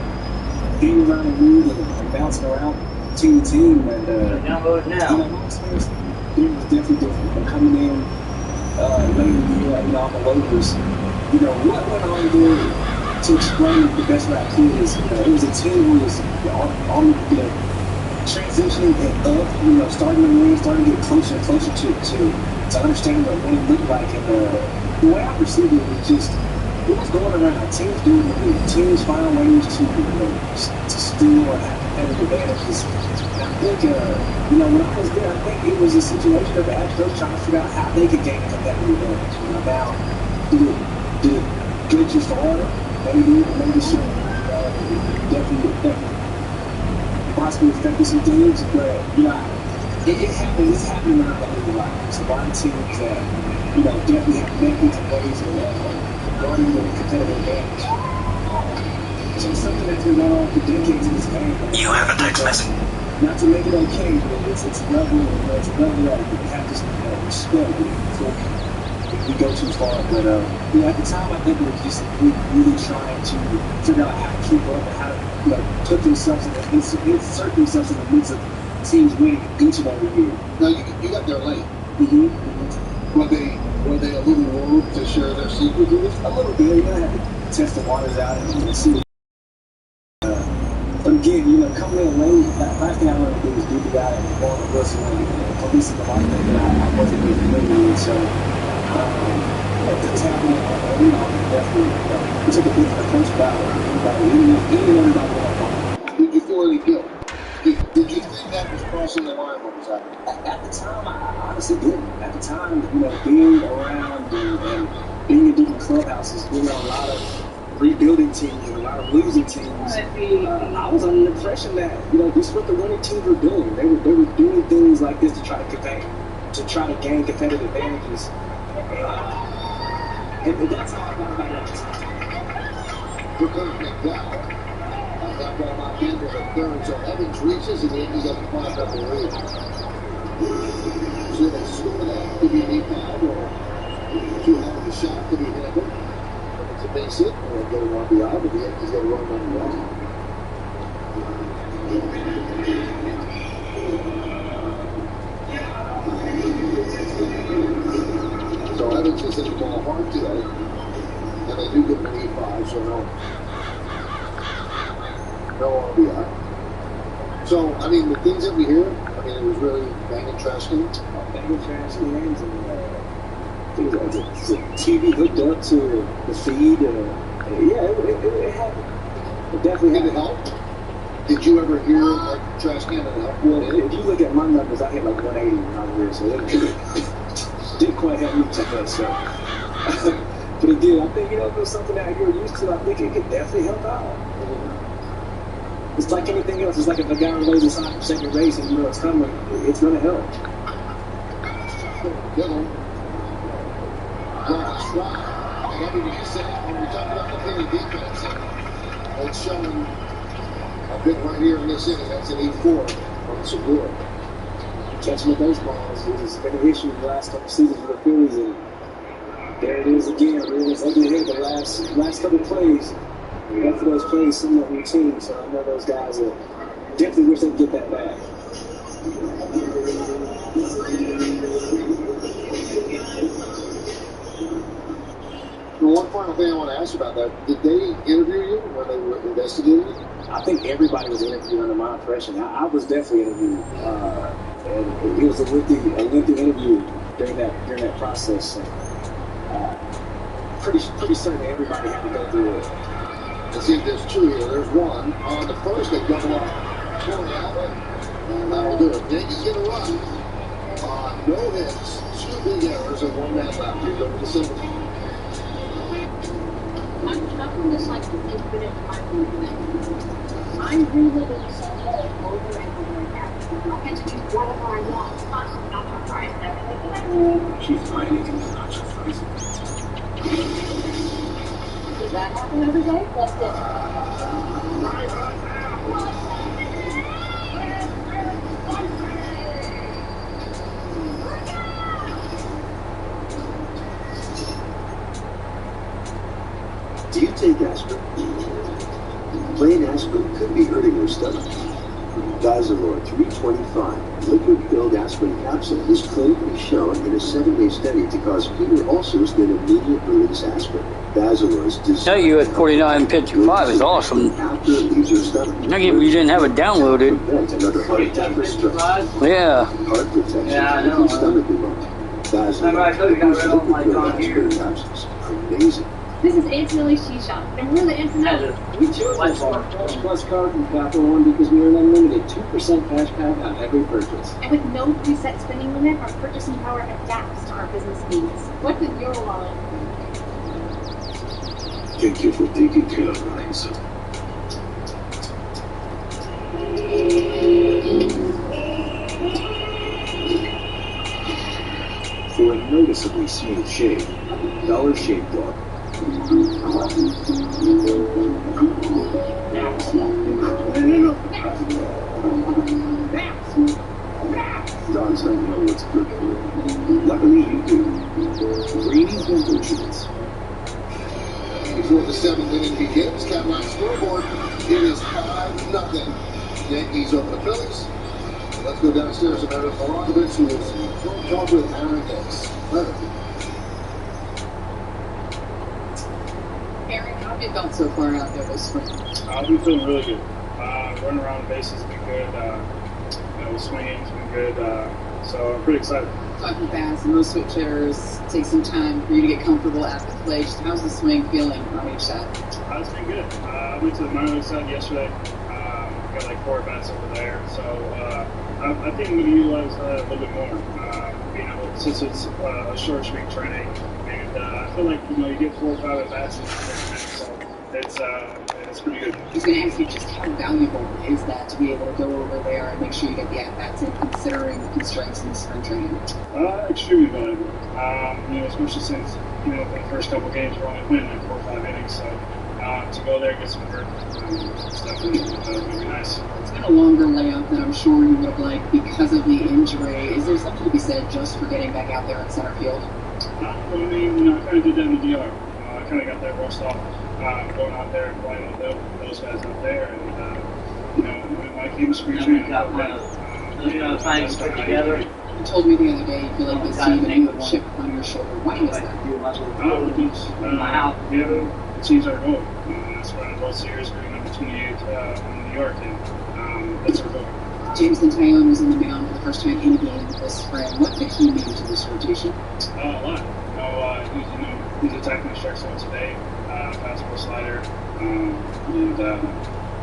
being around the league and bouncing around team to team, and download it now. you know, my experience there was definitely different. But coming in later in the year, you know, on the waivers, you know, what went on there to explain it the best way I could is, you know, it was a team who was on you know, transitioning and up, you know, starting to win, starting to get closer and closer to understanding what winning looked like. And the way I perceived it was just, it was going around. Teams doing it. Teams find ways to, you know, to steal or have competitive advantages. And I think, you know, when I was there, I think it was a situation of the Astros trying to figure out how they could gain a competitive advantage. You know, now, did it get you farther? Maybe so. Definitely. Possibly affected some things, but you know, it's happening around the league a lot. There's a lot of teams that, you know, definitely have methods and ways of guarding the competitive advantage. So it's something that's been going on for decades in this game. You have a text message. Not to make it okay, but it's a level, you know, it's a level that we have to, you know, respect before we go too far. But you know, at the time, I think it was just really trying to figure out how to keep up and how to, you know, put themselves insert themselves in the midst of teams winning each and every year. Now, you got there late. Mm-hmm. Were they a little worried to share their secret with us? A little bit. You know, I had to test the waters out and see. But again, you know, coming in late, last thing I wanted to do was beat the guy and go on the Wilson and policing the line that I wasn't really familiar with. So, things happening, you know, definitely, we took a different approach about everybody. Did you feel any guilt? Did you think that was crossing the line? What was happening? At the time, I honestly didn't. At the time, you know, being around and being in different clubhouses, being on a lot of rebuilding teams and a lot of losing teams, I was under the impression that, you know, this is what the winning teams were doing. They were doing things like this to try to gain competitive advantages. And that's how I got about it. For Kirk McDowell, that ball knocked into the third, so Evans reaches and the Yankees have to climb up the lead. So they score that. Could be an 8-5 or too hard of a shot to be handled. If it's a base hit, or get an RBI, but the Yankees got a run on the run. So Evans is hitting the ball hard today, and they do get an 8-5, so no RBI. So, I mean, the things that we hear, I mean, it was really banging trash cans. Banging trash cans and things like the TV hooked up to the feed. Yeah, it happened. It definitely Did it help? Did you ever hear like trash can that helped? Well, if you look at my numbers, I hit like 180 when I was there, so it didn't quite help me too much. So. But again, I think, you know, if it was something that you're used to, I think it could definitely help out. It's like anything else. It's like if a guy lays aside for second base and you know it's coming, it's going to help. Good one. And everybody said when we talk about the Philly defense, it's showing a bit right here in this inning. That's an 8-4 on Segura. Catching the baseballs has been an issue the last couple seasons for the Phillies, and there it is again. Really, it's ugly hit the last couple plays. After those plays, somewhat routine, so I know those guys definitely wish they'd get that back. Well, one final thing I want to ask about that, did they interview you when they were investigating you? I think everybody was interviewed under my impression. I was definitely interviewed, and it was a lengthy interview during that process. So, pretty certain everybody had to go through it. Let's see if there's two here. There's one. On the first, they double up. Going out, and that'll do it. Yankees get a run. No hits, 2 big errors and one man left. Here goes the silver. I'm talking this like an infinite time thing. I'm reliving Sunday over and over again. I get to do whatever I want. It's not surprised everything. She's hiding and not surprising. Does that happen every day? That's it. Do you take aspirin? Plain aspirin could be hurting your stomach. Vazalore 325, liquid-filled aspirin capsule, is clinically shown in a 7-day study to cause fewer ulcers than immediate-release aspirin. Vazalore's Tell you at 49 ps5 is awesome. after it leaves your stomach. I can't believe you didn't have it downloaded. Prevent another heart attack or stroke. Yeah. Heart protection Yeah, I and know. stomach removal. Remember I told you I got rid of my liquid-filled computer. aspirin capsules. Amazing. This is Aunt Millie's She Shop, and we're the internet. We chose the Smart Cash Plus card from Capital One because we earn unlimited 2% cash back on every purchase. And with no preset spending limit, our purchasing power adapts to our business needs. What's in your wallet? Thank you for taking care of mine, son. For a noticeably smooth shave, Dollar Shave Club. Dogs don't know what's good for you. Luckily you do. Greeny dental treats. Before the 7th inning begins, Cadillac scoreboard, it is 5-0. Yankees over the Phillies. Let's go downstairs and Aaron Marakovich, who is going to talk with Aaron Hicks. Aaron, how have you felt so far out there this spring? I've been feeling really good. Running around the bases has been good. Swinging's been good. So I'm pretty excited. Talking fast, and most switch hitters take some time for you to get comfortable at the plate. Just how's the swing feeling on each side? It's been good. I went to the minor league side yesterday. Got like 4 bats over there. So I think I'm going to utilize that a little bit more. Since it's a short spring training, and I feel like you get 4 or 5 at bats in the so it's pretty good. I was going to ask you just how valuable is that to be able to go over there and make sure you get the at-bats in, considering the constraints in the spring training? Extremely valuable. Especially since the first couple games we're only winning like 4 or 5 innings, so to go there and get some work, it's definitely going to be nice. It's been a longer layoff than I'm sure you would have liked because of the injury. Is there something to be said just for getting back out there in center field? I kind of did that in the DR. I kind of got that rust off. Going out there and playing with those guys out there, and when I came to spring training, things put together. You told me the other day you feel like this team and you have a chip on your shoulder. Why is that? The team's our goal. That's why the World Series we're number 28 in New York, and that's our goal. Jameson Tyone was in the mound for the first time in a game this spring. What did he mean to this rotation? A lot. He's attacking the strike zone today. Fastball slider, and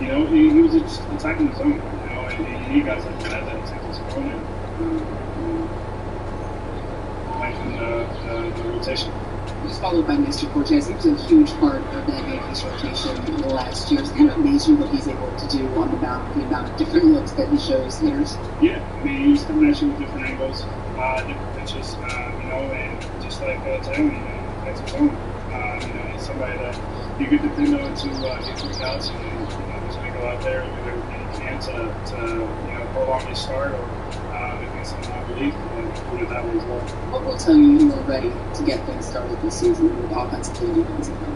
he was just attacking the zone. And he guys like that attack his opponent, making the rotation. Just followed by Mr. Cortez. He was a huge part of that Yankees rotation last year. It's kind of amazing what he's able to do on the mound, the amount of different looks that he shows hitters. Yeah, he's coming at you with different angles, different pitches, and just like Tyone, that's his own. He's somebody that you can depend on to get 3 outs, and he's going to go out there and do everything he can to prolong his start or make some relief and put it that way as well. What will tell you you are ready to get things started this season with offensively and defensively?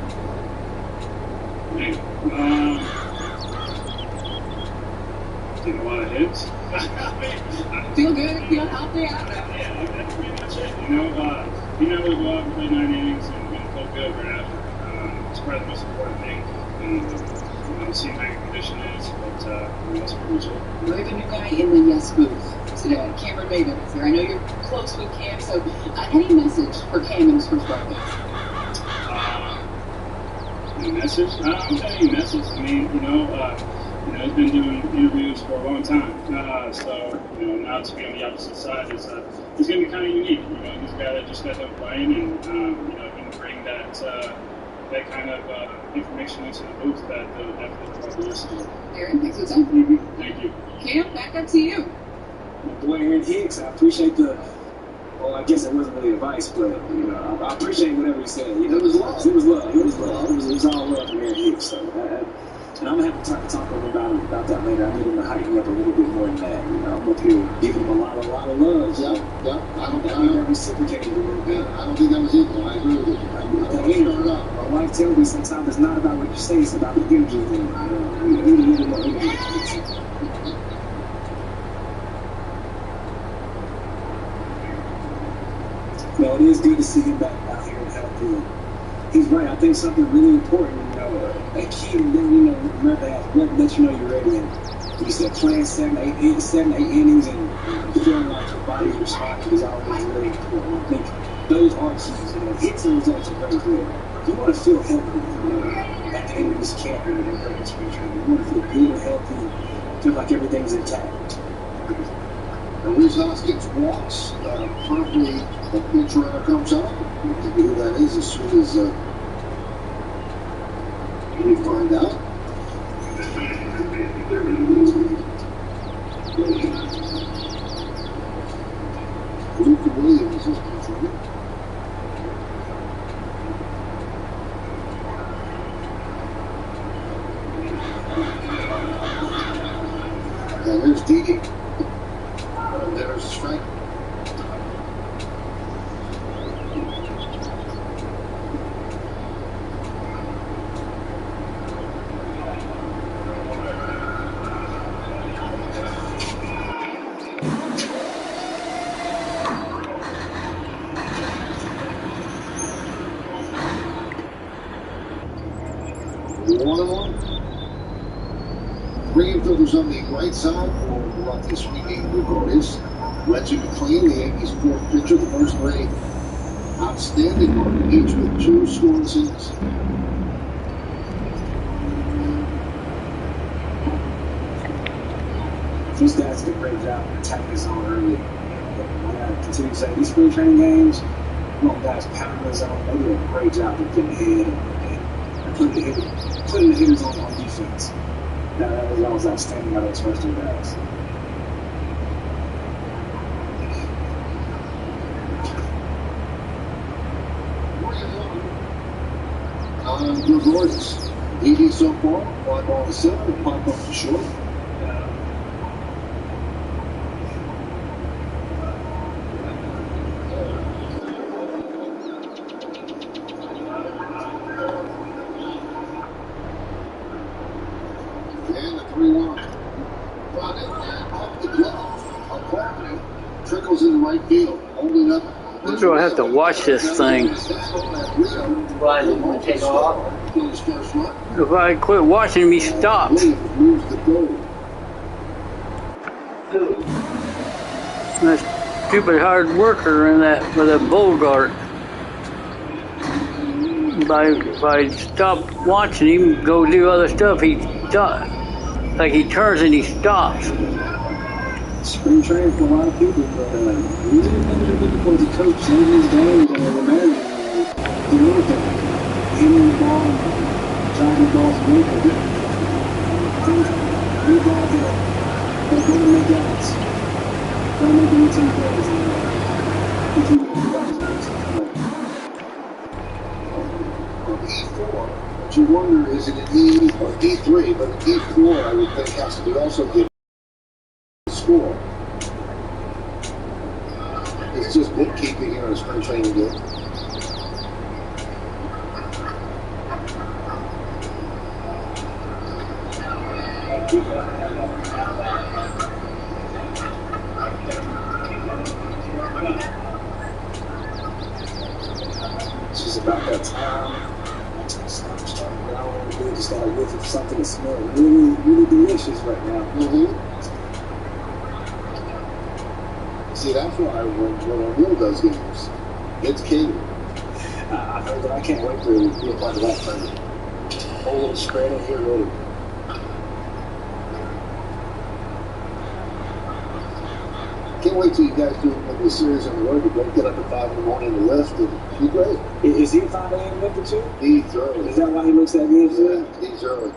Taking a lot of hits. Feel good? Feel healthy? Yeah, that's pretty much it. You never go out and play 9 innings and feel good right after. It's probably the most important thing. Seeing how your condition is, but that's pretty much it. We have a new guy in the yes booth today, Cameron Maven is here. I know you're close with Cam, so any message for Cam in his first birthday? Any message? I'm sending you a message. you know, he's been doing interviews for a long time. So, you know, now to be on the opposite side is going to be kind of unique. You know, he's a guy that just got done playing, and you know, he can bring that that kind of information into the booth that definitely brought the listener. Aaron, thanks for the time. Mm-hmm. Thank you. Cam, back up to you. My boy Aaron Hicks, I appreciate the. Well, I guess it wasn't really advice, but you know, I appreciate whatever he said. You know, It was love. It was love. It was love. It was all love from Aaron Hicks. So, and I'm gonna have to talk to him about that later. I need him to heighten up a little bit more than that. You know, I'm up here giving him a lot of love. Yeah, yeah. I don't think that reciprocated a little bit. I don't think that was equal. I agree with you. My wife tells me sometimes it's not about what you say, it's about the energy. You know, we need a little more energy. No, it is good to see him back out here and healthy. He's right. I think something really important, you know, a key to them, you know, remember that let you know you're ready. And he said playing 7, 8 innings and feeling like your body's responding is always really important. I think those are keys. You know, hits and results are very good. You want to feel healthy, you know, at the end of this camp and in spring training. You want to feel good and healthy, feel like everything's intact. And Rhys Hoskins walks promptly. The pitch runner comes up. We'll give you who that is as soon as we find out. Luke Williams is pitch runner. And there's Didi. And there's a strike. Three infielders on the right side for lefty sweeping Gregorius. Reggie McLean, the Yankees' fourth pitcher, the first three outstanding mark, each with 2 scoring singles. These guys did a great job attacking the zone early. I gotta continue to say, these spring training games, guys pounding the zone, they did a great job of getting ahead and putting the hitters on defense. That was outstanding by those first 2 guys. Gregorius. Didi so far, fly ball to center, pop up to short. And the 3-1. Off the glove. Apartment trickles in the right field, holding up. Why do I have to watch this thing? Why did you take off? If I quit watching him, he stops. That stupid hard worker in that with a Bogart. If I stop watching him, go do other stuff, he stops. Like he turns and he stops. Spring training for a lot of people, but these are the things that are difficult to coach. Some of these games and the managers do everything. Hitting the ball, driving the ball from the new ball there. But go to make outs. Go to make routine plays. E4. But you wonder, is it an E or E3? But an E4, I would think, has to be also given score. It's just bookkeeping here in a spring training game. It's just about that time. Starting down a little bit, just got a whiff of something that smells really, really delicious right now. See, that's why when O'Neill does games, it's king. I heard that. I can't wait to be a part of that thing. Whole little spread in here, really. Can't wait till you guys do maybe a series on the road. You both get up at 5 in the morning to lift, and it'll be great. Is he a 5 a.m. lifter too? He's early. Is that why he looks that good? Yeah, he's early.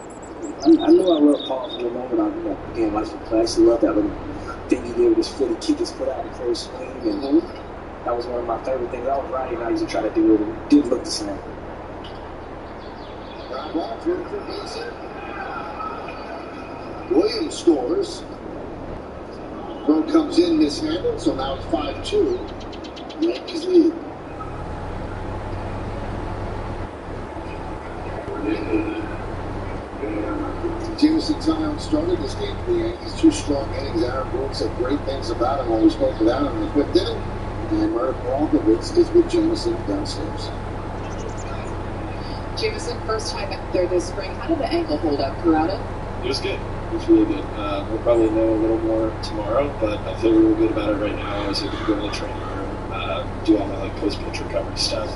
I knew I loved Paul from the moment I began watching play. I actually loved that little thing he did with his foot. He kicked his foot out before his swing, and that was one of my favorite things. I was Ronnie, and I used to try to do it, and it did look the same. Williams scores. Throw comes in mishandled, so now it's 5-2. Yankees lead. Jameson Tyon started this game for the Yankees. 2 strong innings. Aaron Boone said great things about him when we spoke without him in the 5th inning. And Murray Malkovich is with Jameson downstairs. Jameson, first time out there this spring. How did the ankle hold up throughout it? It was good. It was really good. We'll probably know a little more tomorrow, but I feel really good about it right now. I was able to go to the training room, do all my post-pitch recovery stuff.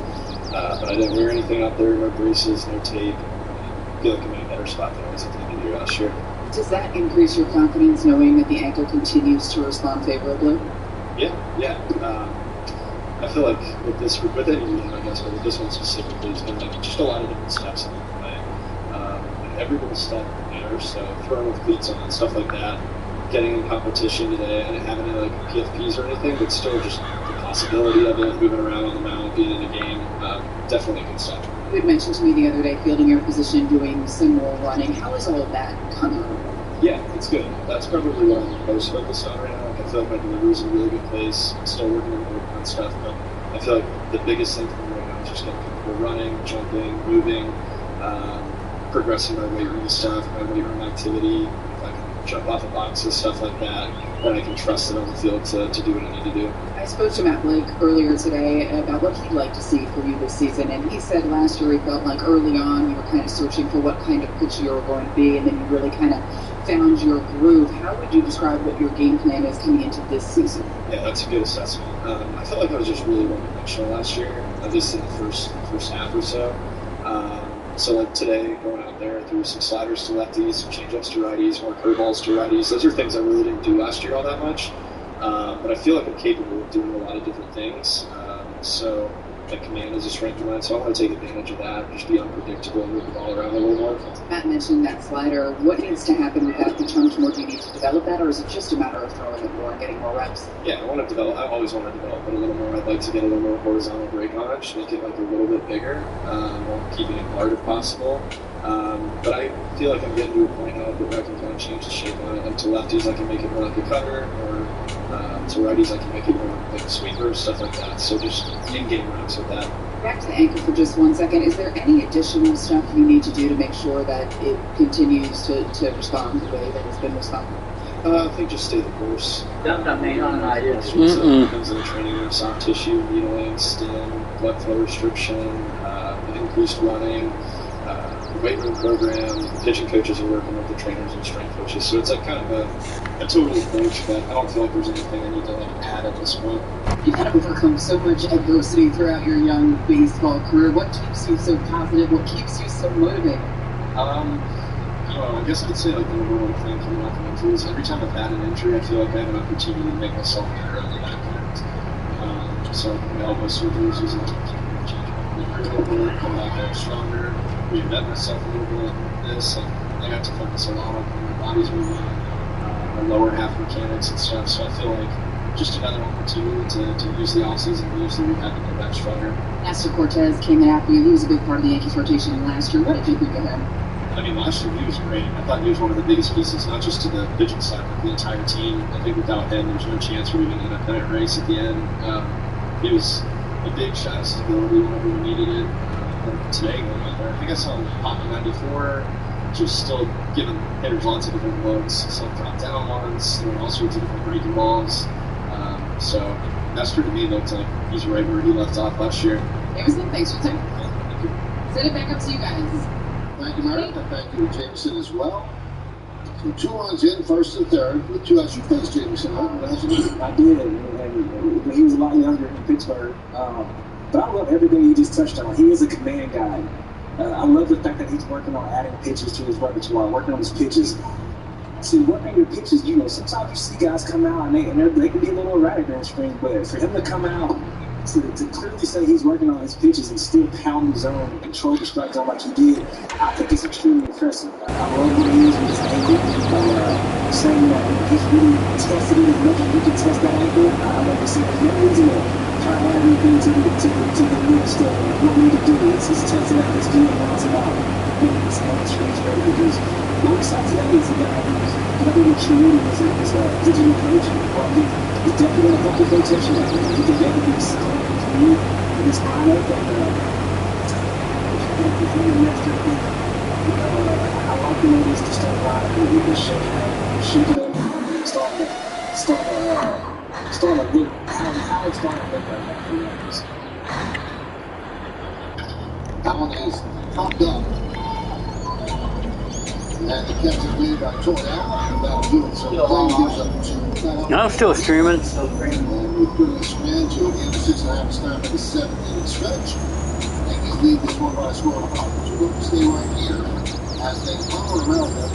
But I didn't wear anything out there, no braces, no tape. I feel like I'm in a better spot than I was at the end of the year last year. Does that increase your confidence knowing that the ankle continues to respond favorably? Yeah. I feel like with any reason, I guess, but with this one specifically, it's been like just a lot of different steps along the way. And every little step matters, so throwing with cleats on and stuff like that, getting in competition today, I didn't have any like PFPs or anything, but still just the possibility of it, moving around on the mound, being in a game, definitely good stuff. You had mentioned to me the other day, fielding your position, doing some more running. How is all of that coming? Yeah, it's good. That's probably what I'm most focused on right now. Like, I feel like my delivery's in a really good place. I'm still working on stuff, but I feel like the biggest thing for me right now is just getting comfortable running, jumping, moving, progressing my weight room stuff, my weight room activity. If I can jump off of boxes, stuff like that, then I can trust it on the field to do what I need to do. I spoke to Matt Blake earlier today about what he'd like to see for you this season, and he said last year he felt like early on you were kind of searching for what kind of pitcher you were going to be, and then you really kind of found your groove. How would you describe what your game plan is coming into this season? Yeah, that's a good assessment. I felt like I was just really one-dimensional last year, at least in the first half or so. So like today, going out there, threw some sliders to lefties, some changeups to righties, more curveballs to righties. Those are things I really didn't do last year all that much. But I feel like I'm capable of doing a lot of different things. So that command is a strength of mine, so I want to take advantage of that, just be unpredictable and move the ball around a little more. Matt mentioned that slider. What needs to happen with that? How much more do you need to develop that, or is it just a matter of throwing it more and getting more reps? Yeah, I always want to develop it a little more. I'd like to get a little more horizontal break on it, just make it like a little bit bigger, while keeping it hard if possible. But I feel like I'm getting to a point now where I can kind of change the shape on it. Like to lefties, I can make it more like a cutter, or to righties, I can make it more like a sweeper, stuff like that. So just in-game reps with that. Back to the ankle for just 1 second. Is there any additional stuff you need to do to make sure that it continues to respond the way that it's been responding? I think just stay the course. Comes in the training room, soft tissue, needling, stim, blood flow restriction, increased running, weight room program. Pitching coaches are working with the trainers and strength coaches, so it's like kind of a total approach, but I don't feel like there's anything I need to like add at this point. You've had to overcome so much adversity throughout your young baseball career. What keeps you so positive? What keeps you so motivated? I guess I'd say like the number one thing coming off of injuries. Every time I've had an injury, I feel like I have an opportunity to make myself better on the back end. So my elbow surgery was using change my over, come back out stronger, reinvent myself a little bit like this. I got to focus a lot on my body's movement, my lower half mechanics and stuff. So I feel like just another opportunity to use the offseason and use the rehab to get back stronger. Nestor Cortez came in after you. He was a big part of the Yankees rotation last year. What did you think of him? I mean, last year he was great. I thought he was one of the biggest pieces, not just to the pitching side, but the entire team. I think without him, there's no chance we're even in a pennant race at the end. He was a big shot of stability whenever we needed it. And today, going out there, I think I saw him pop in 94, just still giving hitters lots of different looks, some drop down ones, all sorts of different breaking balls. So Nestor to me looked like he's right where he left off last year. Jameson, thanks for taking it. Thank you. Send it back up to you guys. Thank you, Meredith, and thank you, Jameson, as well. So 2 runs in, first and third, with 2 outs. You faced Jameson, right? I did, and he was a lot younger in Pittsburgh. But I love everything you just touched on. He is a command guy. I love the fact that he's working on adding pitches to his repertoire, working on his pitches. to work on your pitches. You know, sometimes you see guys come out and they can be a little erratic during spring, but for him to come out to clearly say he's working on his pitches and still pound the zone and control the strike zone like he did, I think it's extremely impressive. I love what he is with his ankle. Saying that he's really tested it as much as you can test that ankle. I love to say there's no reason to try to add anything to the list of what we need to do. It's just testing out this game once in a while. It's strange way because what we saw today is a guy who's never been treated as a digital coach. Well, he's definitely going to help his rotation. He can definitely be solid in this lineup. And if you're the next year, I like the way this just started out. We can shake it up, start a look, how it's starting to look right now for the Yankees. Allen is popped up. And the catch is made by Troy Allen. That'll do it. So play gives up 2. No, I'm still streaming. And we put this man to a game 6.5 time in the 7th stretch. Yankees lead this one by a score of 5. So we'll stay right here as they power America.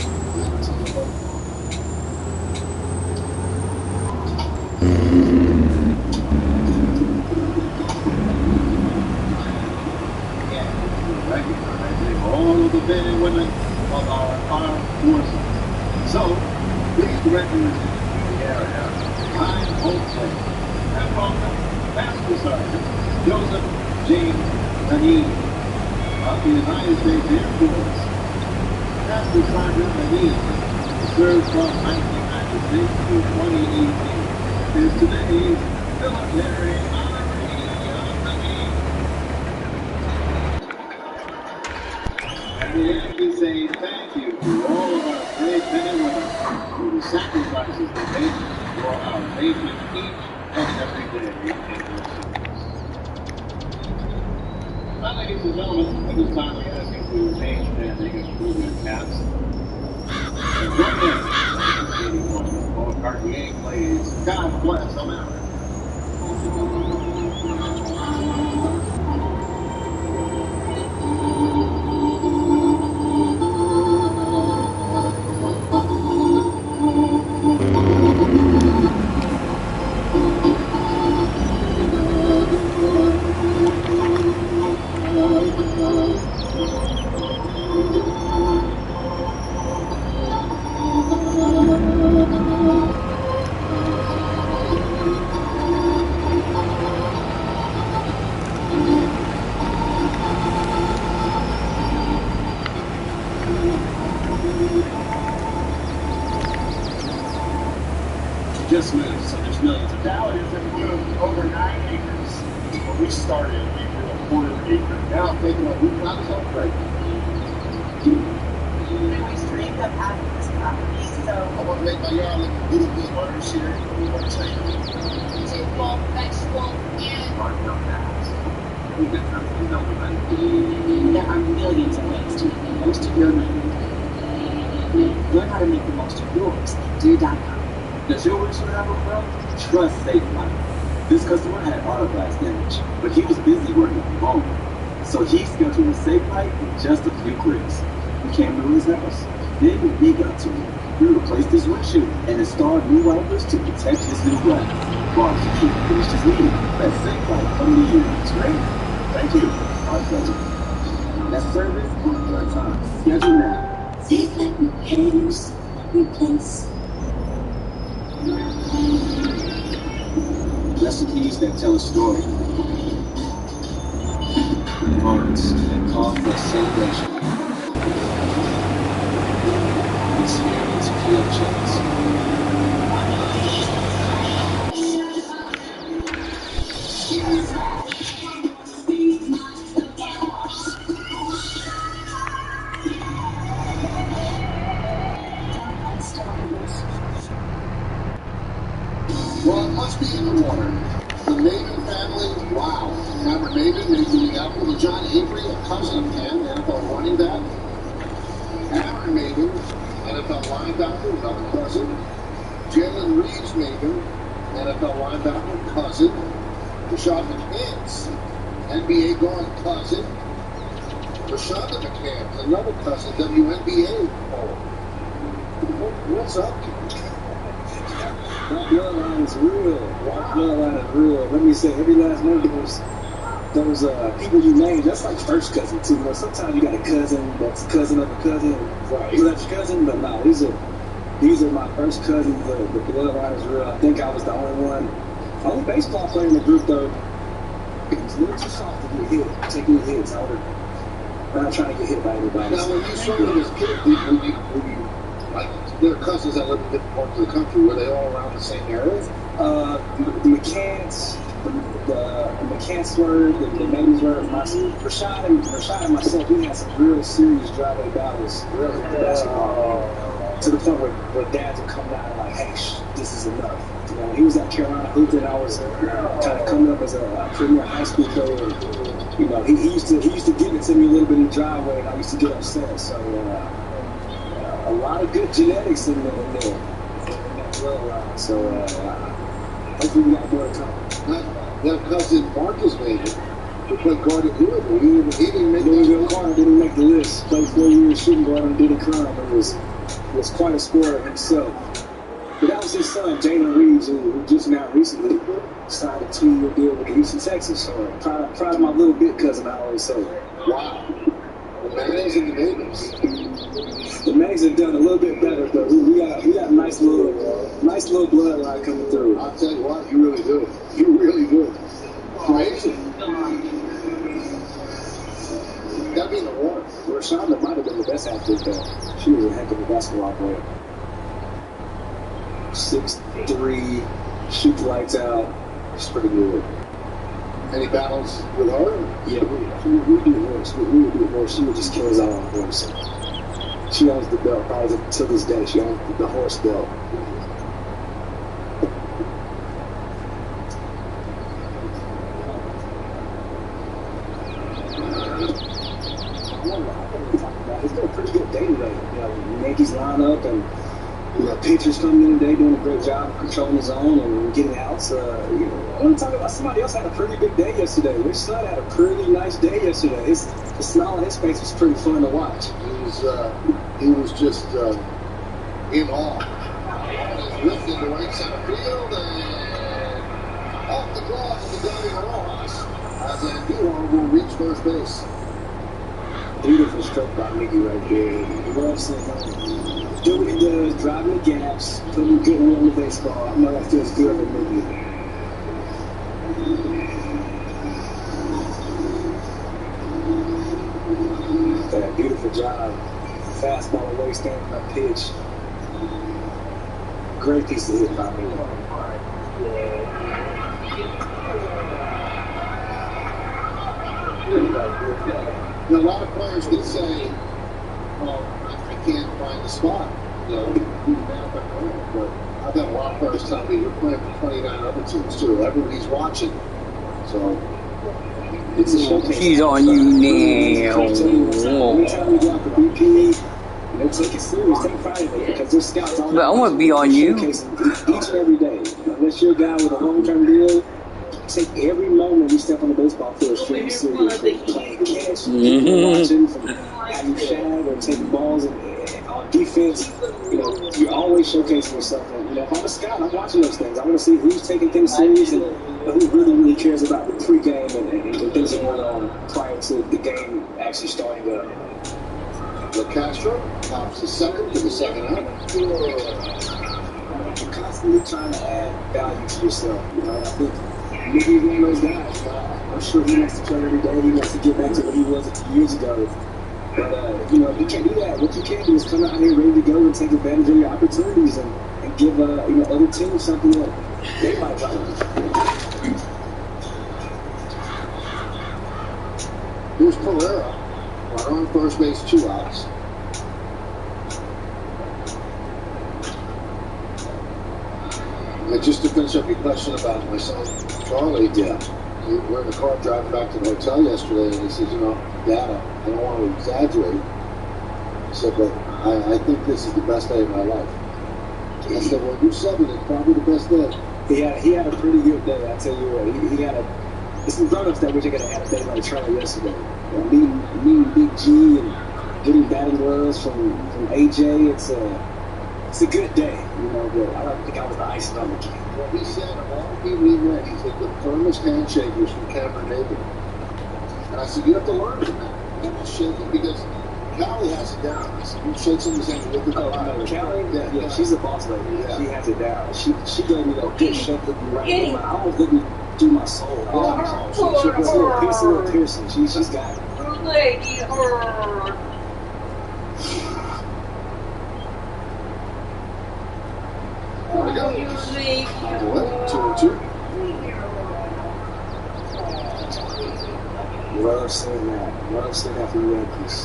Recognizing all of the men and women of our armed forces. So, please recognize the area. I'm Hope Place. And welcome Master Sergeant Joseph James Haneen of the United States Air Force. Master Sergeant Haneen served from 1996 to 2018. Is today's military honoree of the day. And the Yankees say thank you to all of our brave men and women for the sacrifices they make for our nation each and every day in their service. Now, ladies and gentlemen, at this time we ask you to remain standing and remove your caps. And join in 1981 Paul Cartier plays God Bless America. Just moved, so there's millions of dollars that moved over 9 acres. When we started, we were a quarter acre. Now I'm taking a week out of right. We always dreamed of having this property, so I want to make my yard look beautiful. Butters here, we want to say. vegetable, and We get something done. There are millions of ways to make the most of your money. Learn how to make the most of yours at Deer.com. Does your windshield have a problem? Trust Safe Life. This customer had auto glass damage, but he was busy working from home. So he scheduled a Safe Life in just a few clicks. We came to his house. Then we got to him. We replaced his windshield and installed new wipers to protect his new glass. While he finished his meeting, let Safe Life come to you. It's great. Thank you. Our pleasure. That service on your time. Schedule now. Safe Life repairs, replace. Recipes that tell a story. Parts that call for a celebration. Experience field checks. Well, it must be in the water. The Maven family, wow. Cameron Maven, Major League outfielder John Avery, a cousin of Cam, NFL running back. Aaron Maven, NFL linebacker, another cousin. Jalen Reeves Maven, NFL linebacker, cousin. Rashad McCants, NBA guard, cousin. Rashonda McCants, another cousin, WNBA. Oh. What's up? My bloodline is real. My bloodline is real. Let me say, every last one of those people you named, that's like first cousin too. You know, sometimes you got a cousin that's a cousin of a cousin. Right. So that's your cousin, but no, these are my first cousins. The bloodline is real. I think I was the only baseball player in the group though. It was a little too soft to get hit, taking hits. I'm not trying to get hit by anybody. Now, when you saw them as kids, were you like their cousins that lived in different parts of the country? Were they all around the same area? The McCants, the McCants the Maybes were. Rashad and myself, we had some real serious driveway battles early in basketball. To the point where dads would come down and like, hey, this is enough. You know, he was at Carolina hooping, I was kind of coming up as a premier high school player. You know, he used to give it to me a little bit in the driveway, and I used to get upset. So a lot of good genetics in that bloodline. So hopefully we got more to come. That cousin Marcus made it. He played guard at Louisville. He didn't make Louisville Carter didn't make the list. Played 4 years shooting guard and didn't come. It was quite a scorer himself. But that was his son, Jalen Reeves, who just now recently signed a 2-year deal with Houston, Texas. So proud of my little bit cousin, I always say. Wow. The Mannies and the Maybes. The Mannies have done a little bit better, but we got a nice little bloodline coming through. I'll tell you what, you really do. You really do. Crazy. That'd be in the water. Rashonda might have been the best athlete though. She was a heck of a basketball player. 6'3", shoot the lights out. It's pretty good. Any battles with her? Yeah, we do horse. We would do horse. She would just kill us all on horse. She owns the belt. Probably to this day, she owns the horse belt. It's been a pretty good day today. You know, Yankees line up and pitchers coming in today doing a great job of controlling the zone and getting outs. I want to talk about somebody else had a pretty big day yesterday. Their son had a pretty nice day yesterday. The smile on his face was pretty fun to watch. He was just in awe. He's ripped into right center field and off the glove of the Johnny Rojas as Andujar will reach first base. Beautiful stroke by Mickey right there. Love seeing him do what he does, driving the gaps, putting good will in the baseball. I know that feels good for Mickey. That beautiful job. Fastball away, standing up pitch. Great piece of hit by me. A lot of players could say, "Oh, I can't find the spot." You know, but I've had a lot of players tell me you're playing for 29 other teams too. Everybody's watching, so it's a showcase. He's on you now. Anytime we go out for BP, they take it serious, take pride in it, because there's scouts all But I want to be on you. each and every day. Unless you're a guy with a long-term deal, take every moment you step on the baseball field extremely serious. Playing catch, watching from how you shag or taking balls and on defense. You know, you're always showcasing yourself. And, you know, if I'm a scout, I'm watching those things. I want to see who's taking things serious and who really cares about the pregame and the things that went on prior to the game actually starting up. Castro tops the second to the second out. You're constantly trying to add value to yourself. You know, I think Mickey's one of those guys. I'm sure he wants to play every day. He wants to get back to what he was a few years ago. But, you know, you can't do that. What you can do is come out here ready to go and take advantage of your opportunities and give, other teams something that they might like. Here's Pereira. Right on first base, 2 outs. And just to finish up your question about my son, Charlie, we were in the car driving back to the hotel yesterday, and he said, you know, Dad, I don't want to exaggerate. He said, but I think this is the best day of my life. I said, well, you said it, it's probably the best day. He had a pretty good day, I tell you what. He had there's some grown-ups that wish they could have had a day like Charlie yesterday. You know, meeting Big G and getting batting gloves from AJ, it's It's a good day, you know, but I don't think I was the icing on the cake. Well, he said of all people he met, he's like the firmest handshake was from Cameron Nathan. And I said, you have to learn from that. You have to shake it because Callie has it down. I said, you shake someone's hand, look at the no, Callie, yeah, she's a boss lady. Yeah. She has it down. She gave me that good shake, look me right in my, I almost looked me through my soul. She puts a little piercing. She's got it. Lady her. There we go. 2-2. Love seeing that. Love seeing that from the Yankees.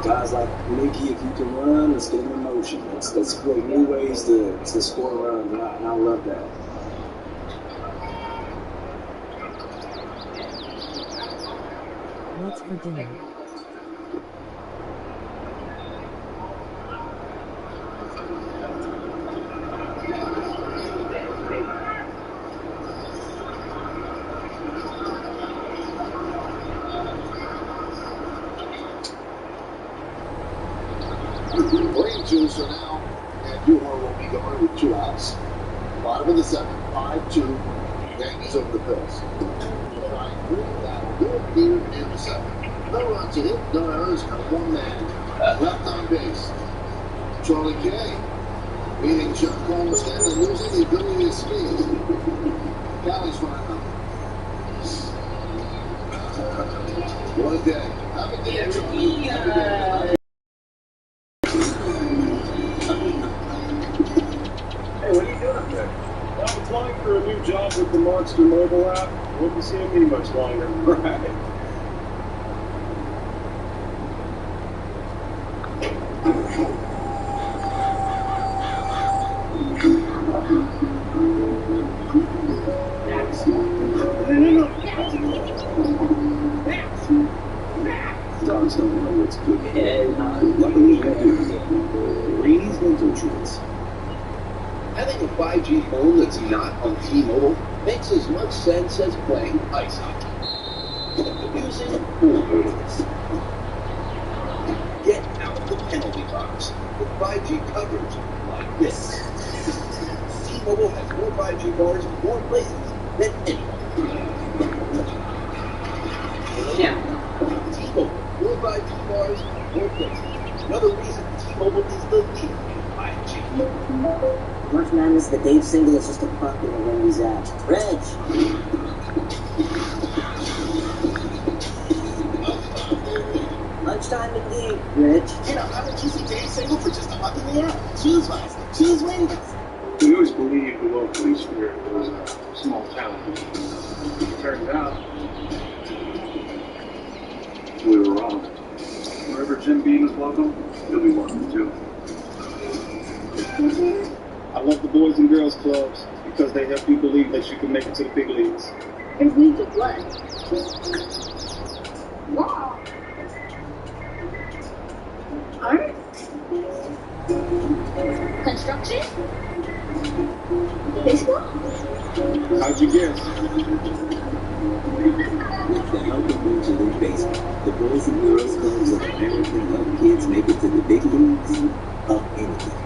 Guys like Mickey, if you can run, let's get him in motion. Let's create new ways to score runs, and I love that. What's for dinner? So now, and Johansen will be going with 2 outs. Bottom of the 7th, 5-2. Yankees over the Bills. Ryan Green, that good here in the 7th. No runs to hit, no errors, and 1 man left on base. Charlie K. Meaning Chuck Coleman Stanley losing the ability to speed. Callie's fine up. What a day. Have a day, Charlie. Have a day. I'm applying for a new job with the Monster mobile app. Won't be seeing me much longer. Right. Dogs don't know what's good. Luckily, Rainey's dental treats. Having a 5G phone that's not on T-Mobile makes as much sense as playing ice hockey. Using pool noodles. Get out the penalty box with 5G coverage like this. T-Mobile has more 5G bars in more places than anyone. Yeah. T-Mobile, more 5G bars, more places. Another reason T-Mobile is the leader in 5G. March Madness, the Dave single is just a bucket of where he's at. Reg! Lunchtime indeed, Reg. You know, how did you see Dave single for just a buck in the air? Choose vice. Choose wings. We always believed the local spirit was a small town. Turns out, we were wrong. Wherever Jim Beam is welcome, he'll be welcome too. I love the Boys and Girls Clubs because they help you believe that you can make it to the big leagues. There's leads of blood. Wow. Art? Construction? Baseball? How'd you guess? With the help of Major League Baseball, the Boys and Girls Clubs of America help kids make it to the big leagues of anything.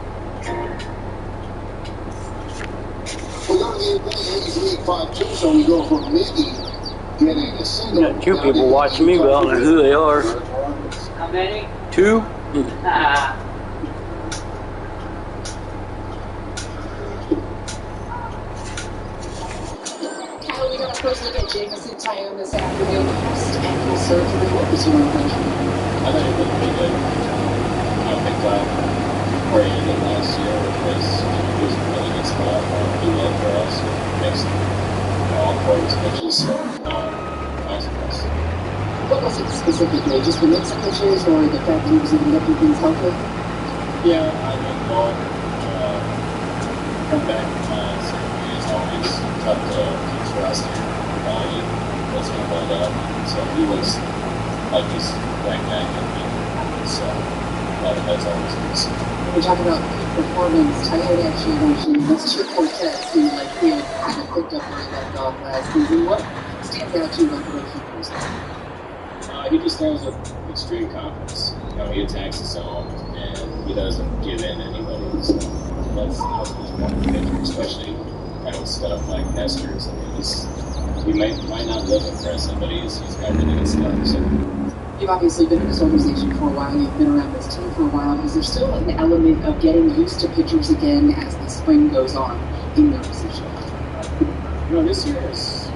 We're going to the Yankees lead 5-2, so we go from Miggy getting a single. Got 2 people watching me, but I don't know who they are. How many? 2? Kyle, we got a first look at Jameson Tyone this afternoon. Post-ankle surgery. What was your impression? I thought he looked pretty good. I think where he did last year was a really good spot. He led for us. Makes all 4 pitches, so I was impressed. What was it specifically? Just the mix of pitches or the fact he was even making things healthy? Yeah, I mean, come back surgery is always tough to keep trusting. He was going to hold up, so he was like just that guy could be. So that's always good to see. When we talk about peak performance, Tyone actually mentioned Mr. Quartet seemed like he had kind of picked up where he left off last season. What stands out to you about the way he was? He just throws with extreme confidence. You know, he attacks the zone and he doesn't give in to anybody. So that's his one pitcher, especially kind of stuff like Nestor's. I mean, he might not look impressive, but he's got really good stuff. So. You've obviously been in this organization for a while. You've been around this team for a while. Is there still an element of getting used to pitchers again as the spring goes on in their position? You know, this year is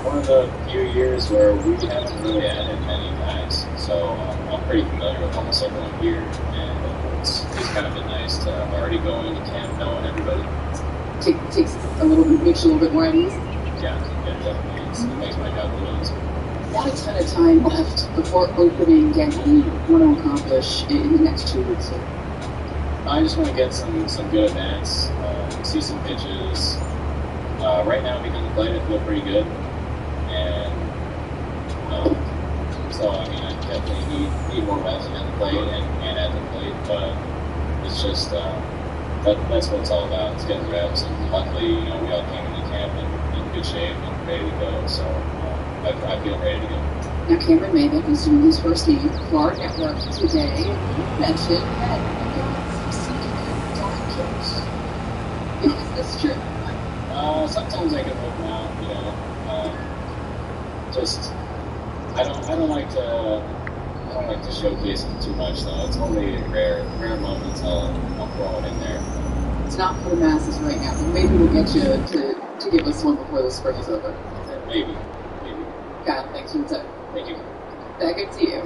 one of the few years where we haven't really added many guys. So I'm pretty familiar with almost everyone here, and it's kind of been nice to already go into camp knowing everybody. Takes a little bit, makes you a little bit more at ease? Yeah, definitely. It makes my job a little easier. Not a ton of time left before opening day. What do you want to accomplish in the next 2 weeks? I just want to get some good at bats, see some pitches. Right now, behind the plate, I feel pretty good. And so, I mean, I definitely need more bats behind the plate and at the plate. But it's just, that's what it's all about. It's getting reps. And luckily, you know, we all came into camp in good shape and ready to go. So I feel ready to go. Now, Cameron Maven is doing his first game for our network today. And you mentioned that you got some sneaky good kills. Is this true? Sometimes I can whip them out, you know. Just I don't like to showcase it too much though. It's only rare moments I'll throw it in there. It's not for the masses right now, but maybe we'll get you to give us one before the spring is over. Maybe. Kyle, thanks for the time. Thank you. Back up to you.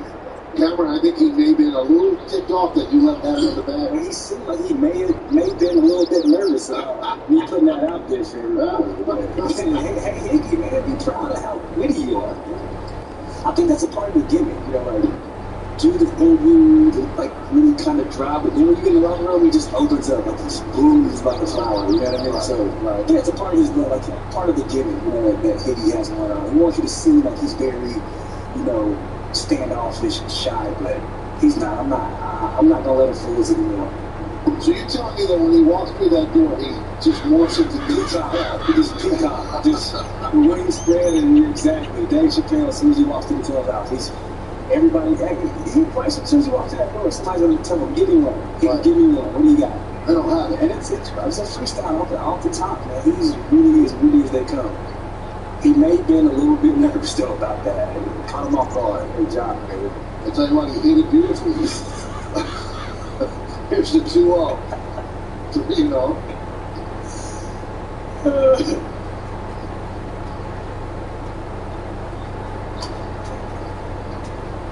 Cameron, I think he may have been a little ticked off that you left that in the bag. He seemed like he may have been a little bit nervous. Me putting that out there for him. Hey, Hickey, man, be proud of how witty you are. I think that's a part of the gimmick, you know, like, do the interview, like, really kind of dry, but then when you get in the locker room, he just opens up, like, this blooms like a flower, you know what I mean? So, I think it's a part of his, like, part of the gimmick, you know, that Hickey has going on. He wants you to seem like he's very, you know, standoffish and shy, but he's not. I'm not gonna let him fool us anymore. So you're telling me that when he walks through that door, he just wants it to be just peacock, just the wings spread, and exactly. Dave Chappelle, as soon as he walks through the clubhouse, everybody. He price as soon as he walks through that door, somebody's gonna tell him, "Give me one, give me one. What do you got?" I don't have it, and it's a freestyle off the top, man. He's really as they come. He may have been a little bit nervous still about that. It caught him off guard. Good job, man. I tell you what, he hit it beautifully. Here's the 2-0. 3-0.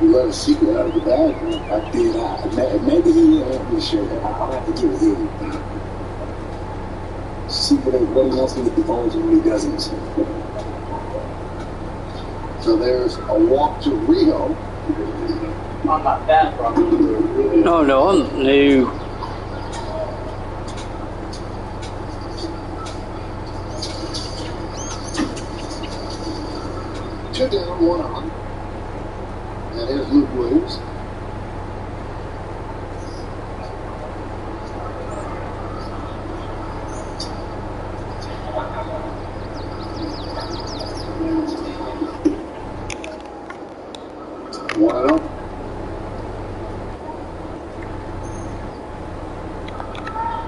You let a secret out of the bag, man. I did. Maybe he didn't want me to share that. I'll have to give it him. See what he wants me to divulge and what he doesn't. So there's a walk to Rio. I'm not bad, bro. No, I'm new. Two down, one on. And here's Luke Williams.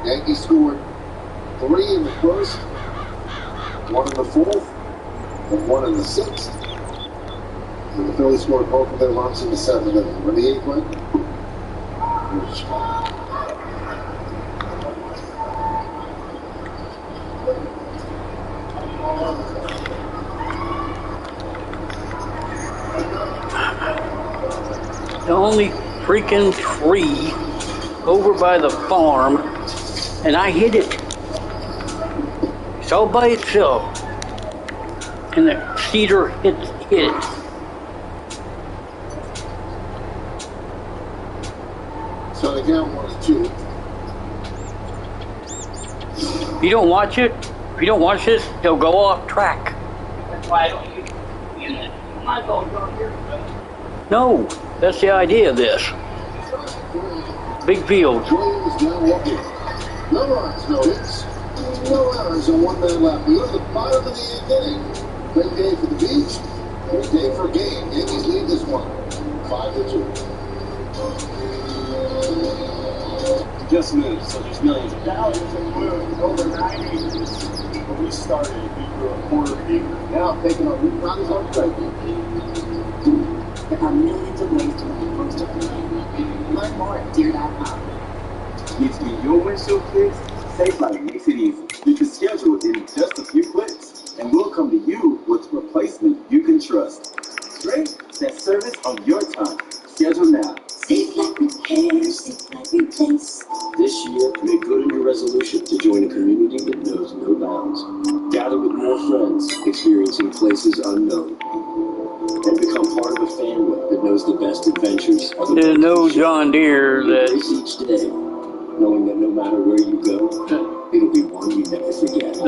Yankees scored 3 in the first, 1 in the fourth, and 1 in the sixth. And the Phillies scored both of their runs in the seventh inning. When the eighth went, The only freaking tree over by the farm, and I hit it. It's all by itself. And the cedar hit it. So the count was 2. If you don't watch it, if you don't watch this, he'll go off track. That's why I don't use it. My phone on here. No, that's the idea of this. Big field. Williams now walking. No runs, no hits, no errors, and 1 man left. We go to the bottom of the 8th inning. Great day for the beach. Great day for a game. Yankees lead this one, 5-2. Just moved, so there's millions of dollars. Over 9 acres. When we started, we grew a quarter acre. Now taking on new ground is on trade. There are millions of ways to make postal plan. Learn more at deer.com. Needs to be your windshield fixed? SafeLight makes it easy. You can schedule it in just a few clicks, and we'll come to you with a replacement you can trust. Straight, that service on your time. Schedule now. SafeLight Repair, SafeLight Replace. This year, make good on your resolution to join a community that knows no bounds. Gather with more friends, experiencing places unknown. And become part of a family that knows the best adventures are the There's ones no you share. John Deere that Embrace each day, knowing that no matter where you go, it'll be one you never forget. you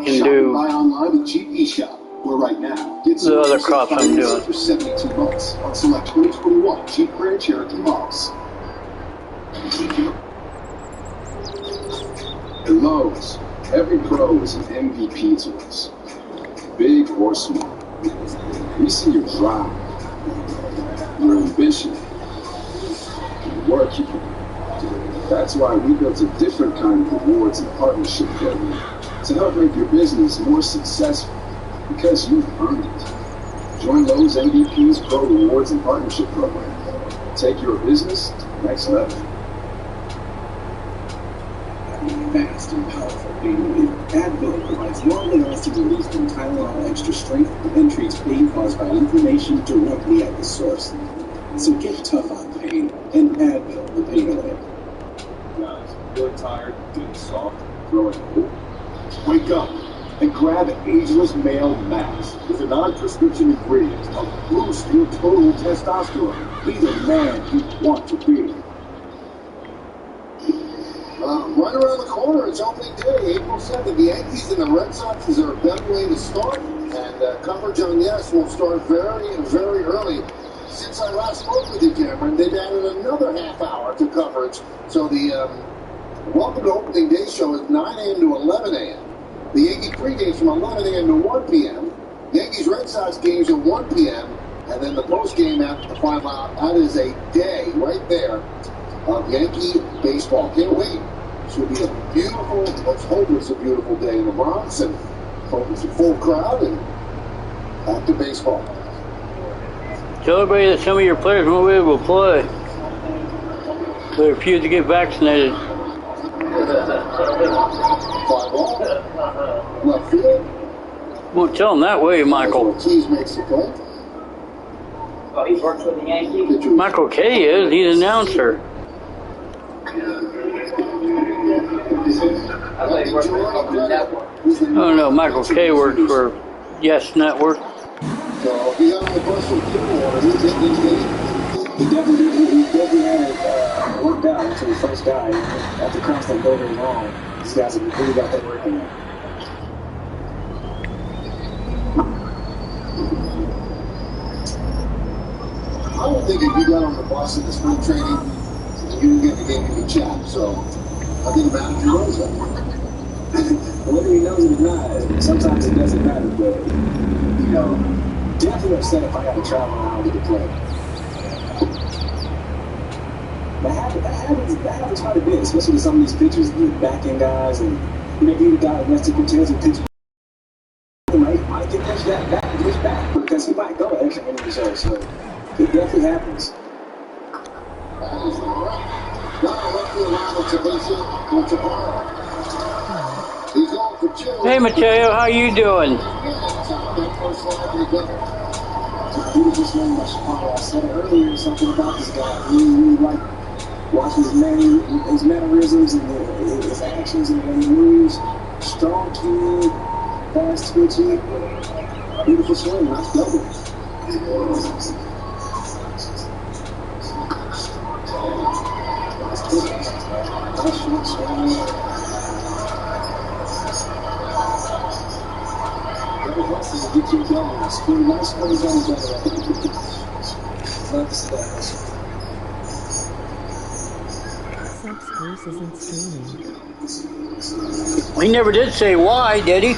can Shop do and buy online with GP Shop. Where right now, get the other crops I'm doing. for 72 months on select 2021 Jeep Grand Cherokee models. At Lowe's, every pro is an MVP to us. Big or small. We see your drive, your ambition, the work you put in. That's why we built a different kind of rewards and partnership program to help make your business more successful, because you've earned it. Join Lowe's MVP's Pro Rewards and Partnership Program. Take your business to the next level. Fast and powerful pain relief. Advil provides long-lasting relief from Tylenol Extra Strength and treats pain caused by inflammation directly at the source. So get tough on pain and Advil the pain away. Guys, feeling tired, getting soft, throwing a hoop? Wake up and grab Ageless Male Max with a non-prescription ingredient to help boost your total testosterone. Be the man you want to be. Right around the corner, it's opening day, April 7th. The Yankees and the Red Sox are a better way to start, and coverage on yes will start very, very early. Since I last spoke with you, Cameron, they've added another half hour to coverage. So the welcome to opening day show is 9 a.m. to 11 a.m. The Yankee pregame is from 11 a.m. to 1 p.m. Yankees Red Sox games at 1 p.m. And then the postgame at the final out. That is a day right there of Yankee baseball. Can't wait. This will be a beautiful, let's hope it's a beautiful day in the Bronx, and hope it's a full crowd and back to baseball. Tell everybody that some of your players won't be able to play. They refuse to get vaccinated. Left field. Won't tell them that way, Michael. Ortiz makes the play. Oh, he works with the Yankees? Michael K is. He's an announcer. Oh no, Michael K works for Yes Network. So he got on the bus from Clearwater. He definitely had it worked out until the first guy. After constant going wrong, these guys have really got that working out. I don't think if you got on the bus in the spring training, you didn't get the game in the chat. So I think the manager knows that. Whether he knows it or not, sometimes it doesn't matter. But, you know, definitely upset if I got to travel around with the play. That happens quite a bit, especially with some of these pitchers, the back-end guys, and maybe the guy arrested pretends to pitch. He might get pushed back because he might go extra innings or so. It definitely happens. Hey Mateo, how you doing? I said earlier something about this guy. I really like watching his mannerisms and his actions and his moves. Strong kid, fast twitchy, beautiful swing, nice double. Nice short swing. Get you going. It's pretty nice when he's on the love to see that. Sex Bruce isn't streaming. He never did say why, did he?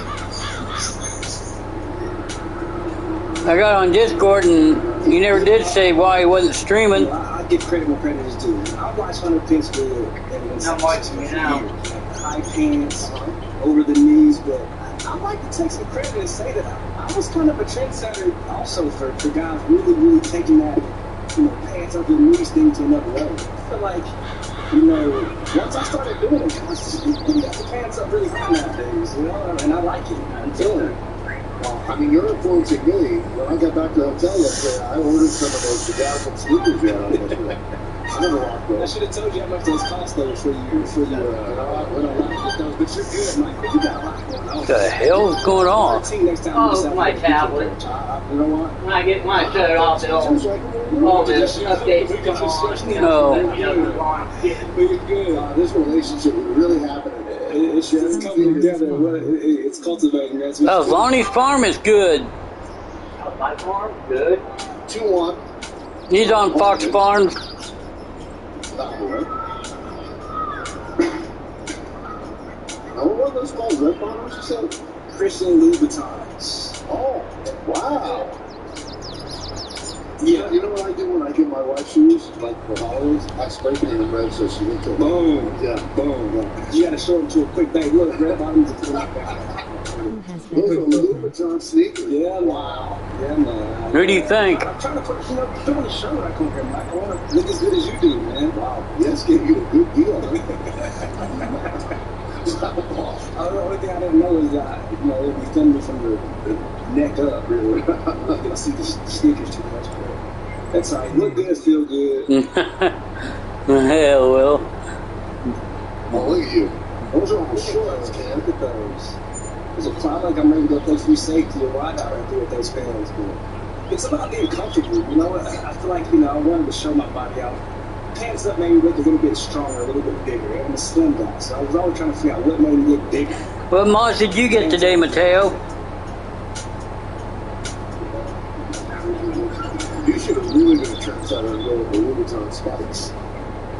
I got on Discord and You never did say why he wasn't streaming. You know, I give credit where credit is due. I watched Hunter Pittsfield in San Francisco for years. High pants, over the knees, but I'd like to take some credit and say that I was kind of a trendsetter also for guys really, really taking that, you know, pants over the knees thing to another level. I feel like, you know, once I started doing it, guys, you got the pants up really high nowadays, you know, and I like it. I'm feeling it. Well, I mean, you're influencing me. When I got back to the hotel yesterday, I ordered some of those Johansen sneakers you had on yesterday. I never rocked those. I should have told you how much those cost though before you went online to get those. But you're good, Michael. You got a lot going on. What the hell's going on? Oh, my tablet. You know what? When I shut it off, all this updates come on. But you're good. This relationship is really happening. It's coming together. It's cultivating. That's what Lonnie's farm is good. My farm, good. 2-1. He's on Fox Farms. What are those called? Red bottoms, you said? Christian Louboutins. Oh, wow. Yeah. You know what I do when I get my wife shoes, like for holidays? I spray paint them red so she can kill them. Boom. Yeah. Boom. You got to show them to a quick bang. Look, red bottoms are not bad. Those are Louboutin sneakers. Yeah, wow. Yeah, man. Who do you think? I'm trying to put on a show right quick. I want to look as good as you do, man. Wow. Yes, gave you a good deal. The only thing I didn't know is that, you know, it'd be filming from the neck up, really. I'm not going to see the sneakers too much, but that's all right. Look good, feel good. Hell, well. Oh, look at you. Those are all shorts, man. Look at those. There's a cloud like I'm ready to go play free safety or wide out right there with those fans, but it's about being comfortable, you know? I feel like, you know, I wanted to show my body out. Pants up made me look a little bit stronger, a little bit bigger. I'm a slim guy, so I was always trying to figure out what made me look bigger. What mods did you get today, Mateo? You should have really been a trendsetter and go with the Louboutin spikes.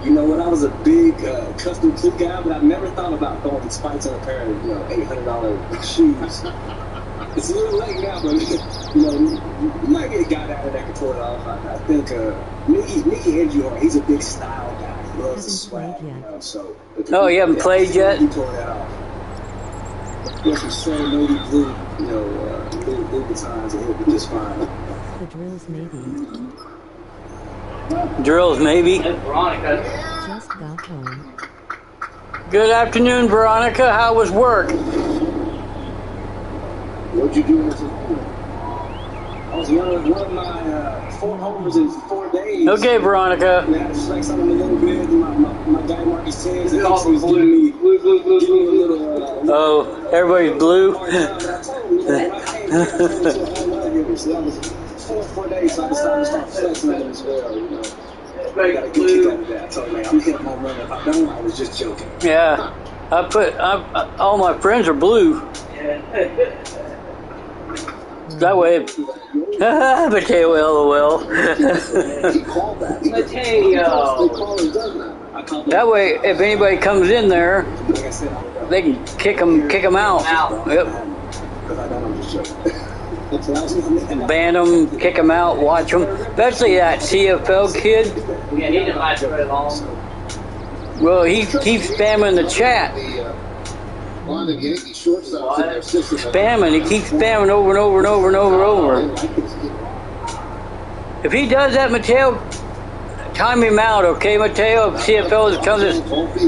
You know what? I was a big custom clip guy, but I've never thought about throwing spikes on a pair of, you know, $800 shoes. It's a little late now, but, you know, you might get a guy out of that can pull it off. I think Mickey Andrew, he's a big style guy. He loves the swag, you know, so. Oh, you haven't played yet? He pulled that off. There's some sad navy blue, you know, Louboutins, and he'll be just fine. The drills maybe. Drills, maybe. Veronica. Just got home. Good afternoon, Veronica. How was work? What'd you do as a I was one of my 4 homers in 4 days. Okay, Veronica. I had to flex on him a little bit. My guy Marcus Tins, It's all was blue. giving me a little. Oh, everybody's blue. Hard time, but I told him, you know, when I came here, I turned into a home run hitter. So that was 4 days, so I decided to start flexing on him as well, you know. I got a good kick out of that. I told him, man, I'm hitting home run. If I don't, I was just joking. Yeah. All my friends are blue. That way, Mateo, LOL. He called that. Mateo. That way, if anybody comes in there, they can kick them out. Yep. Ban them, kick them out, watch them. Especially that CFL kid. Yeah, he didn't last very long. Well, he keeps spamming the chat. Spamming, he keeps spamming over and over and over and over and over. If he does that, Mateo, time him out, okay, Mateo? If CFL comes in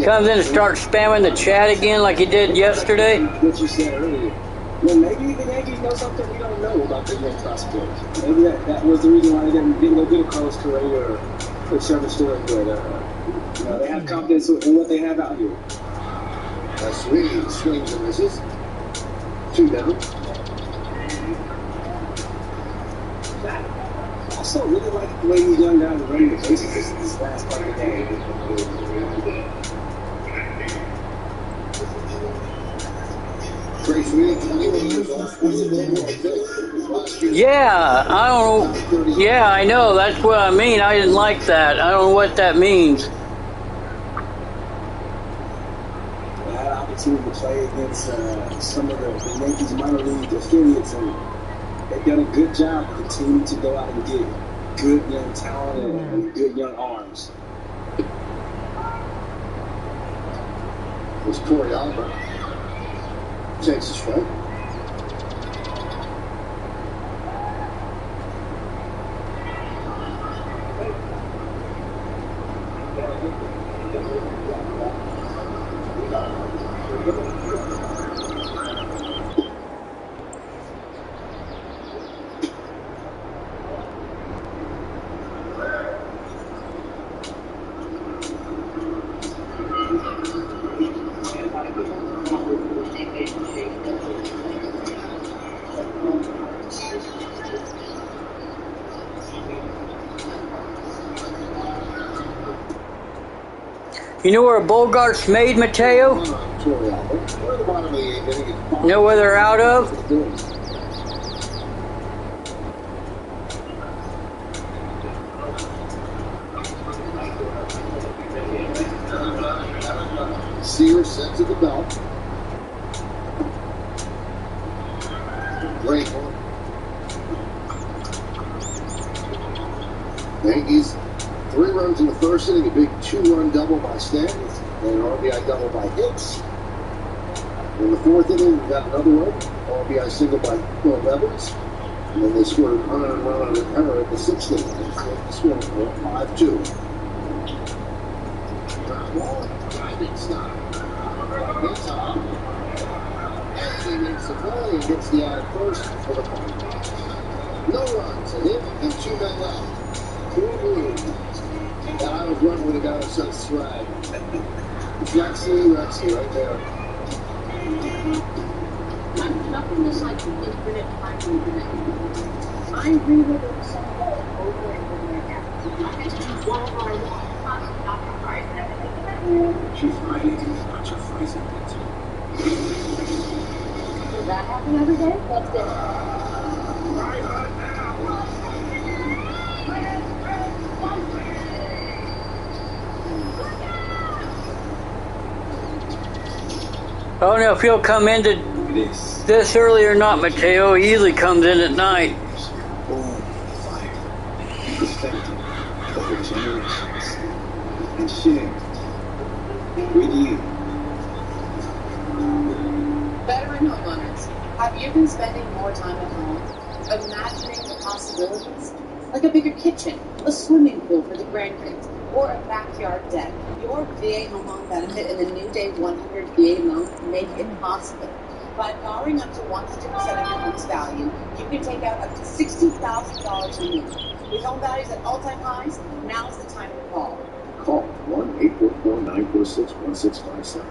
and starts spamming the chat again like he did yesterday. What you said earlier. Well, maybe the Yankees know something we don't know about their young prospects. Maybe that was the reason why they didn't go get a Carlos Correa or Trevor Story, but you know, they have confidence in what they have out here. Swing, swings and misses. 2 down. I also really like the way these young guys are running the bases this last part of the game. Great swing. Yeah, I don't. Yeah, I know. That's what I mean. I didn't like that. I don't know what that means. To play against some of the Yankees minor league affiliates, and they've done a good job of continuing to go out and get good young talent and good young arms. It's Corey Albert. Takes a strike. You know where Bogart's made, Mateo? You know where they're out of? Sears sent to the belt. Great one. Yankees 3 runs in the first inning, a big 2-run double by Stanton, and an RBI double by Hicks. In the 4th inning, we got another one, RBI single by Phil Evans, and then they scored an unearned run on an error at the 6th inning. They scored 5-2. Diving stop. Hits up. And he makes the play and gets the out at first for the point. No runs, a hit, and 2 men left. And I was running with a guy who said swag. Rexy right there. Nothing is like infinite time movement. I agree with it so well over and over again. I get to do whatever I want. Not to fight everything. She's fighting as much as fighting. Does that happen every day? That's it. I don't know if he'll come into this early or not, Mateo. He usually comes in at night. Born fire, perfected over generations, and shared with you. Veteran homeowners, have you been spending more time at home, imagining the possibilities? Like a bigger kitchen, a swimming pool for the grandkids, or a backyard deck. Your VA Home Loan benefit and the new Day 100 VA loan make it possible. By borrowing up to 100% of your home's value, you can take out up to $60,000 a year. With home values at all-time highs, now's the time to call. Call 1-844-946-1657.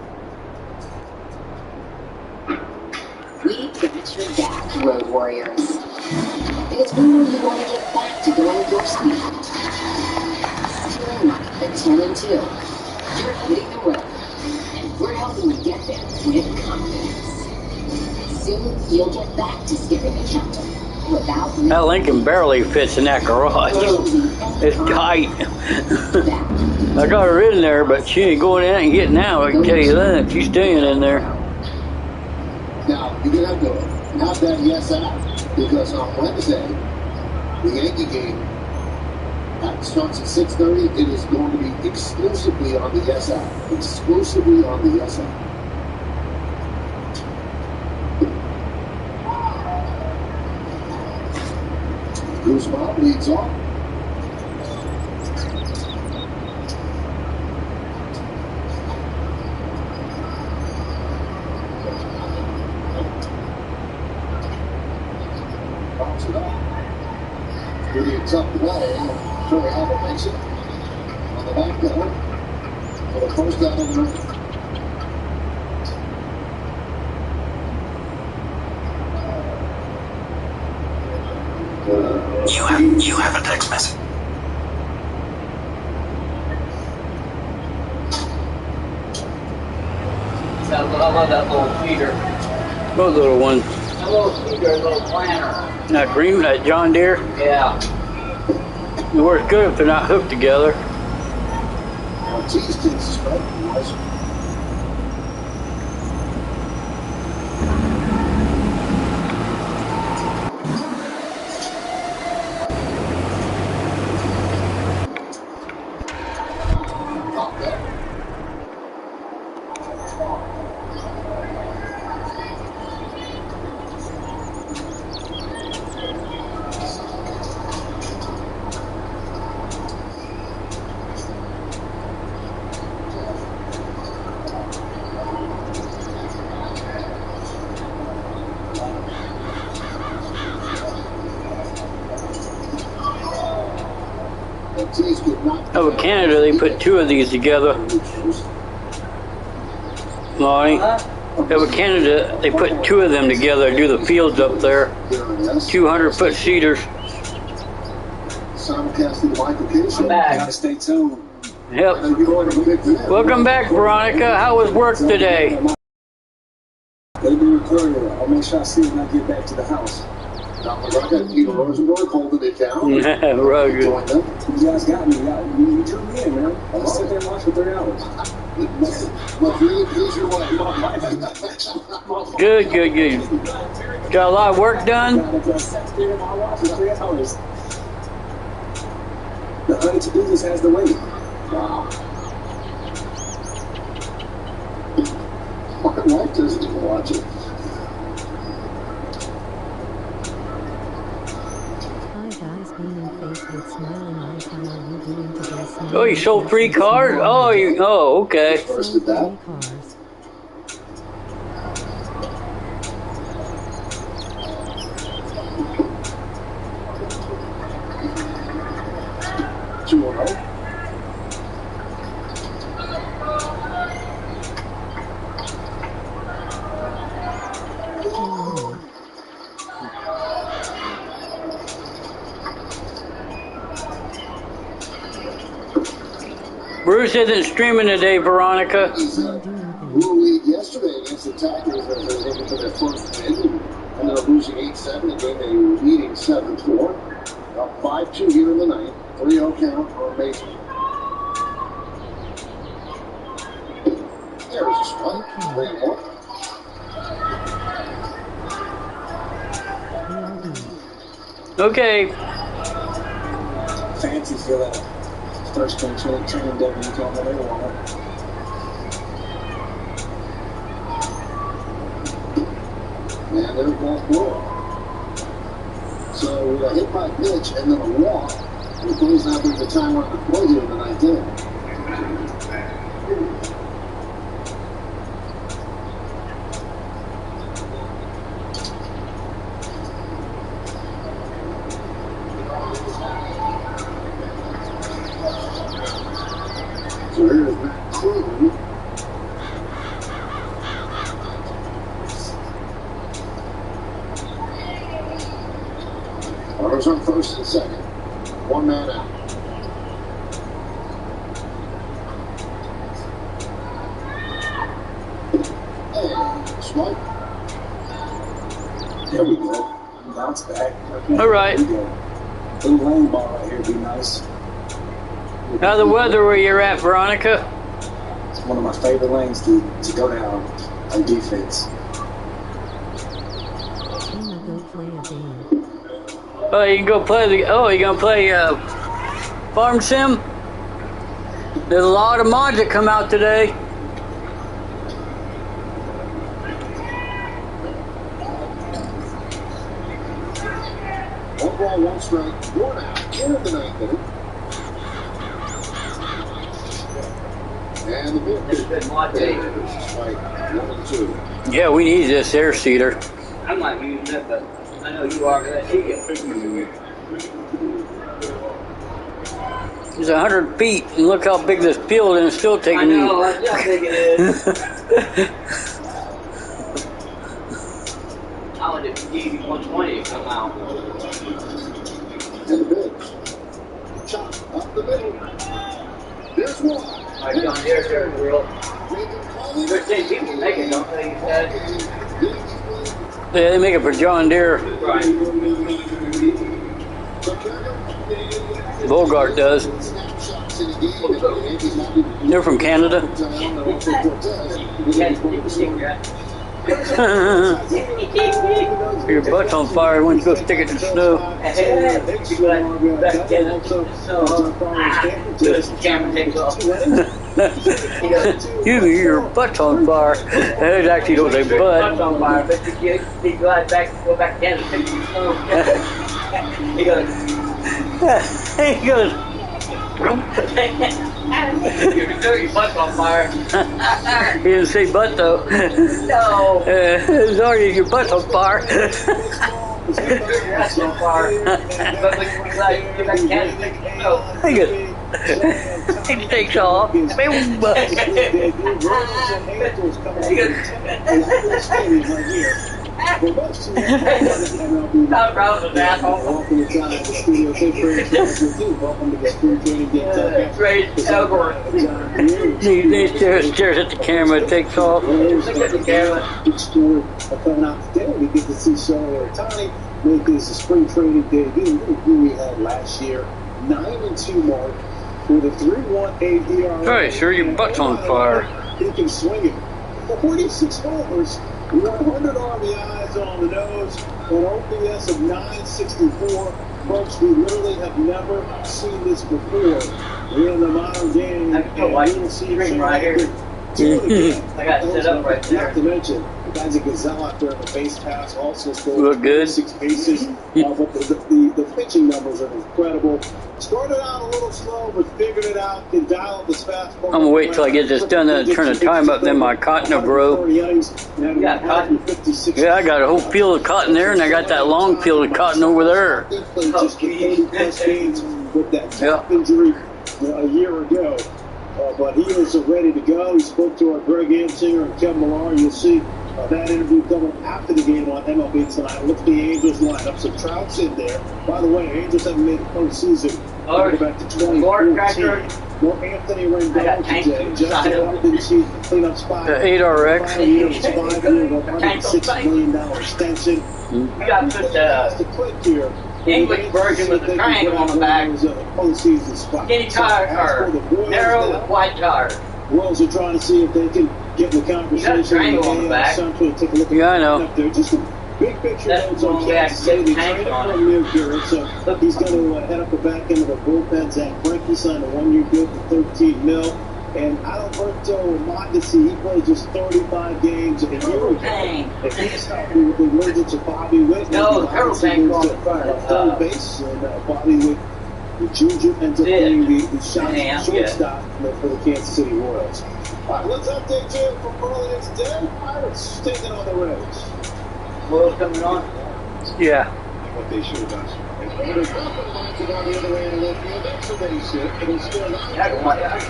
We got your back, Road Warriors. Because we know you want to get back to going your speed. Steering like the 10 and 2. You're hitting the road, and we're helping you get there with confidence. Soon, you'll get back to skipping a counter without... That Lincoln barely fits in that garage. It's tight. I got her in there, but she ain't going in and getting out. I can tell you that. She's staying in there. Now, you're going to have to have that yes out, because on Wednesday, the Yankee game starts at 6:30. It is going to be exclusively on the yes app. Exclusively on the yes app. Guzman leads off. Bounce it off. Pretty tough play. Corey Albert makes it on the back door for the first down of the night. You have a text message. I love that little feeder. Those little ones. That little feeder, little planter. That green, that John Deere. Yeah. It works good if they're not hooked together. Ortiz takes a strike. Over Canada, they put 2 of these together. Ronnie. Over Canada, they put 2 of them together to do the fields up there. 200-foot cedars. I'm back. Gotta stay tuned. Yep. Welcome back, Veronica. How was work today? They be recording. I'll make sure I see it when I get back to the house. Peter Rosenberg holding it down. Yeah, Roger. You guys got me. You drew me in, man. I'll sit there and watch for 3 hours. Well, really please your wife. Good. Got a lot of work done? I sat there and I watched for 3 hours. The honey to do this has to wait. Wow. My wife doesn't even watch it. Hi guys, beaming face with smiling eyes. How are you doing today? Oh, you sold 3 cars? Oh, okay. First at that. 3 cars. Bruce isn't streaming today, Veronica. Blew lead yesterday against the Tigers as they were looking for their first win. Ended up losing 8-7 again. They were leading 7-4. Up 5-2 here in the ninth. 3-0 count for Mason. There's a strike. 3-1. Okay. Fancy feeling. First string training W come when they want it. And there's ball 4. So with a hit by pitch and then a walk, the Phillies now bring the time on the play here in the ninth inning. So here's Matt Crew. Runners on first and second. 1 man out. And swipe. There we go. Bounce back. Okay. All right. There we go. Little lane ball right here would be nice. How's the weather where you're at, Veronica? It's one of my favorite lanes to go down on defense. Oh, you can go play you gonna play Farm Sim? There's a lot of mods that come out today. One ball, 1 strike, 1 out. Into the ninth inning. And the pitch. Strike 1 and 2. Yeah, we need this air seeder. I'm not using it, but I know you are. I see it. It's 100 feet, and look how big this field is, and it's still taking I know, that's how big it is. I would have gave you 120 to come out. And the pitch. Chop up the middle. There's 1. All right, John, there's your girl. 13 people make it, don't they? You said? Yeah, they make it for John Deere. Right. Bogart does. They're from Canada. Your butt's on fire when you go stick it in the snow. Your butt's on fire. It actually don't say butt. on fire, but he go back down and fix the snow. He goes. He goes. Your butt's on fire. He didn't say butt though. No. Sorry, your butt's on fire. That's so far. He takes off. Not proud of that. Welcome to the studio. Welcome to the spring training game. Great He stares at the camera, takes off. Big story coming out today. We get to see Shohei Ohtani make his spring training debut. Who we had last year, 9-2 mark with a 3.18 ERA. Hey, sure, your butt's on fire. He can swing it. 46 homers, 100 RBIs on the nose, an OPS of 964. Folks, we literally have never seen this before in the modern game. We'll see right here. I got set up right there. Not to mention, the guys at Gazelle out there in the base pass also scored look good. 6 bases. The pitching numbers are incredible. Started out a little slow, but figured it out. Can dial up his fastball. I'm gonna wait till I get this done, then turn the time up, then my cotton will grow. Yeah, cotton. Yeah, I got a whole field of cotton there, and I got that long field of cotton over there. With that top injury a year ago. But he is ready to go. He spoke to our Greg Amsinger and Kevin Millar. You'll see that interview coming after the game on MLB tonight. Look at the Angels lineup. So Trout's in there. By the way, Angels haven't made the postseason. Go back to 2014. No Anthony Rendon today. Justin Upton clean up spot. 8RX. 5-year, $106 million extension. You got to put the English version with the triangle on the back. Skinny tire, or narrow with white tire. Royals are trying to see if they can get in the conversation. You got a triangle on the back. Take a look Yeah, I know. up there. Just a big picture That's notes on Kansas City. tank on it. From near here. So he's going to head up the back end of the bullpen. Zach Greinke signed a 1-year deal for $13 million. And Alberto Mondesi, he played just 35 games a year ago. If he's healthy with the emergence of Bobby Witt, no, turtle tank on the front. Third base, and Bobby Witt, the Juju, ends up being the shortstop for the Kansas City Royals. All right, let's update you from earlier today. Pirates taking on the Reds. Royals coming on? Yeah. What they should have done. I can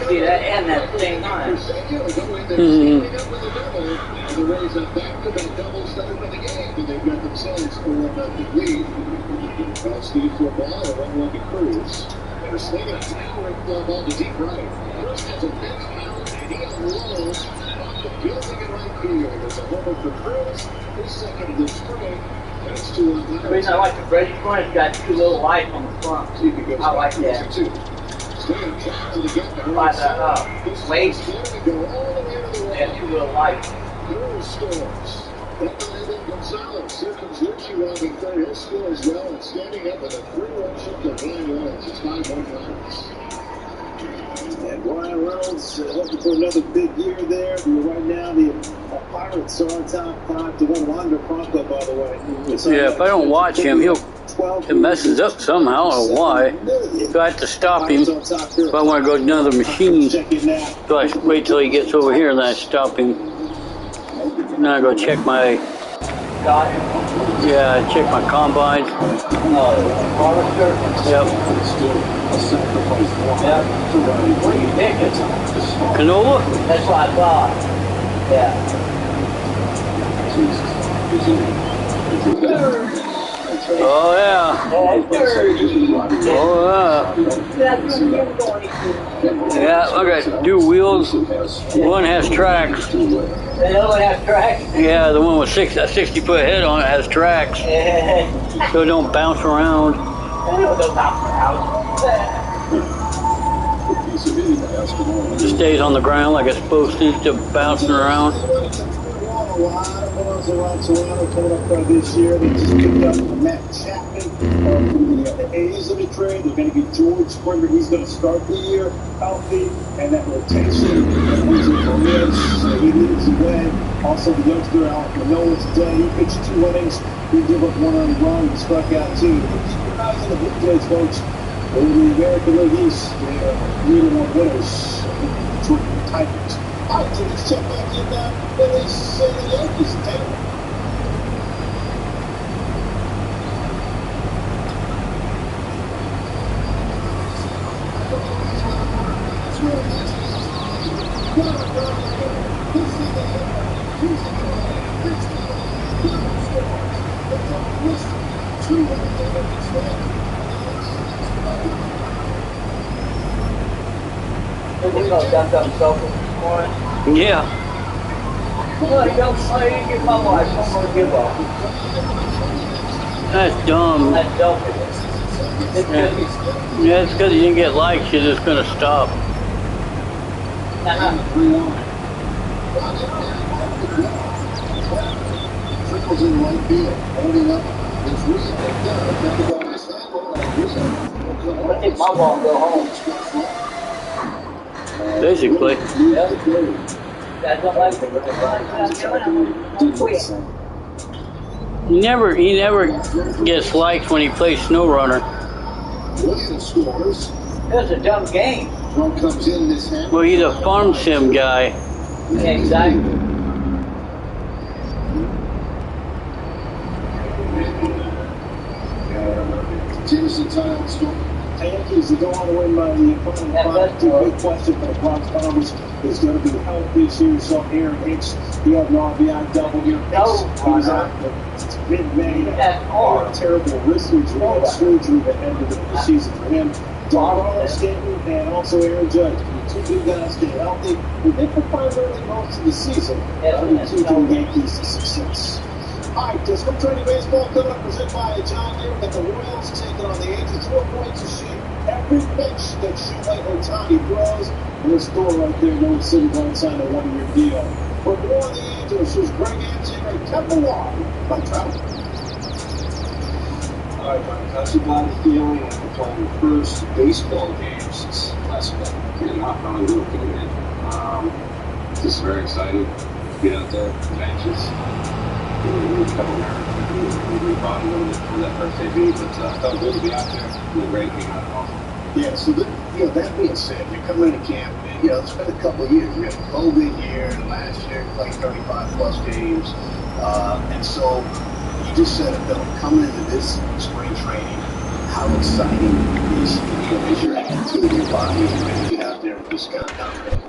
see that and that at the same time. The Rays are back to that double start of the game, and they've got themselves a 4-0 lead. Steve for a ball, a 1-1 to Cruz. And a swing and a towering fly ball to deep right. Cruz has a pitch out, and he unrolls off the building in right field. There's a homer for Cruz, his second of the spring. The reason I like the Brady front, it's got 2 little lights on the front. I like that. By the weight, they have 2 little lights. Gonzalez, here comes Lucci rounding third. He'll score as well and standing up with a 3-run shot to Brian Reynolds. It's 5-1 Reynolds. And Brian Reynolds looking for another big year there. Right now, the Pirates are on top 5-1 under Bronco, by the way. Yeah, if I don't watch him, it messes up somehow. I don't know why. So I have to stop him if I want to go to another machine. So I wait till he gets over here and then I stop him. And then I go check my, check my combines. Yep. What are you thinking? Canola? That's what I thought. Yeah. Oh yeah. Oh yeah. Yeah, I got 2 wheels. One has tracks. The other one has tracks? Yeah, the one with a 60-foot head on it has tracks. So it don't bounce around. It stays on the ground like it's supposed to instead of bouncing around. A lot of runs around Toronto coming up this year. They just picked up Matt Chapman from the A's in the trade. They're going to get George Springer. He's going to start the year healthy. And that rotation, he leads the way. Also, the youngster Alec Manoah today, he pitched 2 innings. He gave up 1 earned run and struck out 2. Keep your eyes on the Blue Jays, folks. Over the American League East, they're 3-1 winners. Detroit Tigers. All right, so let's check back in now. Phillies and the Yankees. Yeah. No, he don't say, get my wife, I'm gonna give up. That's dumb. That's selfish. Yeah, it's because you didn't get likes, you're just going to stop. Trickles in right field, holding up. It's Reed picked up. Got the ball in his handle, and Reed. I'm gonna take my ball and go home. Basically. That's not like He never gets likes when he plays Snow Runner. Williams scores. That's a dumb game. Throw comes in this hand. Well, he's a farm sim guy. Yeah, exactly. Jameson Tiles scored. Yankees, they don't want to win by the opponent. The big question for the Bronx Bombers is going to be healthy this year. So Aaron Hicks, he had an RBI double here. He was out mid-May. Terrible wrist injury, had surgery that ended the season for him. Darrell Stanton and also Aaron Judge. Two big guys stay healthy. They could find early most of the season. Keeping the Yankees to success. All right, spring training baseball coming up, presented by John Deere. Got the Royals taking on the Angels. We're going to see every pitch that Shohei Ohtani throws. And the store right there, no City going to sign a one-year deal. For more on the Angels, here's Greg Anson and Kevin Long by Trout. All right, Mike, how's your body feeling after playing your first baseball game since last month? Yeah, not probably a little bit, man. Just very excited to get out there, anxious. A couple nerves, we brought a little bit for that first debut, but felt good to be out there. Really great being out awesome. Yeah, so that being said, you're coming into camp, and, it's been a couple of years. We had a COVID year, and last year you played 35-plus games. And so you just said it, Bill, coming into this spring training, how exciting is your attitude, your body, and get out there and just kind of dominate?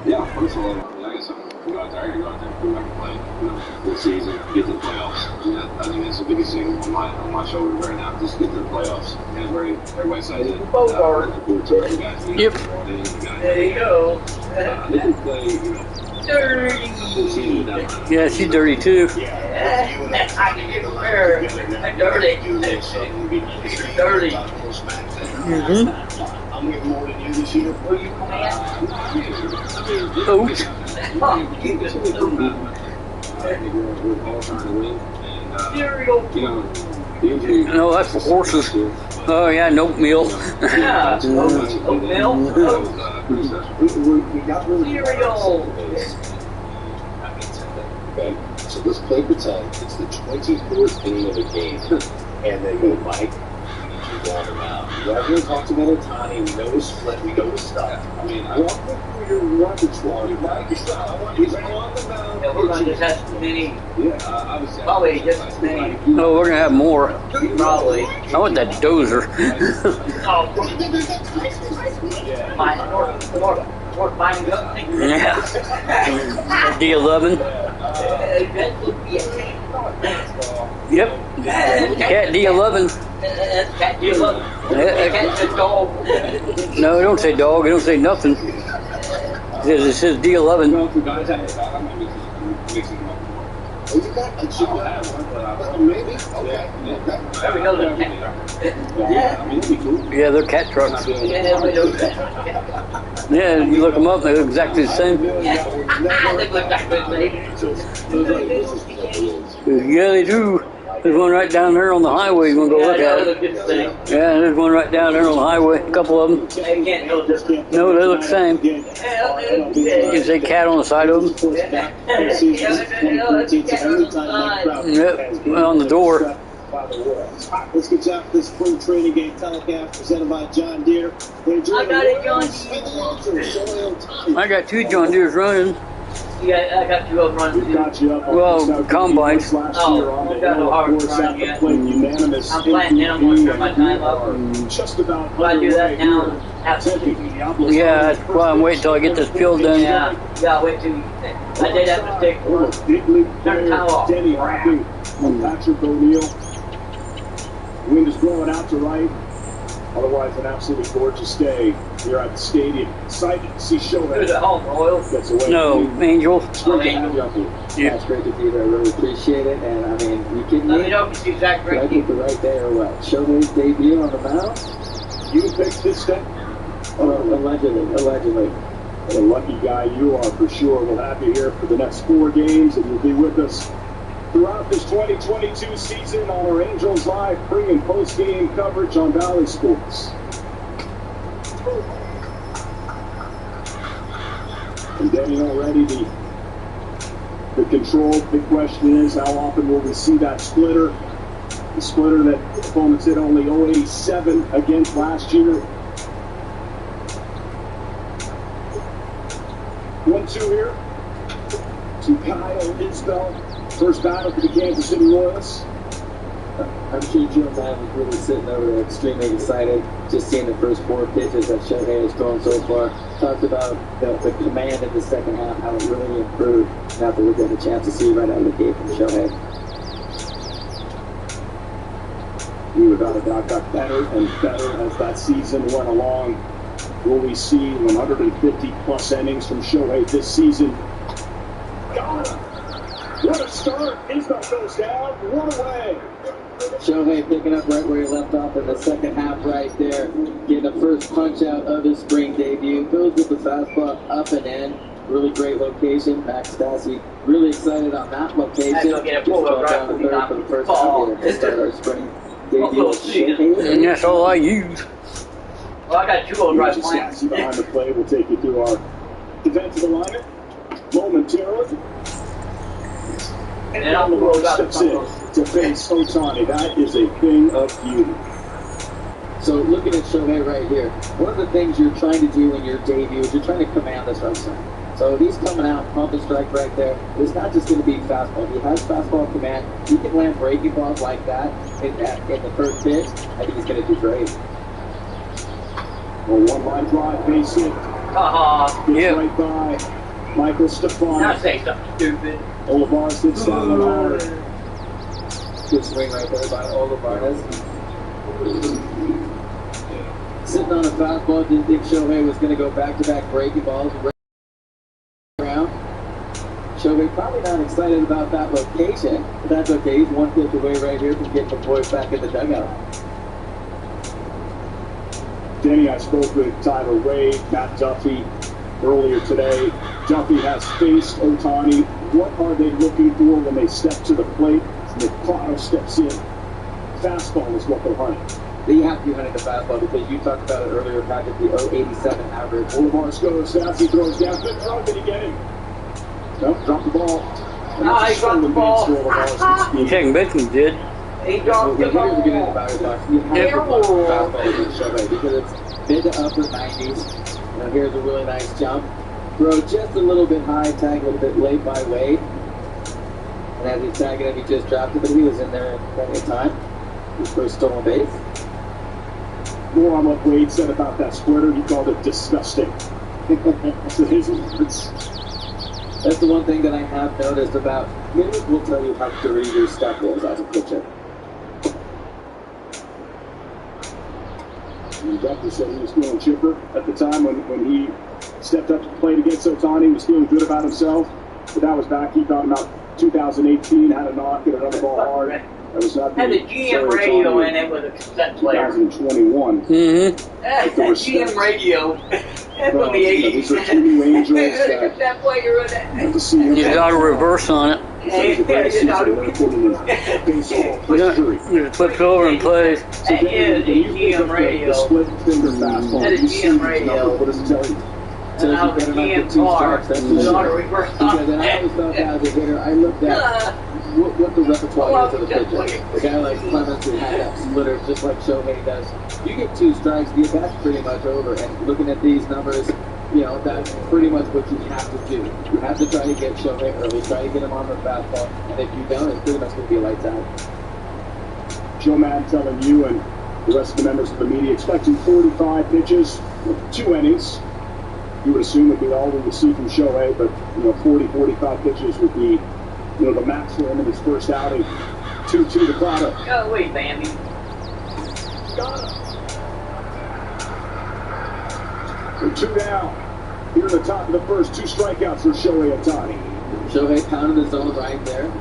Yeah, first of all, like I said, go out there, I gotta go out there and prove I can play, good season, get to the playoffs. I think that's the biggest thing on my shoulders right now, just get to the playoffs. And everybody excited. Both are. Yep. There you go. They can play, Dirty. Yeah, she's dirty too. Yeah, I can get her. I'm dirty. Dirty. I'm getting more than you this year. Were you playing? Oh. We're all trying to win. And, no, that's for horses. Oh, yeah, and oatmeal. Yeah, oatmeal. We got really Cereal. Okay, so let's play pretend it's the 24th inning of the game, and they go, Mike, you want him out. Everyone talks about Ohtani, we know his split, we know his stuff. I mean, I want to know your repertoire. You like your stuff. I want you to go on the mound. Yeah, we're going to just have too many. Yeah, I was probably just as many. No, we're going to have more. Probably. I want that dozer. More binding up. Yeah. D11. That would be a cat. Yep. Cat D11. Cat D11. Cat says dog. No, don't say dog. It don't say nothing. It says D11. Oh, you got a chicken? Maybe. Okay. There we go. Yeah, they're cat trucks. Yeah, we know that. Yeah, you look them up, they look exactly the same. They look exactly the same. Yeah, they do. There's one right down there on the highway. You want to go look at it? Yeah, there's one right down there on the highway. A couple of them. No, they look the same. You say cat on the side of them? Yep, on the door. Let's get out this spring training game telecast presented by John Deere. I got it, John. I got two John Deere's running. Yeah, I got you up running. Well, combines. Oh, I got no hard run yet. I'm planning now. I'm going to turn my time up. Just about. Will I do that now? Absolutely. Yeah, that's why I'm waiting until I get this field done. Yeah, wait till I did that mistake before. Turn the time off. Denny Hockey, Patrick O'Neill. Wind is blowing out to right. Otherwise, an absolutely gorgeous day here at the stadium. Excited to see Shohei. Who's at home, Royals? Gets away. No, Angels. It's great to have you up here. Yeah. That's great to be there. I really appreciate it. And I mean, you kidding Let me? me know if you see Zach Did I Greinke. get the right day or what? Shohei's debut on the mound? You picked this day? Allegedly. What a lucky guy you are for sure. We'll have you here for the next 4 games, and you'll be with us throughout this 2022 season on our Angels Live pre- and post-game coverage on Valley Sports. And Danny already the control. Big question is, how often will we see that splitter? The splitter that opponents hit only 087 against last year. 1-2 here to Kyle Isbell. First battle for the Kansas City Royals. I'm sure Joe Mann was really sitting over there extremely excited just seeing the first 4 pitches that Shohei has thrown so far. Talked about the command in the second half, how it really improved now that we're getting a chance to see right out of the gate from Shohei. He without a doubt got better and better as that season went along. Will we see 150 plus innings from Shohei this season? Got him! What a start! Isbell goes down, 1 away. Shohei picking up right where he left off in the second half right there. Getting the first punch out of his spring debut. Goes with the fastball up and in. Really great location. Max Stassi really excited on that location. Just fell down the third for the first time here to start our spring debut. And that's all I use. Well, I got 2 old drive plants. Behind the play, we'll take you through our defensive alignment momentarily. And I'll roll out steps in to face Ohtani. That is a thing of beauty. So looking at Shohei right here, one of the things you're trying to do in your debut is you're trying to command this right side. So he's coming out, pump and strike right there. It's not just going to be fastball. He has fastball command. He can land breaking balls like that in the first pitch. I think he's going to do great. Well, 1-line drive, base hit. Gets right by Michael Stefan. Now say something stupid. Olivares hits that one hard. Good swing right there by Olivares. Sitting on a fastball, didn't think Shohei was going to go back-to-back breaking balls around. Shohei probably not excited about that location, but that's okay. He's 1 pitch away right here from getting the boys back in the dugout. Danny, I spoke with Tyler Wade, Matt Duffy earlier today. Duffy has faced Ohtani. What are they looking for when they step to the plate? Prado steps in. Fastball is what they're hunting. They have to be hunting the fastball because you talked about it earlier, Patrick, the 087 average. Olivares goes down, he throws down. Good throw, did he get him? Nope, dropped the ball. He dropped the ball. King Bacon did. He dropped the ball. Here's the good news about it, Doc. You have to watch the fastball against Shohei because it's mid to upper 90s. Now here's a really nice jump. Throw just a little bit high, tag a little bit late by Wade. And as he's tagging him, he just dropped it, but he was in there plenty of time. His first stolen base. More on what Wade said about that splitter. He called it disgusting. So his words. That's the one thing that I have noticed about hitters will tell you how dirty your stuff is as a pitcher. And Duffy said he was feeling chipper at the time when he stepped up to the plate against Ohtani. He was feeling good about himself. But that was back, he thought about 2018, had a knock, hit another ball hard. That was not had the GM radio in it with a cassette player. 2021. Mm-hmm. That GM radio. From the 80s. These are 2 new Angels that player in it. You got a reverse on it. You just flips over and plays. That is a GM radio. Split finger fastball. That is GM radio. What does it tell you? And I was a GM car. Because I always felt as a hitter, I looked at what the repertoire is of the pitcher. A guy like Clemens who had that splitter just like Shohei does. You get 2 strikes, the at-bat's pretty much over. And looking at these numbers, you know, that's pretty much what you have to do. You have to try to get Shohei early, try to get him on the fastball. And if you don't, it's pretty much going to be lights out. Joe Madden telling you and the rest of the members of the media expecting 45 pitches, 2 innings. You would assume would be all we would see from Shohei, but 40, 45 pitches would be the max for him in his first outing. 2-2 to Prado. Go away, Bambi. got him. So 2 down. Here at the top of the first, 2 strikeouts for Shohei Ohtani. Shohei pounded the zone right there.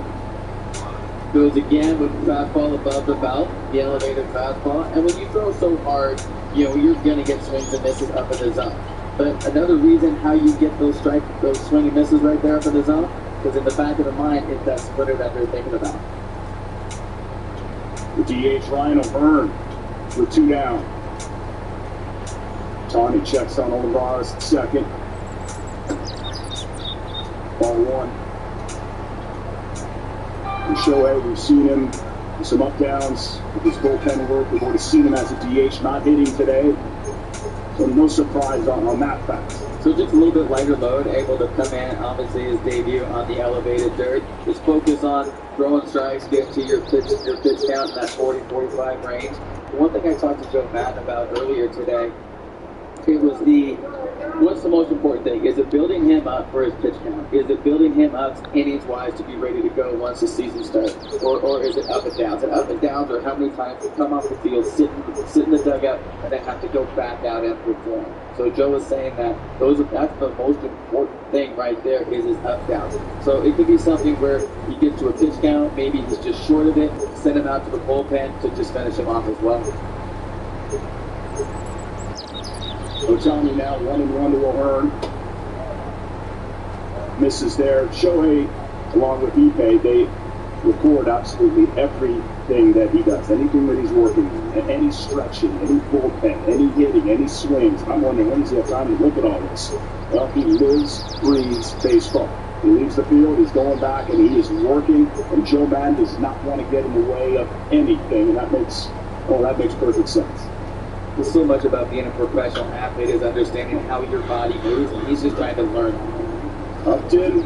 Goes again with fastball above the belt, the elevated fastball. And when you throw so hard, you're going to get swings and misses up in the zone. But another reason how you get those swing and misses right there up in the zone, because in the back of the mind, it's that splitter that they're thinking about. The DH Ryan O'Hearn with 2 down. Tawny checks on Olivares at second. Ball 1. And Shohei, we've seen him with some up downs with his bullpen work. We've already seen him as a DH not hitting today. So no surprise on that fact. So just a little bit lighter load, able to come in, obviously his debut on the elevated dirt. Just focus on throwing strikes, get to your pitch count in that 40-45 range. One thing I talked to Joe Madden about earlier today, it was what's the most important thing? Is it building him up for his pitch count? Is it building him up innings-wise to be ready to go once the season starts? Or is it up and downs? And up and downs are how many times you come off the field, sit in the dugout, and then have to go back out and perform. So Joe was saying that that's the most important thing right there is his up downs. So it could be something where he gets to a pitch count, maybe he's just short of it, send him out to the bullpen to just finish him off as well. Ohtani now 1-1 to O'Hearn. Misses there. Shohei, along with Ipe, they record absolutely everything that he does. Anything that he's working on, any stretching, any bullpen, any hitting, any swings. I'm wondering when does he have time to look at all this? Well, he lives, breathes baseball. He leaves the field, he's going back, and he is working, and Joe Madden does not want to get in the way of anything, and that makes perfect sense. There's so much about being a professional athlete is understanding how your body moves, and he's just trying to learn. Upton,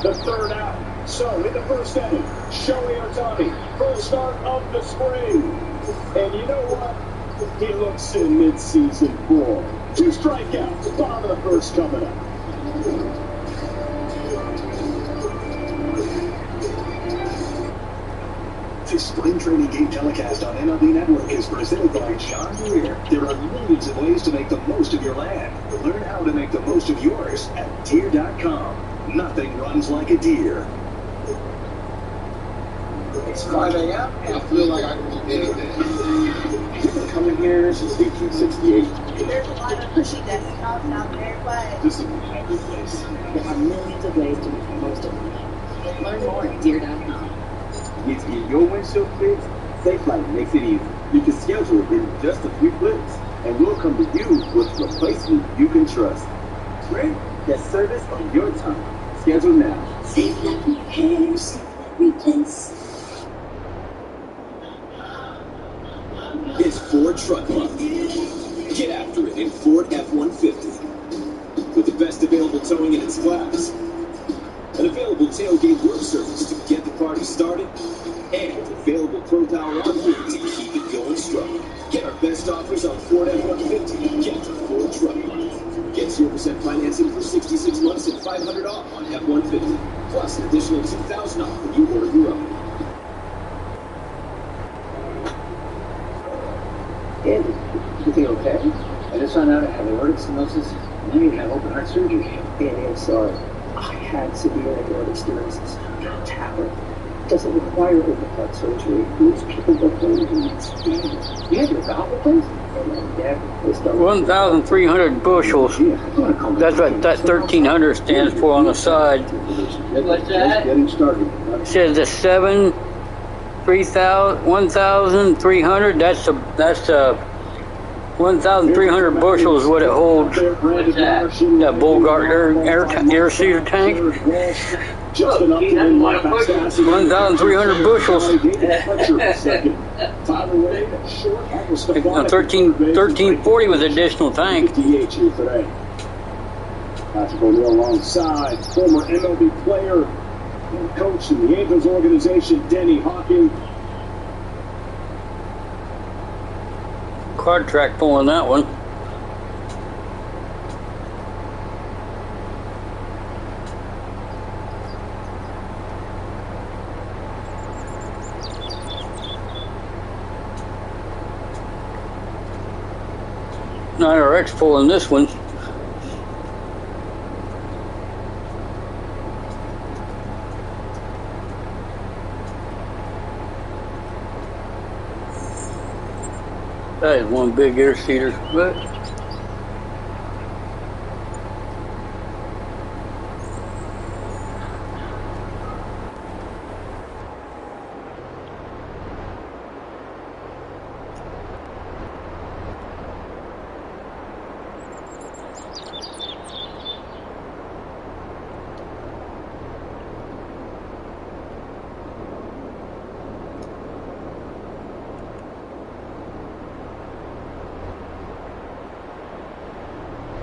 the 3rd out. So, in the first inning, Shohei Ohtani, first start of the spring. And you know what? He looks in mid-season form. 2 strikeouts, bottom of the first coming up. This spring training game telecast on MLB Network is presented by John Deere. There are millions of ways to make the most of your land. Learn how to make the most of yours at Deere.com. Nothing runs like a Deere. It's 5 a.m. and I feel like I can do anything. We've been coming here since 1868. There's a lot of pushy desktops out there, but This is a happy place. there are millions of ways to make the most of them. Learn more at Deere.com. Need to get your windshield fixed? SafeLight makes it easy. You can schedule it in just a few clicks, and we'll come to you with a replacement you can trust. Great. Get service on your time. Schedule now. SafeLight repair, SafeLight replace. It's Ford Truck Month. Get after it in Ford F-150. With the best available towing in its class. An available tailgate work service to get the party started. And available Pro Power on board to keep it going strong. Get our best offers on Ford F-150. Get to Ford Truck Month. Get 0% financing for 66 months and $500 off on F-150. Plus an additional $2,000 off when you order your own. Andy, everything okay? I just found out I had aortic stenosis and I even had open heart surgery. Andy, I'm sorry. I had severe aortic stenosis. Tablet. Doesn't require open heart surgery. Most people go home and it's standard. You had your valve replaced? Yeah, 1,300 bushels. That's what that 1,300 stands for on the side. What's that? Getting started. It says the 1,300. That's 1,300 bushels is what it holds. What's that? That Bogart air seeder tank. 1,300 bushels. 1340 with additional tank. Patrick O'Neill alongside former MLB player and coach in the Angels organization, Denny Hawking. Quad track pulling that one. Not RX pulling this one. That is one big air seeder, but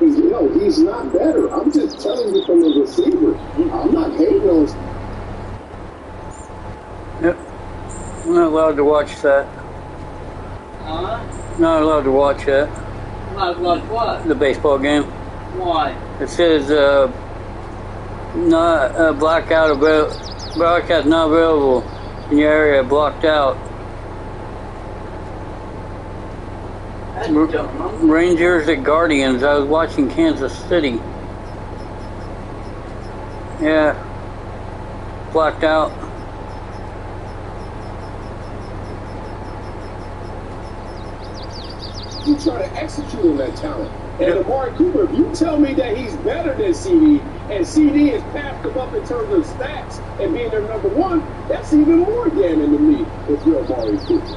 No, he's not better. I'm just telling you from a receiver. I'm not hating on. yep. I'm not allowed to watch that. Not allowed to watch that. Not allowed what? The baseball game. Why? It says not broadcast not available in your area. Blocked out. Rangers at Guardians. I was watching Kansas City. Yeah. Blocked out. You try to execute on that talent. And Amari Cooper, if you tell me that he's better than CD, and CD has passed him up in terms of stats and being their number one, that's even more damning to me if you're Amari Cooper.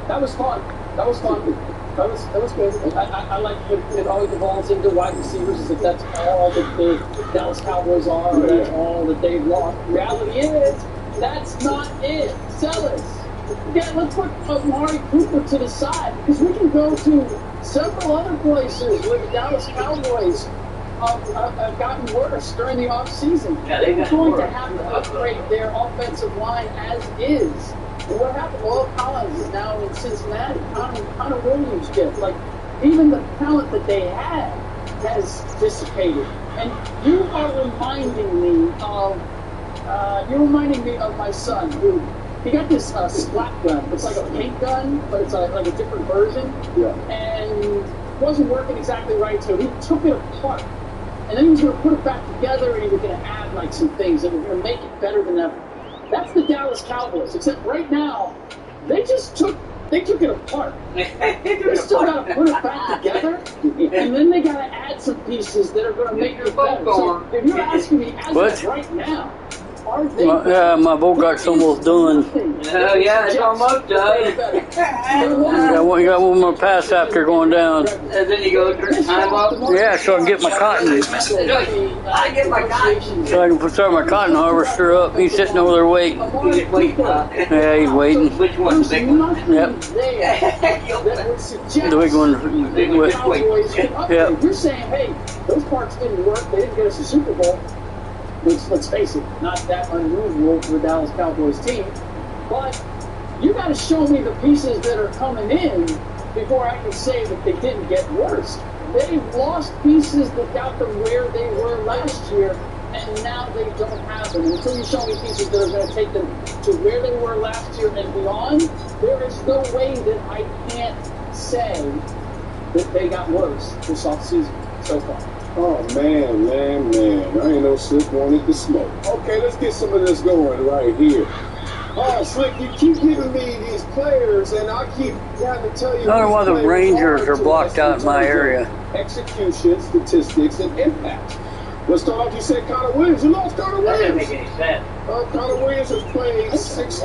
That was fun. That was fun. That was good. I like it always evolves into wide receivers as if that's all that the Dallas Cowboys are, or that's all that they've lost. Reality is, that's not it. Sell us. Yeah, let's put Amari Cooper to the side, because we can go to several other places where the Dallas Cowboys have gotten worse during the offseason. Yeah, they're going to have to upgrade their offensive line as is. And what happened? Well, Collins is now in Cincinnati. Connor Williams gets, like, even the talent that they had has dissipated. And you are reminding me of my son, who he got this splat gun. It's like a paint gun, but it's like a different version. Yeah. And it wasn't working exactly right, so he took it apart. And then he was going to put it back together, and he was going to add like some things that were going to make it better than ever. That's the Dallas Cowboys, except right now, they took it apart. They still got to put it back together, and then they got to add some pieces that are going to make it better. So if you're asking me as of right now, are they my Bogart's almost done. Oh, yeah, it's almost done. You got one more pass after going down. And then you go time up? Yeah, so I can get my cotton. I get my cotton. So I can start my cotton harvester up. He's sitting over there waiting. Yeah, he's waiting. Which one? The big one? Yep. The big one. Yep. You're saying, hey, those parts didn't work. They didn't get us a Super Bowl. Let's face it, not that unusual for the Dallas Cowboys team. But you got to show me the pieces that are coming in before I can say that they didn't get worse. They've lost pieces that got them where they were last year, and now they don't have them. Until you show me pieces that are going to take them to where they were last year and beyond, there is no way that I can't say that they got worse this offseason so far. Oh, man. I ain't no Slick wanted to smoke. Okay, let's get some of this going right here. Oh, Slick, you keep giving me these players, and I keep having to tell you. I don't know why the Rangers are blocked out in my area. Execution, statistics, and impact. Let's start off. You said Connor Williams. You lost Connor Williams. That doesn't make any sense. Connor Williams has played 6.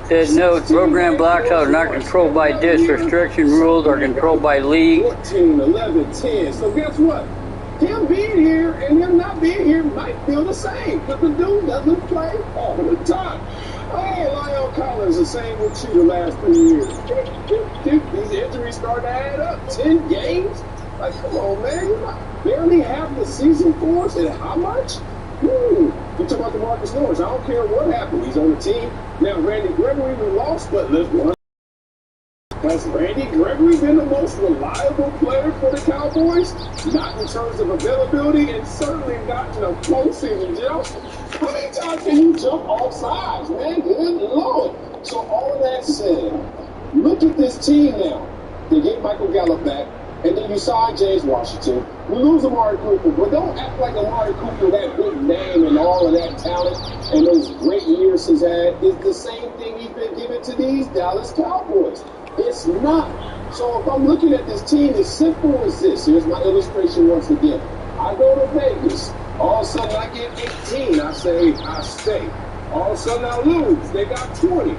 Said no, program blocks out are not controlled by DIS. Restriction rules are controlled by league. 14, 11, 10. So guess what? Him being here and him not being here might feel the same, because the dude doesn't play all the time. Oh, Lyle Collins, the same with you the last 3 years. These injuries start to add up. 10 games? Like, come on, man. You're not barely half the season for us, and how much? You talk about the Marcus Lawrence. I don't care what happened. He's on the team. Now, Randy Gregory, we lost, but let's run. Has Randy Gregory been the most reliable player for the Cowboys? Not in terms of availability, and certainly not in a postseason jump. How many times can you jump off sides, man? Good Lord. So all of that said, look at this team now. They get Michael Gallup back, and then you sign James Washington. You lose Amari Cooper, but don't act like Amari Cooper, that big name and all of that talent and those great years he's had, is the same thing he's been giving to these Dallas Cowboys. It's not. So if I'm looking at this team, as simple as this, here's my illustration once again. I go to Vegas. All of a sudden I get 18. I say, I stay. All of a sudden I lose. They got 20.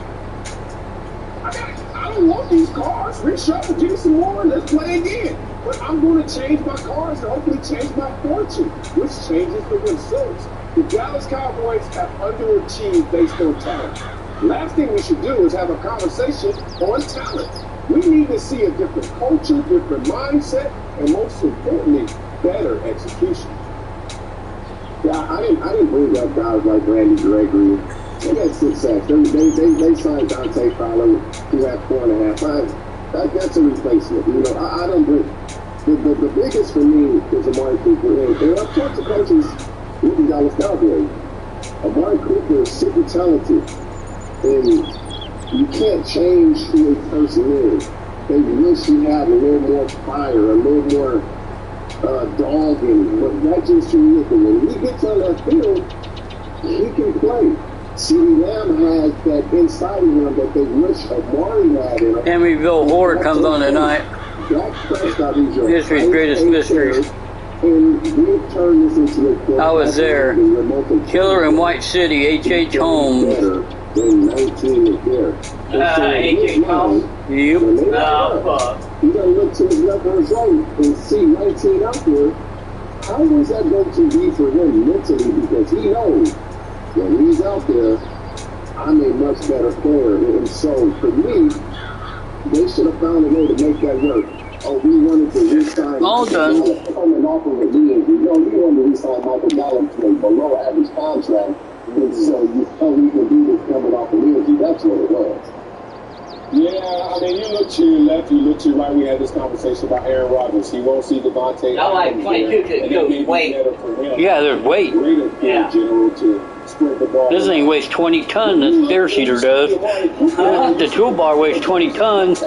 I don't want these cars. Reshuffle, give me some more. Let's play again. But I'm going to change my cars and hopefully change my fortune, which changes the results. The Dallas Cowboys have underachieved based on talent. Last thing we should do is have a conversation on talent. We need to see a different culture, different mindset, and most importantly, better execution. Yeah, I didn't bring up guys like Randy Gregory. They got 6 sacks. They signed Dante Fowler, who had 4.5. That's a replacement. You know, I don't bring. The biggest for me is Amari Cooper. And I've talked to coaches with the Dallas Cowboys. Amari Cooper is super talented, and you can't change who a person is. They wish he had a little more fire, a little more dog in him, but that's just who he is. When he gets on that field, he can play. CeeDee Lamb has that inside of him that they wish Amari had in him. Emeryville Horror comes on tonight. History's greatest mysteries. And we've turned this into a I was there. Killer in White City, H.H. Holmes. Then 19 is there. H.H. Holmes? Yep. Oh, fuck. You gotta look to his left or his right and see 19 out there. How is that going to be for him mentally? Because he knows when he's out there, I'm a much better player. And so for me, they should have found a way to make that work. Oh, we wanted to re-sign. All done. Coming off of it, we wanted to re-sign Michael Gallup to a below average contract. And so you know we can do this coming off of Lindsay. That's what it was. Yeah, I mean, you look to your left, you look to your right. We had this conversation about Aaron Rodgers. He won't see Devontae. I like 22 to weight. Yeah, there's weight. Yeah. This thing weighs 20 tons, the stair seater does. The toolbar weighs 20 tons.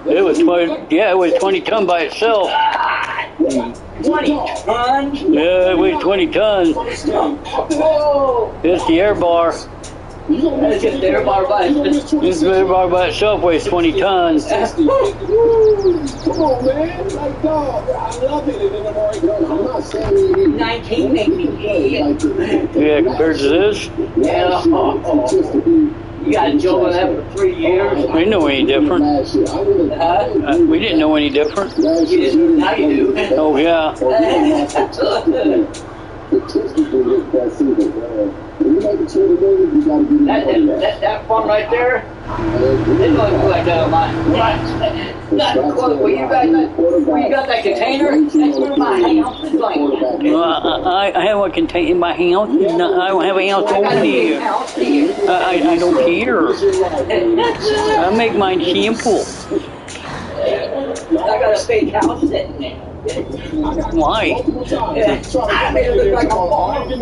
It was 20, yeah, it weighs 20 tons by itself. 20 tons? Yeah, it weighs 20 tons. It's the air bar. That's just the air bar by itself. This air bar by itself weighs 20 tons. Come on, man. Like, dog, I love it. And then I'm already done. I'm not saying 19 make me yeah, compared to this? Yeah. You got Joe that for 3 years. We didn't know any different. We didn't know any different. Now you do. Oh, yeah. That farm right there, it looks like where you got that container, that's where my house is like. I have a container in my house. No, I don't have a house over here. I don't care. I make mine simple. I got a fake house sitting there. Why? I made it look like a farm. I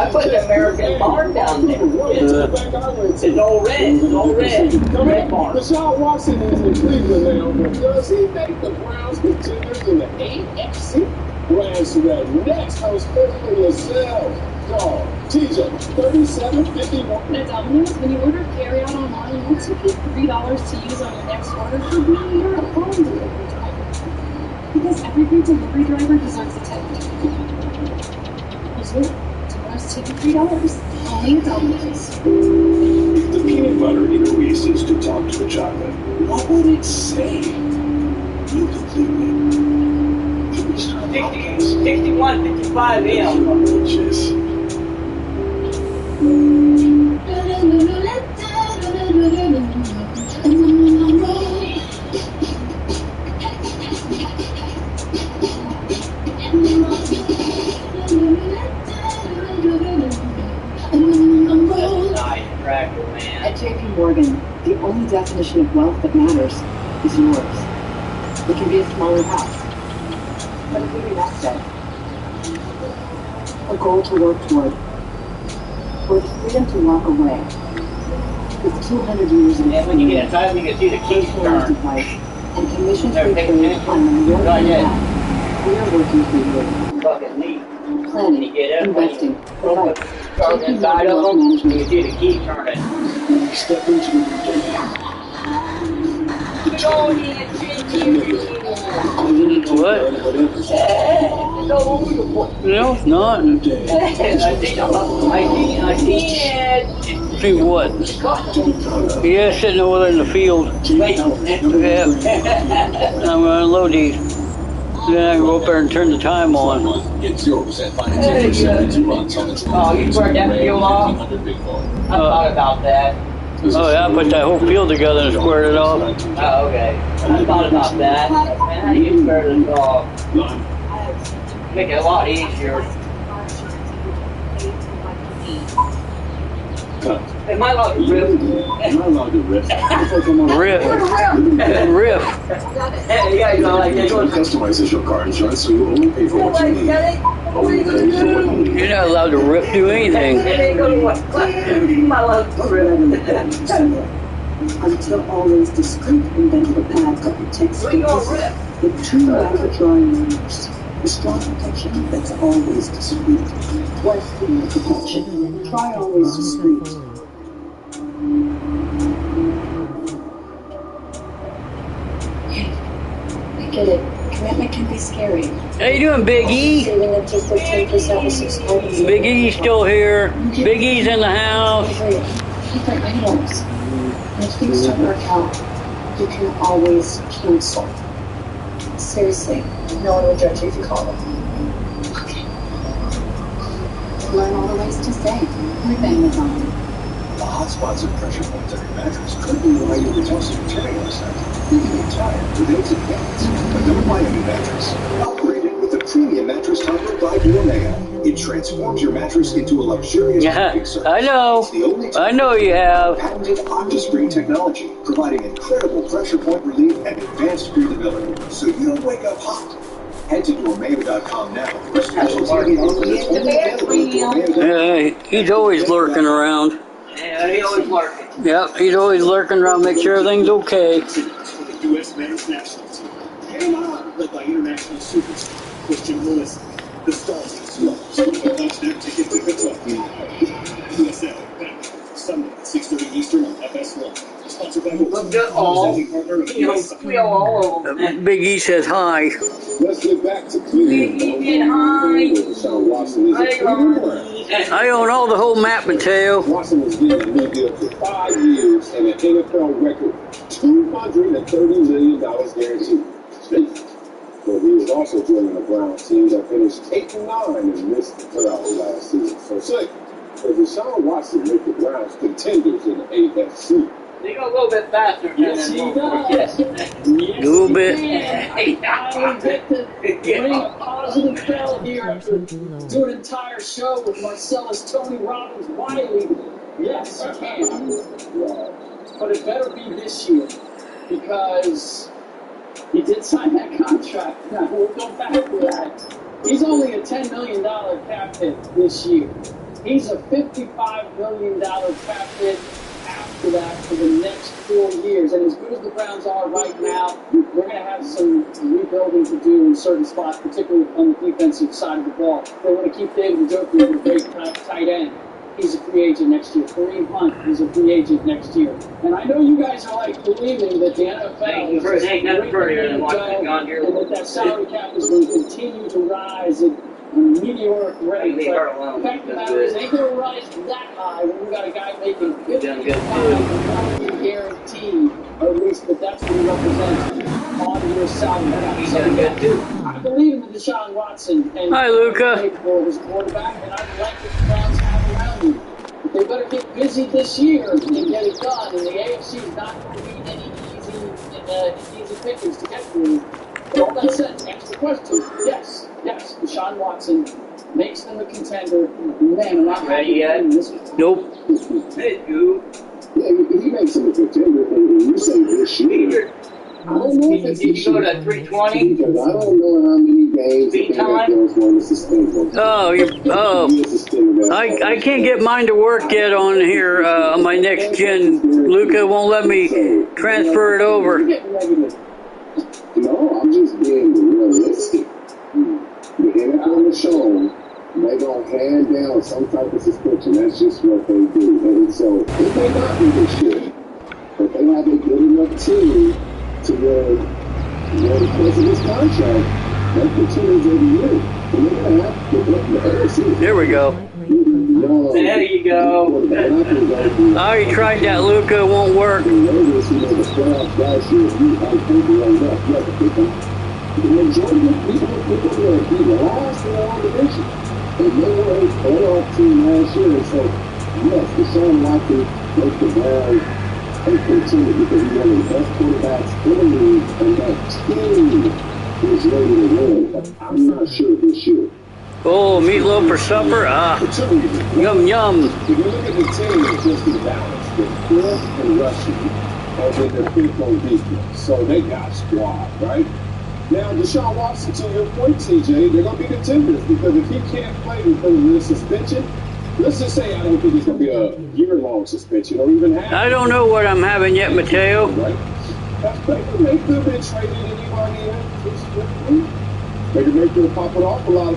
put the American barn down there. It's all red. It's all red. Red barn. Deshaun Watson is in Cleveland now, but does he make the Browns contenders in the AFC? We'll answer that next. I was for yourself. Dog. TJ, 37.51. At Domino's, when you order carryout online, we'll tip you $3 to use on your next order for being your home delivery driver. Because every great delivery driver deserves a tip. Here's what? Tomorrow's tip $3. Only at Domino's. If the peanut butter in a Reese's could talk to the chocolate, what would it say? You complete me. 61, 55 a.m. Delicious. At JP Morgan, the only definition of wealth that matters is yours. It can be a smaller house, but it could be that day. A goal to work toward, or the freedom to walk away with 200 years of Yeah, when you get inside, you can see the keys turn. device and commission Never free pay trade attention. on your Right, yeah. behalf. We are working for you. Fucking neat. Planning, You get up, investing, Go inside of them, you can see the key turning. Step into the new day. What? No, it's not. I can't. See what? Yeah, sitting over there in the field. Yeah. I'm gonna unload these. Then I can go up there and turn the time on. Get 0% financing for 72 months on the 20. Oh, you squared that field off? I thought about that. Oh yeah, I put that whole field together and squared it off. Oh, okay. I thought about that. Man, how do you square this off? Make it a lot easier. Am I allowed to riff? Am I allowed to riff? Riff. Yeah, you know, like It customizes your car insurance so you only pay for what you need. Only pay for what you need. You're not allowed to riff do anything. Until always discreet invented a pad that protects focus with two rapid drawing motors. The strong protection that's always discreet. Twice the protection. Try always discreet. I get it. Commitment can be scary. How you doing, Big E? Saving up to 15% with subscribers. Big E's still here. Big E's in the house. Different items. And if things don't work out, you can always cancel. Seriously, no one would judge you if you call them. Okay. Learn all the ways to save with Amazon. The hotspots and pressure points on your mattress could be why you were tossing and turning last night. You can get tired with those advanced, but don't buy a new mattress. Upgrade it with the premium mattress topper by Omega. It transforms your mattress into a luxurious sleeping surface. I know. I know you have. Patented OptiSpring technology, providing incredible pressure point relief and advanced breathability, so you don't wake up hot. Head to Dormeo.com now for special TV offers that's only available at Dormeo.com. Yeah, he's always lurking around. Yeah, he always lurking. Yep, he's always lurking around, make sure everything's okay. The U.S. men's national team. Game on! Led by international superstar Christian Lewis. The Stars as well. Watch their ticket to Kentucky. USA, back Sunday, 6:30 Eastern on FS1. Sponsored by Big E says hi. Let's get back to Cleveland. Deshaun Watson is a Cleveland. I own all the whole map, Mateo. Watson was given a new deal for 5 years and an NFL record $230 million guaranteed. But he was also joining a Browns team that finished 8-9 and missed the playoffs last season. So sick. But Deshaun Watson make the Browns contenders in the AFC. They go a little bit faster. Yes, he does. Yes. A little bit. I get to bring a positive feel here after do an entire show with Marcellus, Tony Robbins, Wiley. Yes, you can. But it better be this year because he did sign that contract. Now, we'll go back to that. He's only a $10 million cap hit this year. He's a $55 million cap hit after that for the next 4 years. And as good as the Browns are right now, we're going to have some rebuilding to do in certain spots, particularly on the defensive side of the ball. They want to keep David Njoku with a great tight end. He's a free agent next year. Kareem Hunt is a free agent next year. And I know you guys are like believing that the NFL is and that salary cap is going to continue to rise at a meteoric rate. But the fact of the matter is, it ain't going to rise that high when we got a guy making $55 million guaranteed, or at least that that's what he represents on your salary cap. So I believe in Deshaun Watson and hi, Luca. capable of his quarterback, and I like what the Browns have around him. But they better get busy this year and get it done. And the AFC is not going to be any easy pickings to get through. But all that said, to answer the question, yes, Deshaun Watson makes them a contender. Man, I'm not ready yet. Nope. Yeah, he makes them a contender. And you say this year. I don't know if it's you go to 320? because I don't know how many games that they was going to suspend him. I can't get mine to work yet on here on my next gen. Luca won't let me transfer it over. No, I'm just being realistic. The NFL is shown they're going to hand down some type of suspension. That's just what they do. And so it may not be this year, but they have a good enough team to where because of this contract, that continues every year. And they're going to have the AFC. There we go. There you go. I already tried that, Luca. It won't work. The playoffs last year, you on paper rolled up. You have to pick them. The majority of people will be last in our division. And they were a playoff team last year. And so, yes, Deshaun Watson makes the Browns and continue because he's one of the best quarterbacks in the league. And that team is ready to win. But I'm not sure this year. Oh, meatloaf for supper? Yum, yum. If you look at the team, it's just balanced. They're fourth in rushing, and then they're fifth on defense. So they got squad, right? Now, Deshaun Watson, to your point, TJ, they're going to be contenders because if he can't play because of this suspension, let's just say I don't think it's going to be a year-long suspension or even half. I don't know what I'm having yet, Mateo. Right? They could have been traded anybody else. Maybe make them pop it off a lot.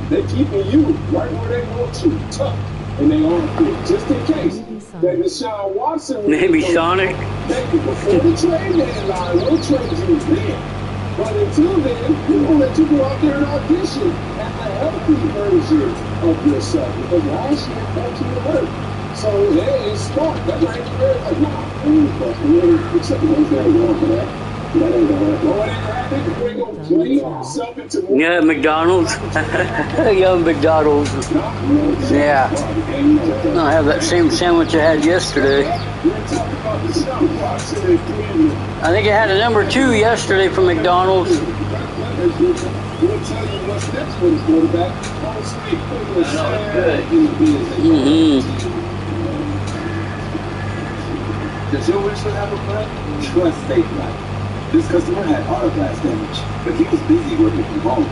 They're keeping you right where they want you, tough, and they are good, just in case that Deshaun Watson. Maybe Sonic. Before the trade deadline, we'll trade you then. But until then, we're gonna let you go out there and audition as a healthy version of yourself because last year that you hurt. So hey, it's smart. That's right. Like, nah, except the ones that ain't going for that. Yeah, McDonald's. Yeah, McDonald's. Yeah. I'll have that same sandwich I had yesterday. I think I had a number 2 yesterday from McDonald's. Does your windshield have a crack? Trust Safe Light. This customer had auto glass damage, but he was busy working from home.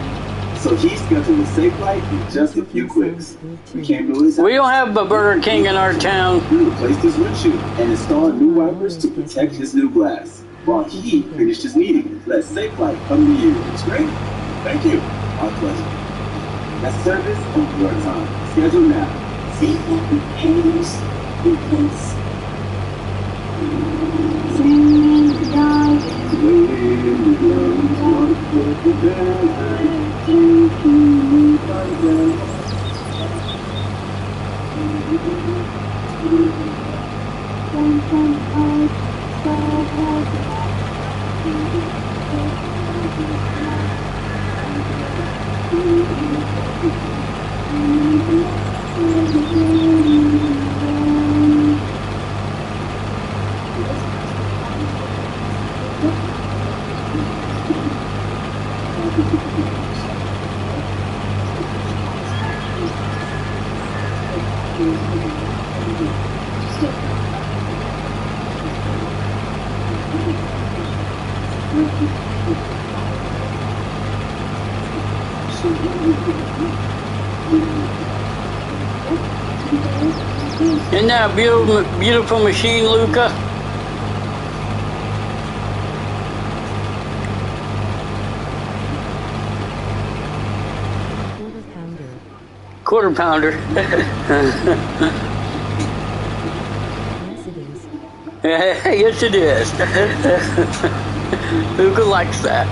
So he scheduled a Safe Light in just a few clicks. We came to his house. We don't have a Burger King in our town. We replaced his windshield and installed new wipers to protect his new glass while he finished his meeting. Let Safe Light come to you. It's great. Thank you. Our pleasure. That's service on your time. Schedule now. Safe Light repairs, replace. Sing the dog. Isn't that a beautiful machine, Luca? Quarter pounder. Yes, it is. Luca likes that.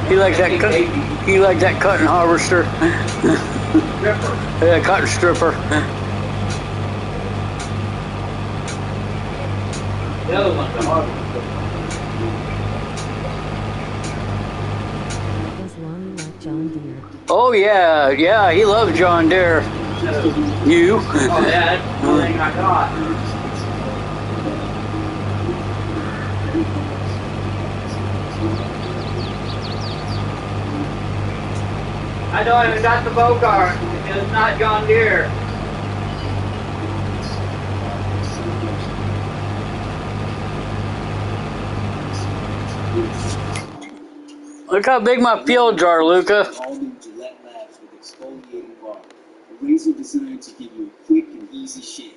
He likes that. He likes that cotton harvester. Yeah, cotton stripper. The other one's the harvester. Does Ronnie like John Deere? Oh yeah, he loves John Deere. You? Oh yeah, that's the only thing I got. I don't even got the Bogart. It's not John Deere. Look how big my fields are, Luca. All new Gillette Labs with exfoliating bar. A razor designed to give you a quick and easy shave.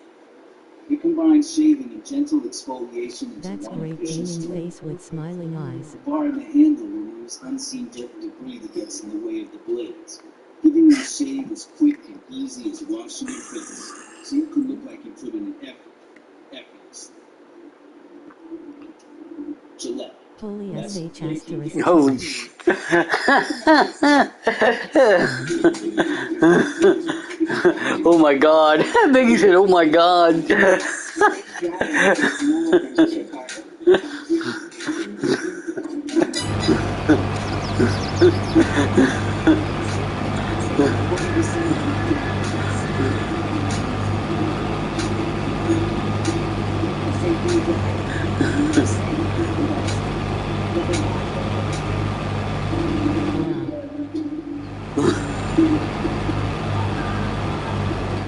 It combines shaving and gentle exfoliation into That's one great efficient gaming stroke. face with smiling eyes. The bar and the handle removes unseen dirt and debris that gets in the way of the blades, giving you a shave as quick and easy as washing your face, so you can look like you put in an effort, effortlessly. Gillette. Holy That's SH great. asterisk Holy 2. sh! Oh my God! Biggie said, "Oh my God."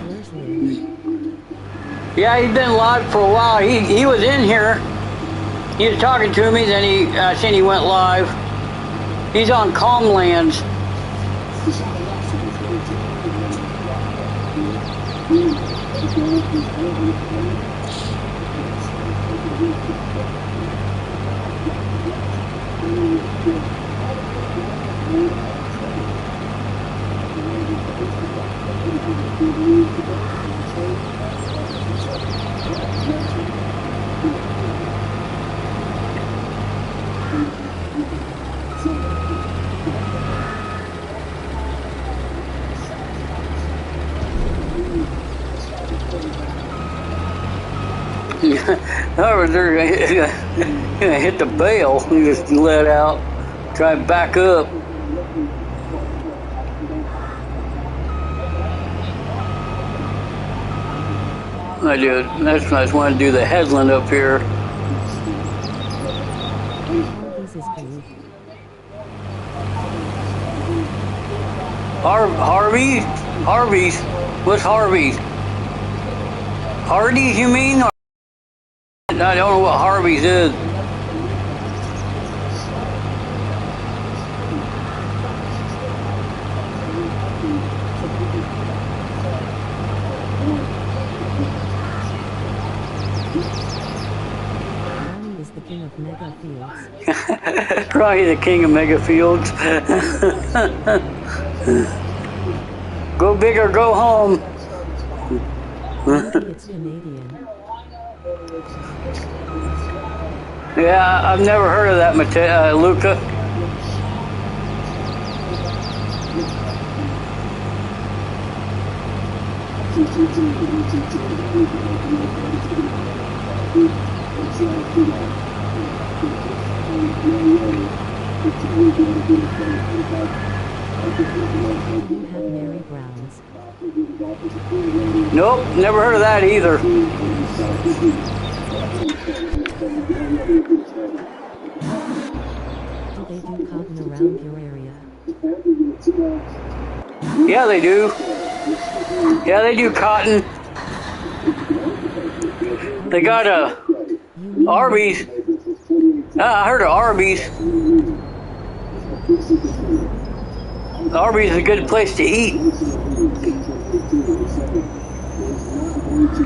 Where's Luke? Yeah, he's been live for a while. He was in here. He was talking to me. Then I seen he went live. He's on Calmlands. However, they're gonna hit the bail and just let out, try and back up. I did. That's nice. Want to do the headland up here. Harvey's is blue. Harvey's. What's Harvey's? Hardee's, you mean? Or I don't know what Harvey's is. Ronnie is the king of mega fields. Ronnie, the king of mega fields. Go big or go home. Maybe it's Canadian. Yeah, I've never heard of that, Luca. Do you have Mary Brown's? Nope, never heard of that either. Do they do cotton around your area? Yeah, they do. Yeah, they do cotton. They got a Arby's. I heard of Arby's. Arby's is a good place to eat.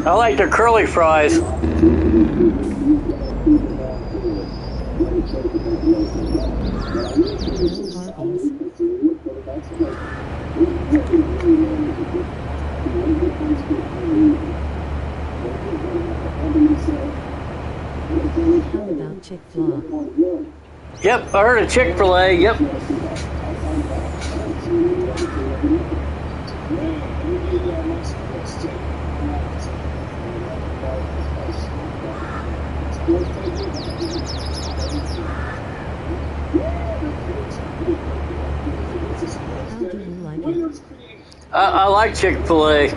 I like their curly fries. How about Chick-fil-A? Yep, I heard of Chick-fil-A. Yep. How do you like it? I like Chick-fil-A.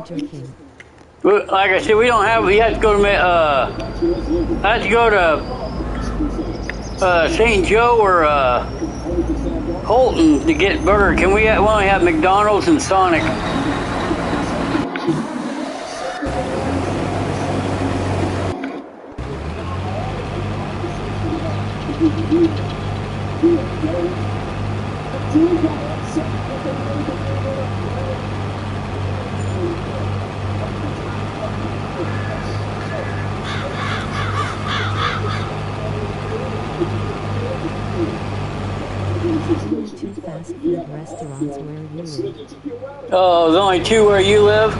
jerking. Well, like I said, we don't have. We have to go to. I have to go to St. Joe or Holton to get burger. Can we only have McDonald's and Sonic? Only 2 fast food restaurants where you live. Oh, there's only 2 where you live?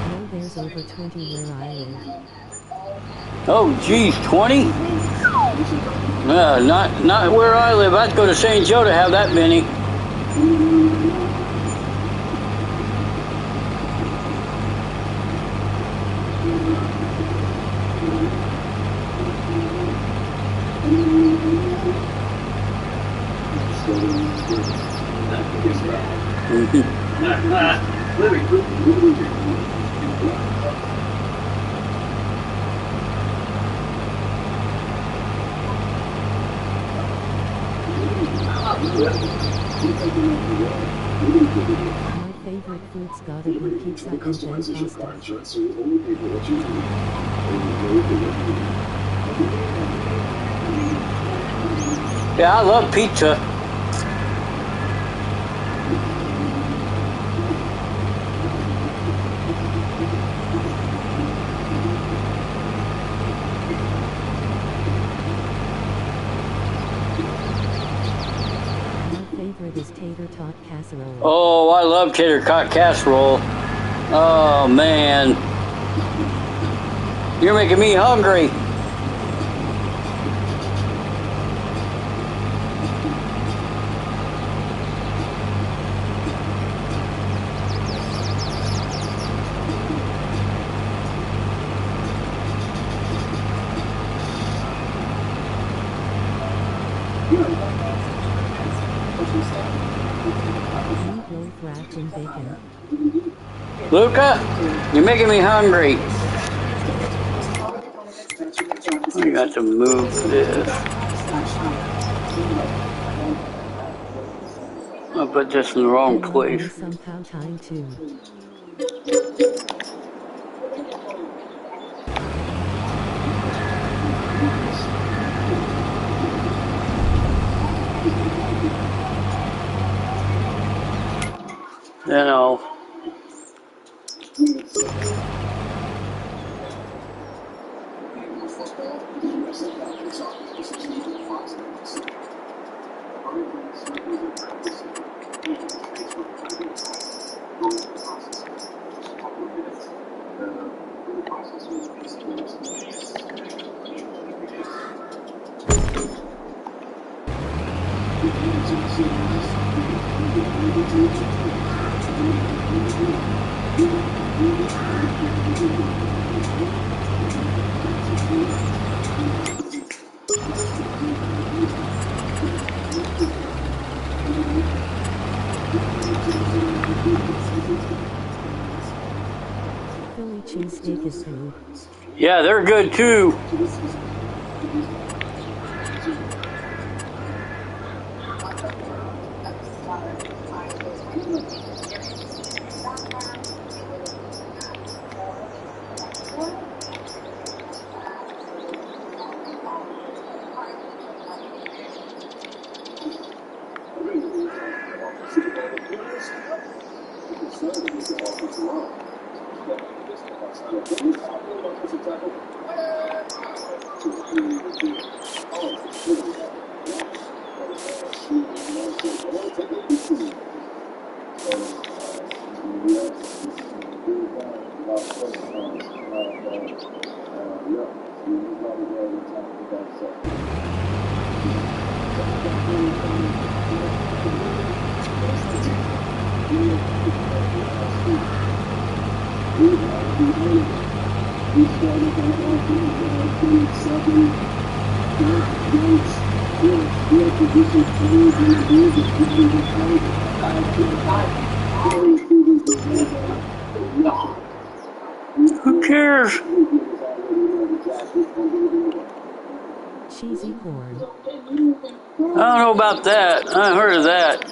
No, there's over 20 where I live. Oh, geez, 20? Not where I live. I'd go to St. Joe to have that many. My favorite food's gotta be pizza and then pasta. Yeah, I love pizza. My favorite is tater tot casserole. Oh, I love tater tot casserole. Oh, man. You're making me hungry. Meatloaf wrapped in bacon. Luca, you're making me hungry. I got to move this. I'll put this in the wrong I love place. me some cow time too. You know. Philly cheesesteak is good. Yeah, they're good too. Who cares? Cheesy corn. I don't know about that. I heard of that.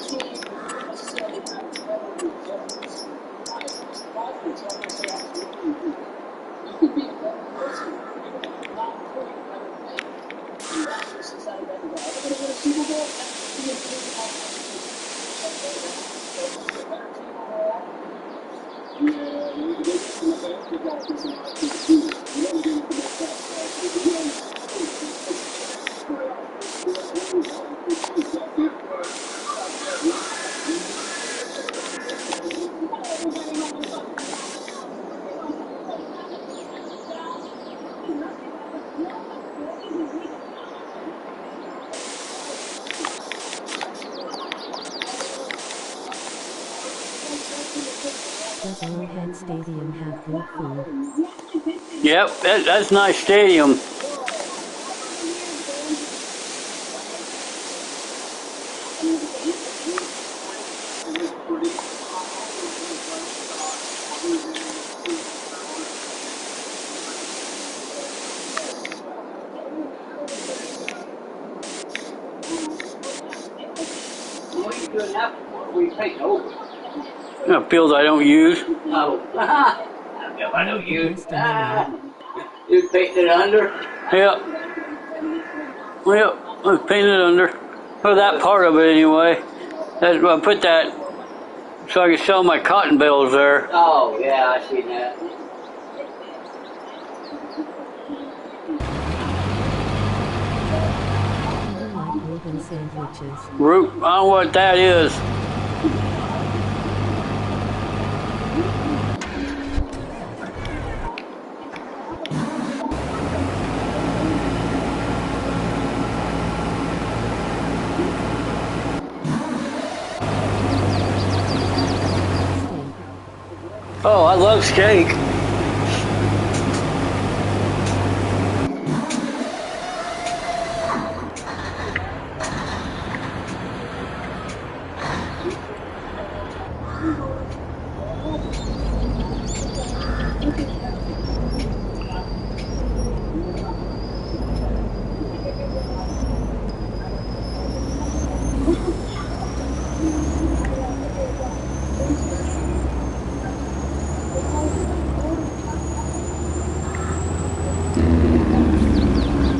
Does Arrowhead Stadium have good food? Yep, that's a nice stadium. What are you doing that for? We take over. A field I don't use. Oh. I don't use. You painted it under? Yep. Yep, I painted under. For that part of it anyway. That's why I put that so I can sell my cotton bales there. Oh, yeah, I see that. Do you like Reuben sandwiches? I don't know what that is. Oh, I love steak.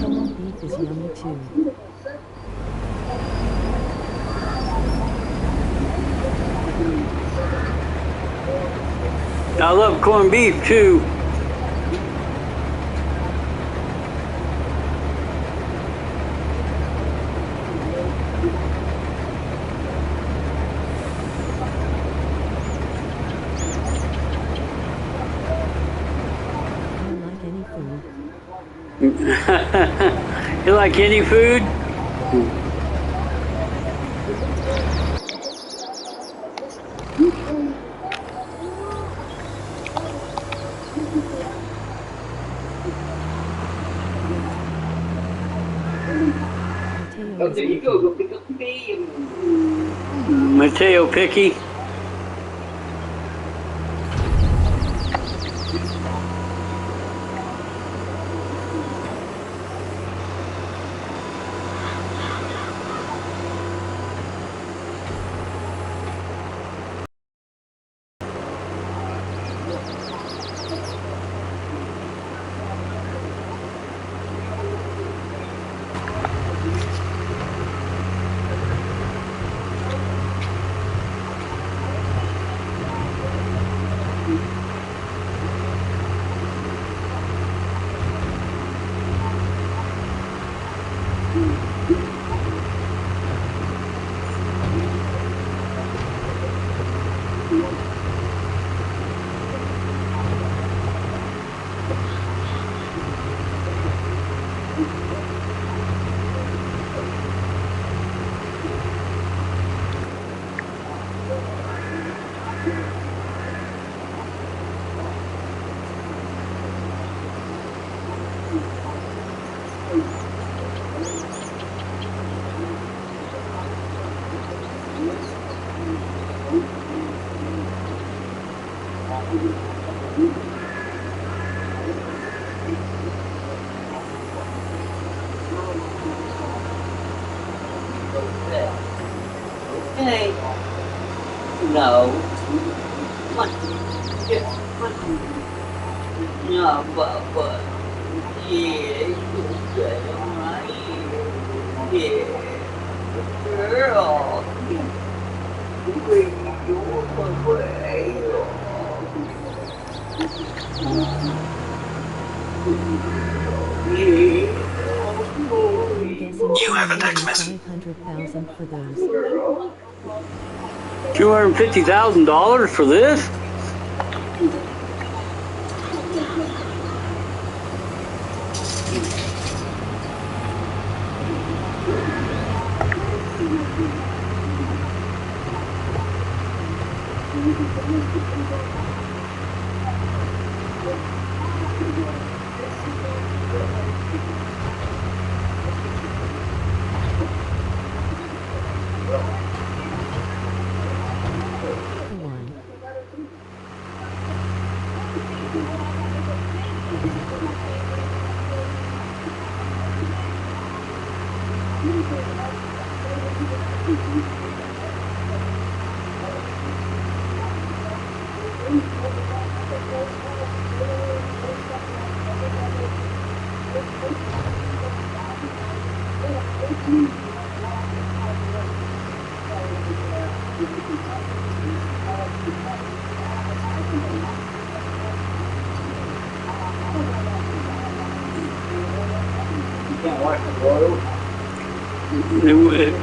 Corned beef is yummy too. I love corned beef too. I like any food. You like any food? Oh, there you go. Go pick up the bee. Mateo Picky. Okay. No. What? No, but. Yeah, okay, alright. Yeah. Girl. Where you away? I'm guessing 200,000 for those. $250,000 for this?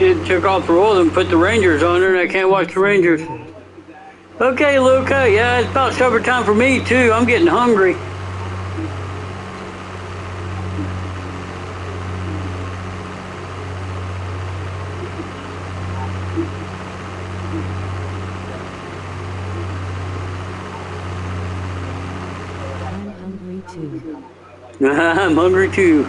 It took off the oil and put the Rangers on there, and I can't watch the Rangers. Okay, Luca. Yeah, it's about supper time for me, too. I'm getting hungry. I'm hungry, too. I'm hungry, too.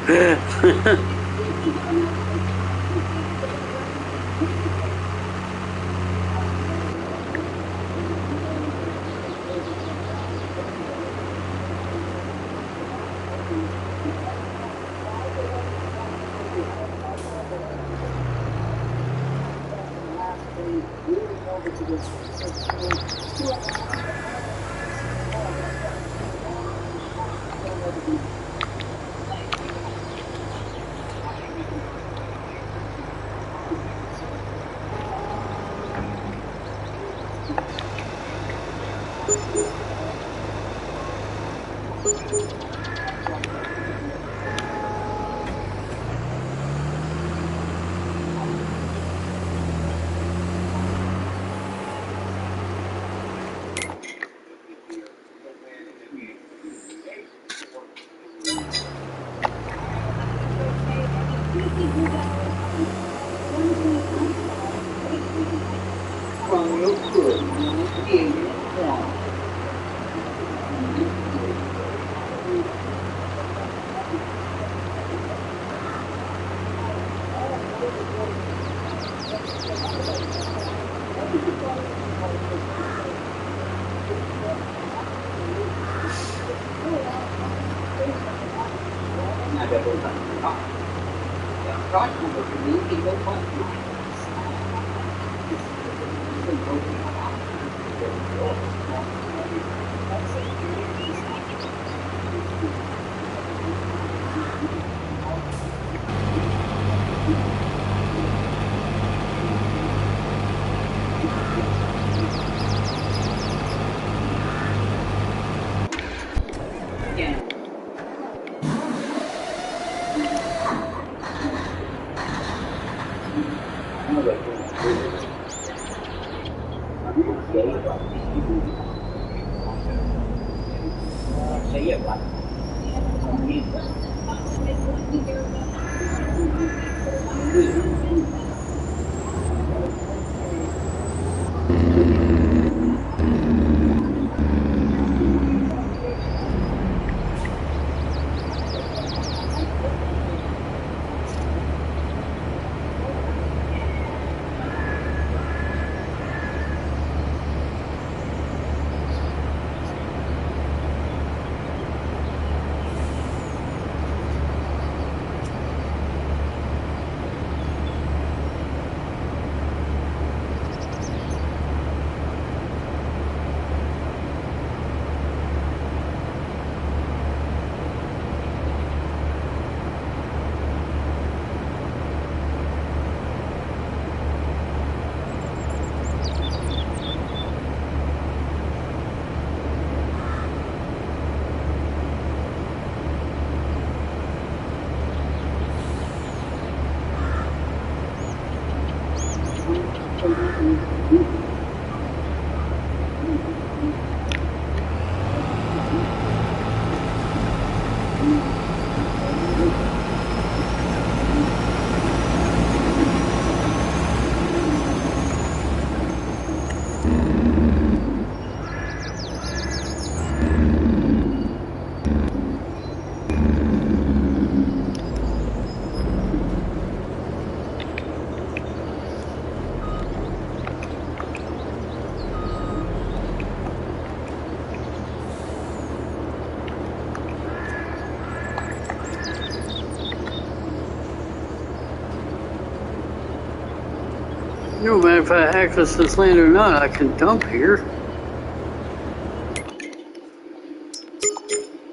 No matter if I access this land or not, I can dump here.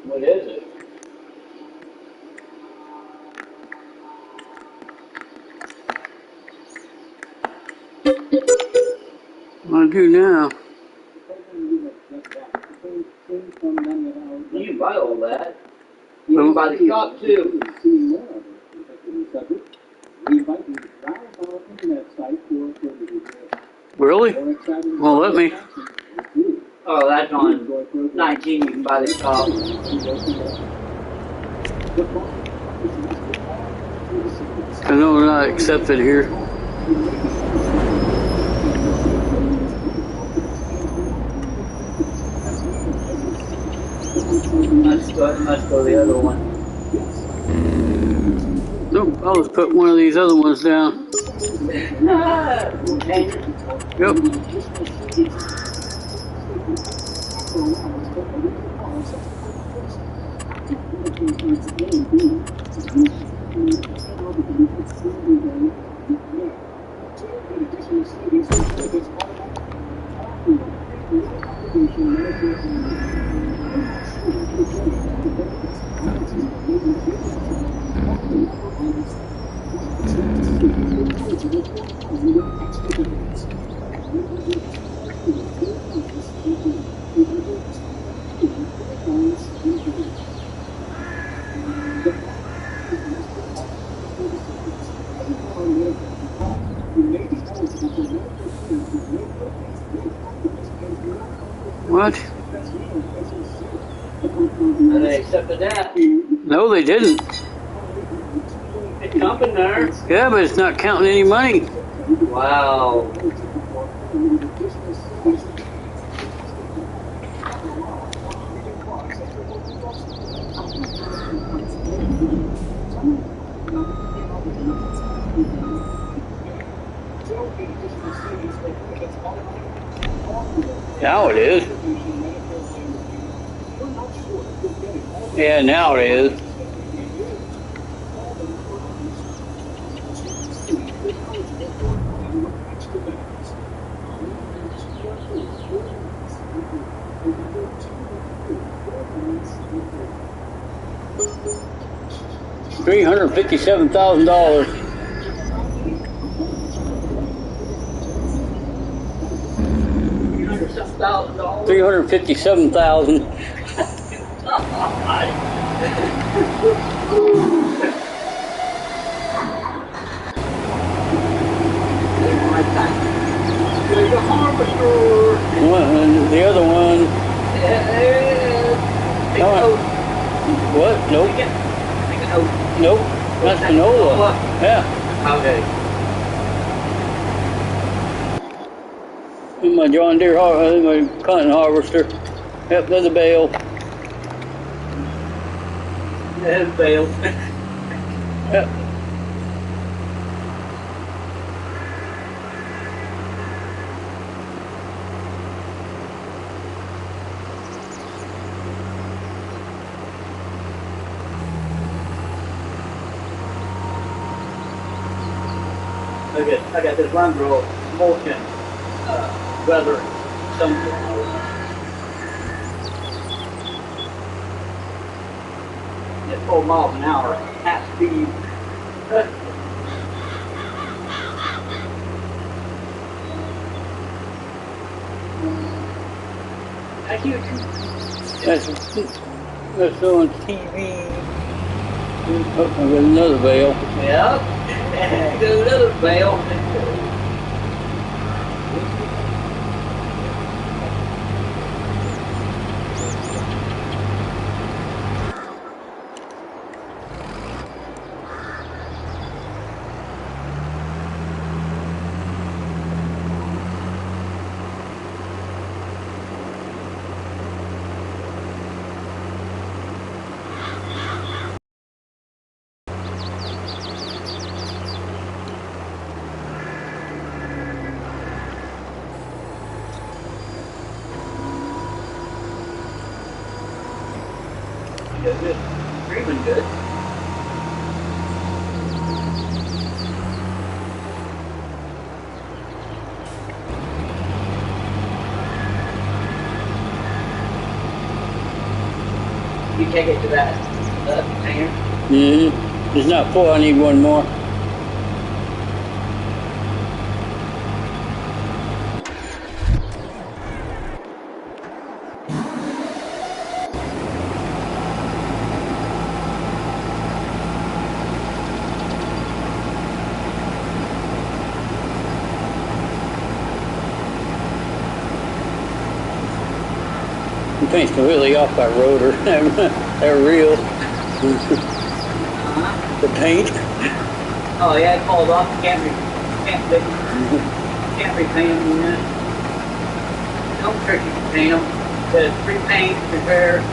What is it? What I do now? You can buy all that. You can buy the shop too. Really? Well, let me. Oh, that's on 19. You can buy the shop. I know we're not accepted here. Let's go the other one. Nope, I'll just put one of these other ones down. Yep. What? And they accepted that. No, they didn't. It's jumping there. Yeah, but it's not counting any money. Wow. Now it is. Yeah, now it is. $357,000. $357,000. There's a harvester. The other one. Yeah, there it is. Take a note. What? Nope. Take a note. Nope. That's canola. Yeah. Okay. In my John Deere, my cotton harvester. Yep, there's a bale. There's a bale. Yep. I got this run girl mulching, weather, something. At 4 miles an hour, half speed. That's on TV. Oh, I got another bale. Yep. Got another bale. take it to that container? Mm-hmm. It's not full. I need one more. The paint's completely off by rotor. They're real. The paint. Oh yeah, it falls off. Can't repaint them. Don't trick you to paint them. The repaint, repair.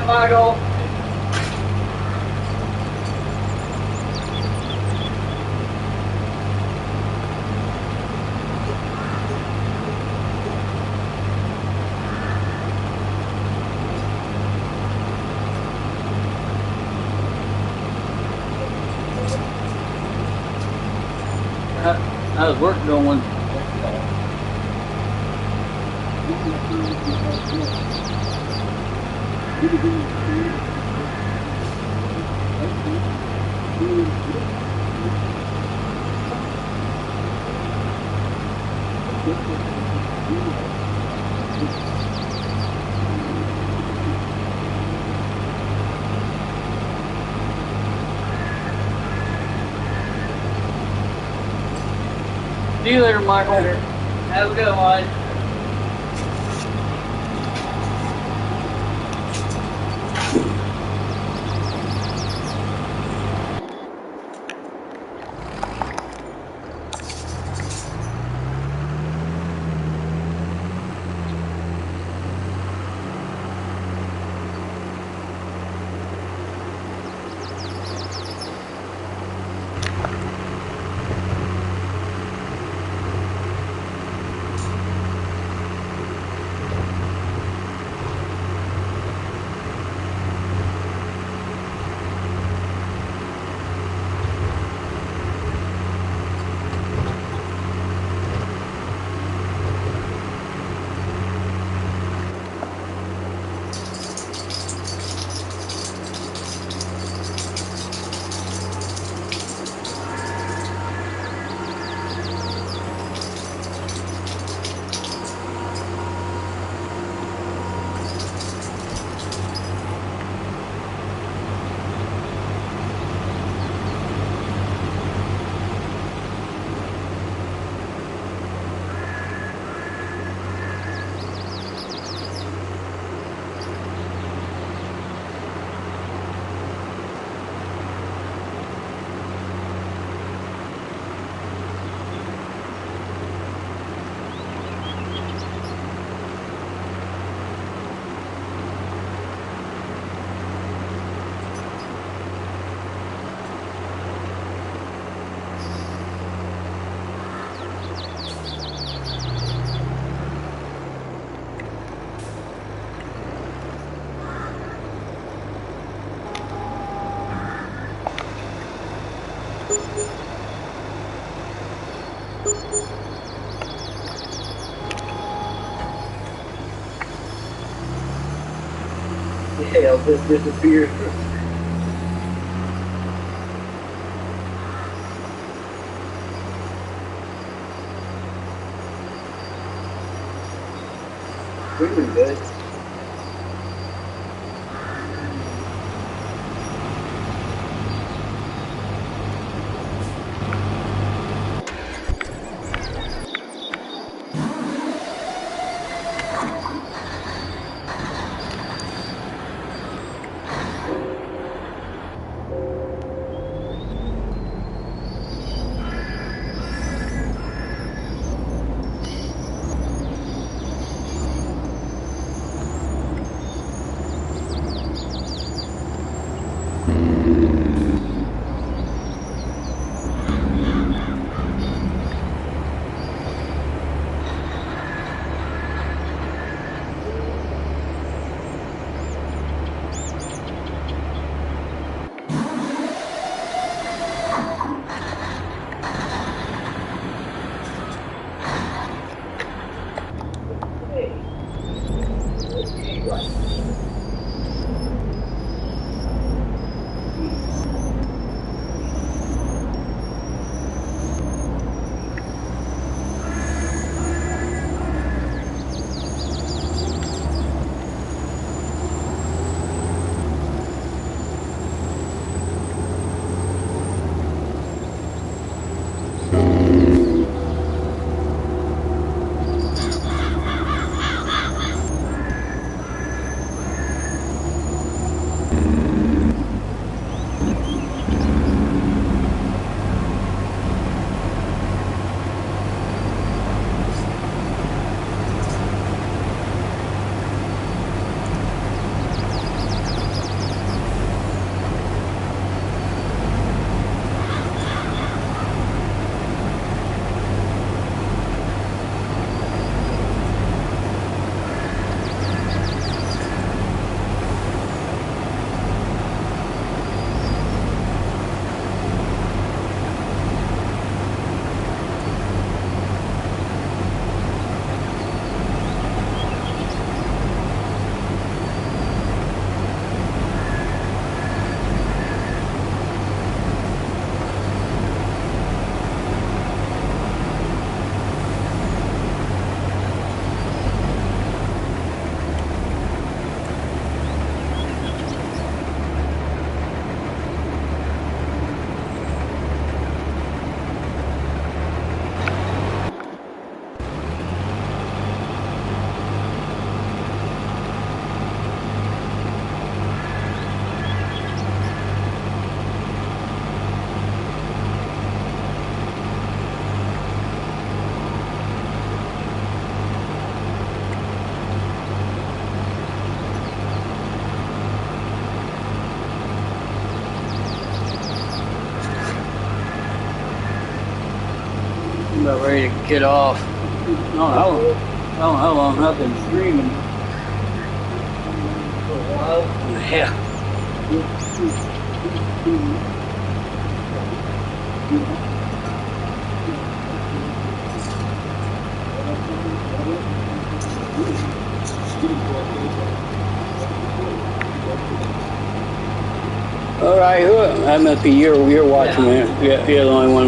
Michael. How's work going? See you later, Michael. Have a good one. details just disappear. Really good. I'm about ready to get off. I don't know how long I've been streaming. For a while. Yeah. All right, that must be you're watching it. Yeah, you're the only one.